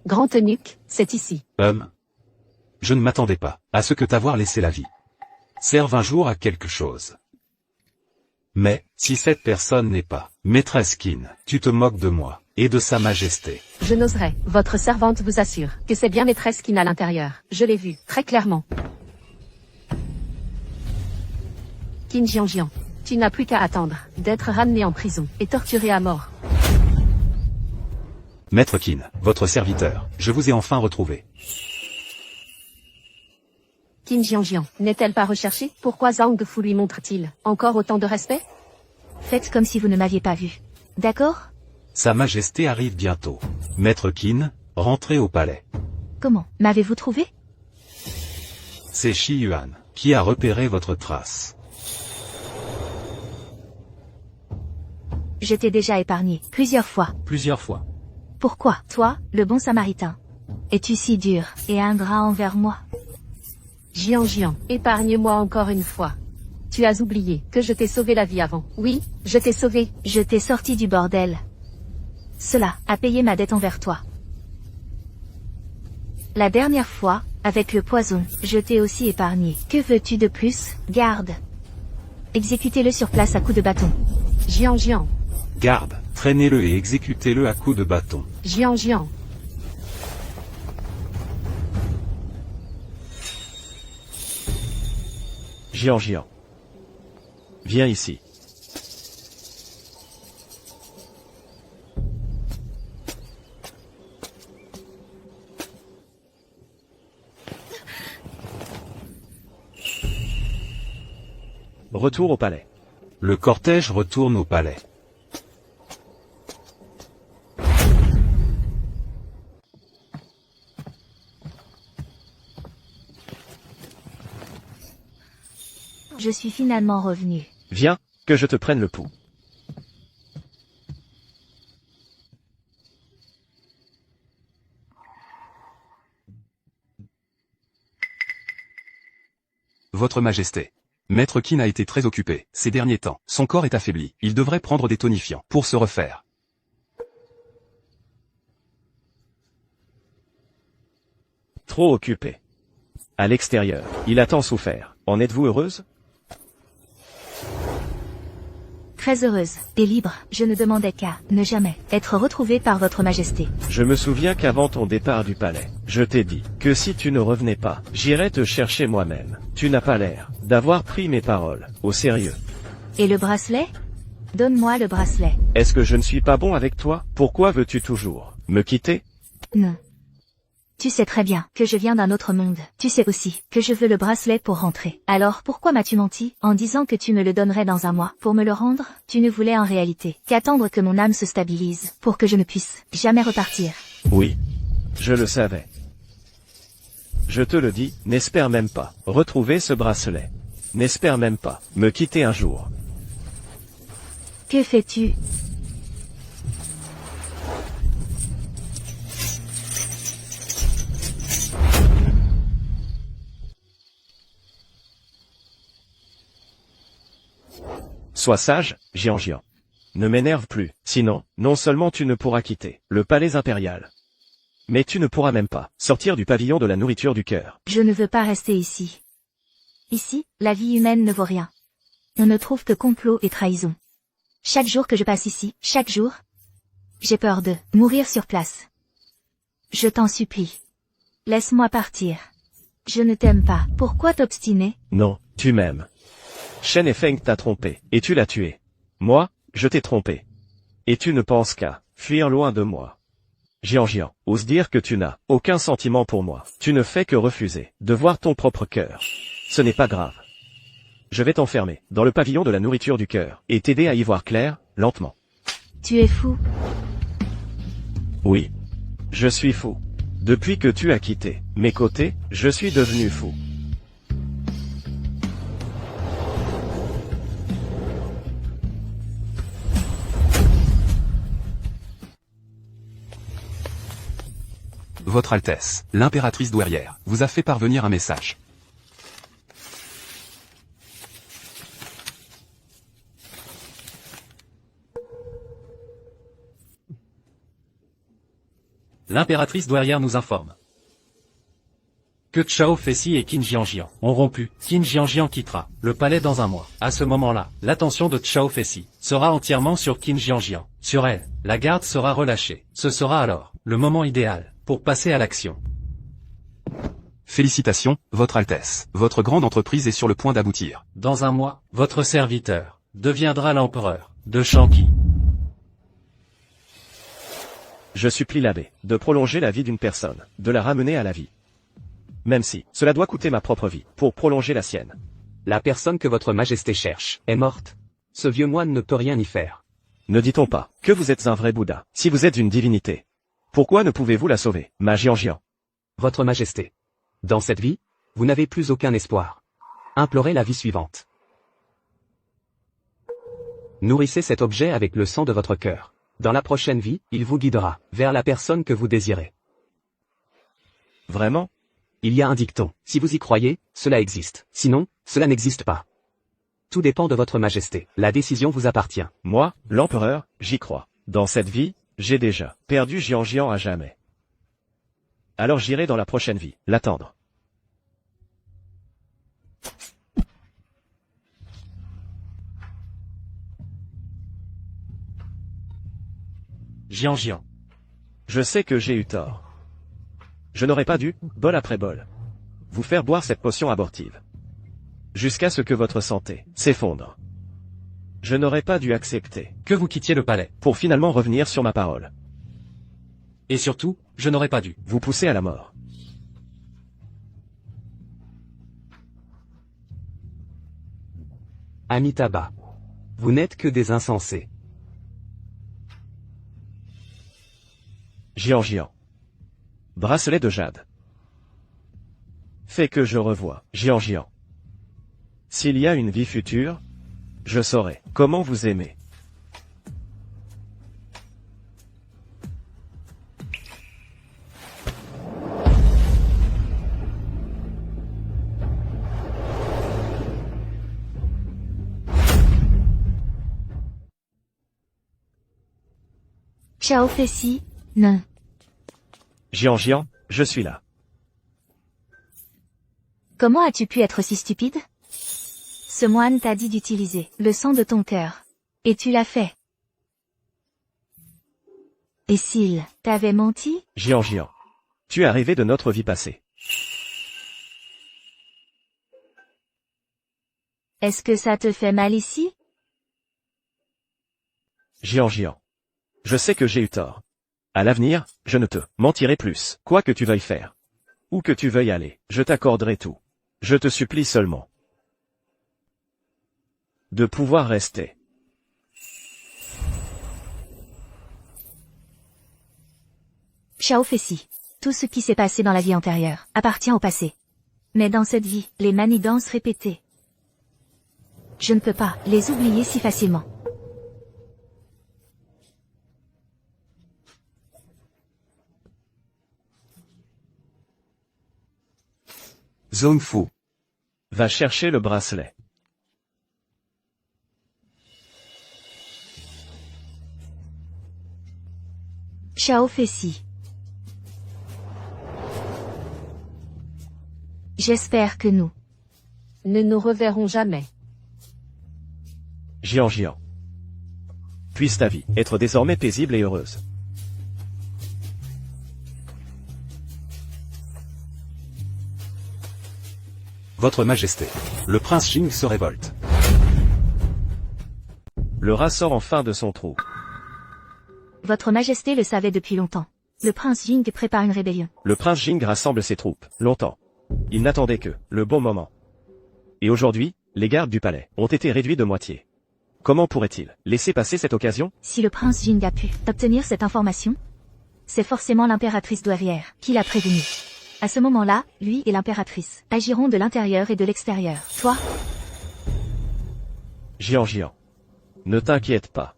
Grand eunuque, c'est ici. Je ne m'attendais pas à ce que t'avoir laissé la vie serve un jour à quelque chose. Mais, si cette personne n'est pas Maîtresse Qin, tu te moques de moi, et de Sa Majesté. Je n'oserais. Votre servante vous assure que c'est bien maîtresse Qin à l'intérieur. Je l'ai vu, très clairement. Qin Jianjian, tu n'as plus qu'à attendre d'être ramené en prison et torturé à mort. Maître Qin, votre serviteur, je vous ai enfin retrouvé. Qin Jianjian, n'est-elle pas recherchée? Pourquoi Zhang Fu lui montre-t-il encore autant de respect? Faites comme si vous ne m'aviez pas vu. D'accord? Sa Majesté arrive bientôt. Maître Qin, rentrez au palais. Comment? M'avez-vous trouvé? C'est Shi Yuan qui a repéré votre trace. Je t'ai déjà épargné, plusieurs fois. Plusieurs fois. Pourquoi, toi, le bon samaritain, es-tu si dur et ingrat envers moi? Jianjian, épargne-moi encore une fois. Tu as oublié que je t'ai sauvé la vie avant. Oui, je t'ai sauvé. Je t'ai sorti du bordel. Cela a payé ma dette envers toi. La dernière fois, avec le poison, je t'ai aussi épargné. Que veux-tu de plus? Garde. Exécutez-le sur place à coups de bâton. Jianjian. Garde, traînez-le et exécutez-le à coups de bâton. Jianjian. Jianjian. Viens ici. Retour au palais. Le cortège retourne au palais. Je suis finalement revenu. Viens, que je te prenne le pouls. Votre Majesté. Maître Qin a été très occupé ces derniers temps. Son corps est affaibli. Il devrait prendre des tonifiants pour se refaire. Trop occupé. À l'extérieur, il a tant souffert. En êtes-vous heureuse? Très heureuse et libre, je ne demandais qu'à ne jamais être retrouvée par votre majesté. Je me souviens qu'avant ton départ du palais, je t'ai dit que si tu ne revenais pas, j'irais te chercher moi-même. Tu n'as pas l'air d'avoir pris mes paroles au sérieux. Et le bracelet? Donne-moi le bracelet. Est-ce que je ne suis pas bon avec toi? Pourquoi veux-tu toujours me quitter? Non. Tu sais très bien que je viens d'un autre monde. Tu sais aussi que je veux le bracelet pour rentrer. Alors pourquoi m'as-tu menti en disant que tu me le donnerais dans un mois pour me le rendre? Tu ne voulais en réalité qu'attendre que mon âme se stabilise pour que je ne puisse jamais repartir. Oui. Je le savais. Je te le dis, n'espère même pas retrouver ce bracelet. N'espère même pas me quitter un jour. Que fais-tu? Sois sage, Jian. Ne m'énerve plus, sinon, non seulement tu ne pourras quitter le palais impérial, mais tu ne pourras même pas sortir du pavillon de la nourriture du cœur. Je ne veux pas rester ici. Ici, la vie humaine ne vaut rien. On ne trouve que complot et trahison. Chaque jour que je passe ici, chaque jour, j'ai peur de mourir sur place. Je t'en supplie. Laisse-moi partir. Je ne t'aime pas. Pourquoi t'obstiner? Non, tu m'aimes. Shen et Feng t'a trompé, et tu l'as tué. Moi, je t'ai trompé. Et tu ne penses qu'à fuir loin de moi. Jian, ose dire que tu n'as aucun sentiment pour moi. Tu ne fais que refuser de voir ton propre cœur. Ce n'est pas grave. Je vais t'enfermer dans le pavillon de la nourriture du cœur, et t'aider à y voir clair, lentement. Tu es fou. Oui. Je suis fou. Depuis que tu as quitté mes côtés, je suis devenu fou. Votre Altesse, l'impératrice douairière, vous a fait parvenir un message. L'impératrice douairière nous informe que Chao Fei et Qin Jianjian ont rompu. Qin Jianjian quittera le palais dans un mois. À ce moment-là, l'attention de Chao Fei sera entièrement sur Qin Jianjian. Sur elle, la garde sera relâchée. Ce sera alors le moment idéal pour passer à l'action. Félicitations, Votre Altesse. Votre grande entreprise est sur le point d'aboutir. Dans un mois, votre serviteur deviendra l'empereur de Shanqi. Je supplie l'abbé de prolonger la vie d'une personne, de la ramener à la vie. Même si cela doit coûter ma propre vie, pour prolonger la sienne. La personne que votre majesté cherche est morte. Ce vieux moine ne peut rien y faire. Ne dit-on pas que vous êtes un vrai Bouddha? Si vous êtes une divinité, pourquoi ne pouvez-vous la sauver, ma Jian? Votre majesté. Dans cette vie, vous n'avez plus aucun espoir. Implorez la vie suivante. Nourrissez cet objet avec le sang de votre cœur. Dans la prochaine vie, il vous guidera vers la personne que vous désirez. Vraiment? Il y a un dicton. Si vous y croyez, cela existe. Sinon, cela n'existe pas. Tout dépend de votre majesté. La décision vous appartient. Moi, l'empereur, j'y crois. Dans cette vie, j'ai déjà perdu Jian à jamais. Alors j'irai dans la prochaine vie, l'attendre. Jian. Je sais que j'ai eu tort. Je n'aurais pas dû, bol après bol, vous faire boire cette potion abortive. Jusqu'à ce que votre santé s'effondre. Je n'aurais pas dû accepter que vous quittiez le palais, pour finalement revenir sur ma parole. Et surtout, je n'aurais pas dû vous pousser à la mort. Amitabha. Vous n'êtes que des insensés. Jian. Bracelet de jade. Fais que je revoie Jian. S'il y a une vie future, je saurai comment vous aimer. Xiao Fei, non. Jian, je suis là. Comment as-tu pu être si stupide? Ce moine t'a dit d'utiliser le sang de ton cœur. Et tu l'as fait. Et s'il t'avait menti? Jian. Tu es arrivé de notre vie passée. Est-ce que ça te fait mal ici? Jian. Je sais que j'ai eu tort. À l'avenir, je ne te mentirai plus. Quoi que tu veuilles faire. Où que tu veuilles aller, je t'accorderai tout. Je te supplie seulement de pouvoir rester. Xiao Fei, tout ce qui s'est passé dans la vie antérieure appartient au passé. Mais dans cette vie, les manigances répétées, je ne peux pas les oublier si facilement. Zhong Fu. Va chercher le bracelet. Xiao Fei. J'espère que nous ne nous reverrons jamais. Jian. Puisse ta vie être désormais paisible et heureuse. Votre Majesté. Le prince Jing se révolte. Le rat sort enfin de son trou. Votre Majesté le savait depuis longtemps. Le prince Jing prépare une rébellion. Le prince Jing rassemble ses troupes, longtemps. Il n'attendait que le bon moment. Et aujourd'hui, les gardes du palais ont été réduits de moitié. Comment pourrait-il laisser passer cette occasion? Si le prince Jing a pu obtenir cette information, c'est forcément l'impératrice douairière qui l'a prévenu. À ce moment-là, lui et l'impératrice agiront de l'intérieur et de l'extérieur. Toi? Jian. Ne t'inquiète pas.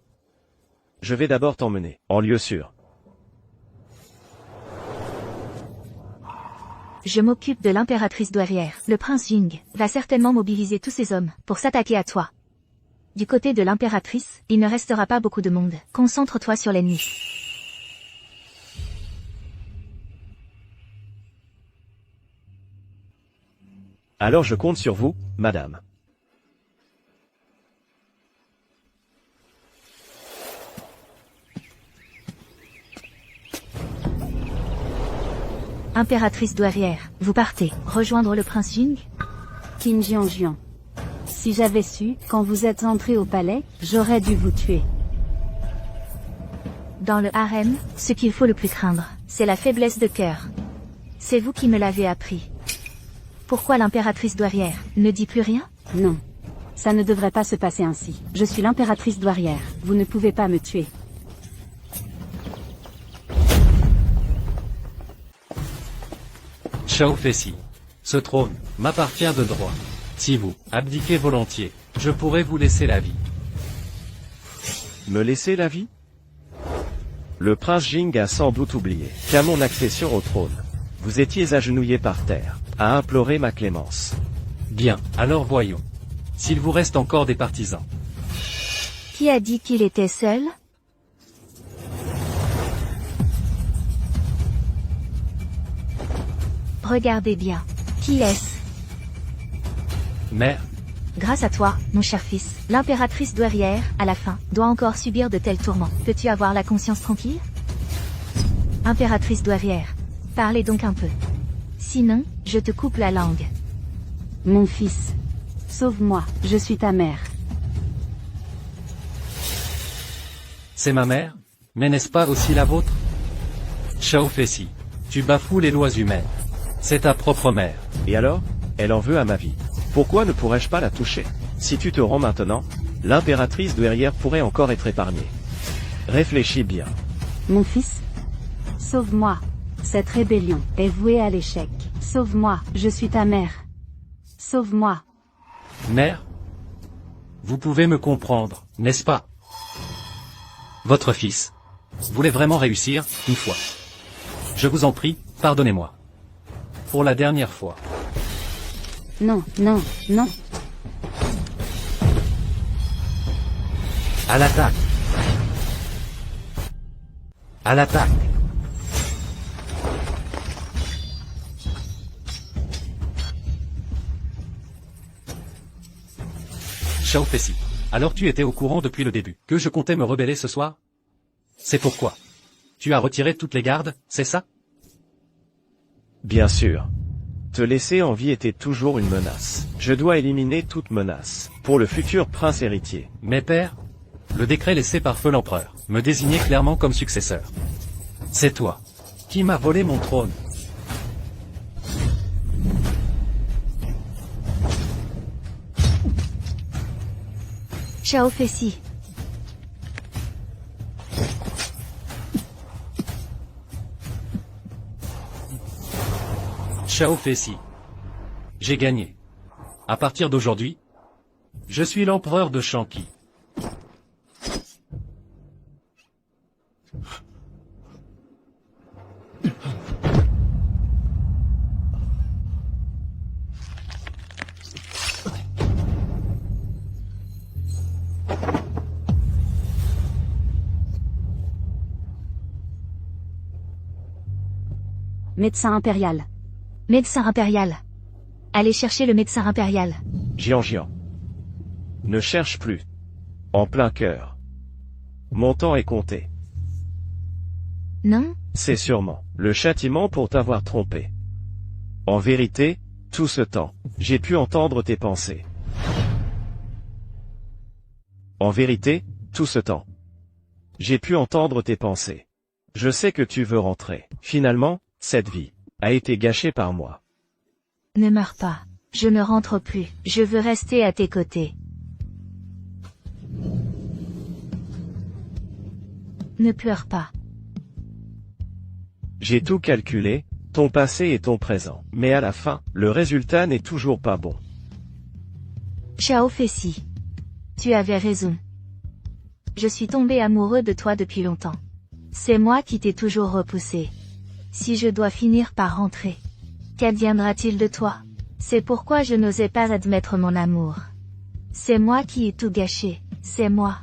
Je vais d'abord t'emmener en lieu sûr. Je m'occupe de l'impératrice douairière. Le prince Jing va certainement mobiliser tous ses hommes pour s'attaquer à toi. Du côté de l'impératrice, il ne restera pas beaucoup de monde. Concentre-toi sur l'ennemi. Alors je compte sur vous, madame. Impératrice douairière, vous partez rejoindre le prince Jing? Qin Jian. Si j'avais su, quand vous êtes entré au palais, j'aurais dû vous tuer. Dans le harem, ce qu'il faut le plus craindre, c'est la faiblesse de cœur. C'est vous qui me l'avez appris. Pourquoi l'impératrice douairière ne dit plus rien? Non. Ça ne devrait pas se passer ainsi. Je suis l'impératrice douairière. Vous ne pouvez pas me tuer. Xiao Fei, ce trône m'appartient de droit. Si vous abdiquez volontiers, je pourrais vous laisser la vie. Me laisser la vie? Le prince Jing a sans doute oublié qu'à mon accession au trône, vous étiez agenouillé par terre, à implorer ma clémence. Bien, alors voyons. S'il vous reste encore des partisans. Qui a dit qu'il était seul? Regardez bien. Qui est-ce? Mère, Grâce à toi, mon cher fils, l'impératrice douairière, à la fin, doit encore subir de tels tourments. Peux-tu avoir la conscience tranquille? Impératrice douairière, parlez donc un peu. Sinon, je te coupe la langue. Mon fils. Sauve-moi, je suis ta mère. c'est ma mère, mais n'est-ce pas aussi la vôtre? Xiao Fei, tu bafoues les lois humaines. C'est ta propre mère. Et alors? Elle en veut à ma vie. Pourquoi ne pourrais-je pas la toucher? Si tu te rends maintenant, l'impératrice douairière pourrait encore être épargnée. Réfléchis bien. Mon fils? Sauve-moi. Cette rébellion est vouée à l'échec. Sauve-moi, je suis ta mère. Sauve-moi. Mère? Vous pouvez me comprendre, n'est-ce pas? Votre fils voulait vraiment réussir, une fois. Je vous en prie, pardonnez-moi. Pour la dernière fois. Non, non, non. À l'attaque! À l'attaque. Shao Fessi. Alors tu étais au courant depuis le début que je comptais me rebeller ce soir? C'est pourquoi tu as retiré toutes les gardes, c'est ça? Bien sûr. Te laisser en vie était toujours une menace. Je dois éliminer toute menace, pour le futur prince héritier. Mais père, le décret laissé par feu l'empereur me désignait clairement comme successeur. C'est toi qui m'as volé mon trône. Shao Fessi. Shao Fessi. J'ai gagné. À partir d'aujourd'hui, je suis l'empereur de Shanqi. Médecin impérial. Médecin impérial. Allez chercher le médecin impérial. Jian. Ne cherche plus. En plein cœur. Mon temps est compté. Non? C'est sûrement le châtiment pour t'avoir trompé. En vérité, tout ce temps, j'ai pu entendre tes pensées. En vérité, tout ce temps, j'ai pu entendre tes pensées. Je sais que tu veux rentrer. Finalement, cette vie a été gâchée par moi. Ne meurs pas. Je ne rentre plus. Je veux rester à tes côtés. Ne pleure pas. J'ai tout calculé, ton passé et ton présent. Mais à la fin, le résultat n'est toujours pas bon. Shao Fessi. Tu avais raison. Je suis tombé amoureux de toi depuis longtemps. C'est moi qui t'ai toujours repoussé. Si je dois finir par rentrer, qu'adviendra-t-il de toi? C'est pourquoi je n'osais pas admettre mon amour. C'est moi qui ai tout gâché, c'est moi.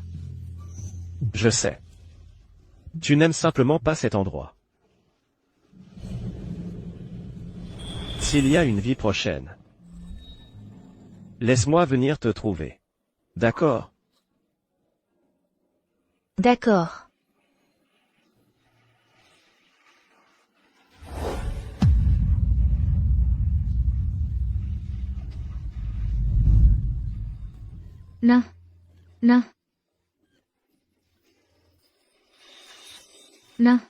Je sais. Tu n'aimes simplement pas cet endroit. S'il y a une vie prochaine, laisse-moi venir te trouver. D'accord? D'accord. Non. Non. Non.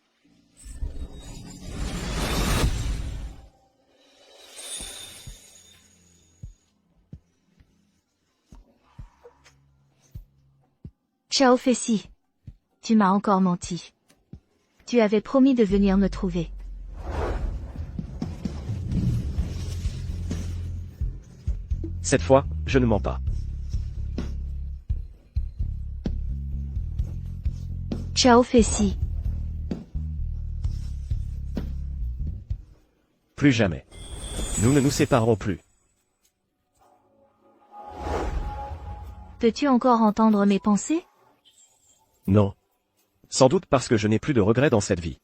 Shao Fessi. Tu m'as encore menti. Tu avais promis de venir me trouver. Cette fois, je ne mens pas. Shao Fessi. Plus jamais. Nous ne nous séparerons plus. Peux-tu encore entendre mes pensées? Non. Sans doute parce que je n'ai plus de regrets dans cette vie.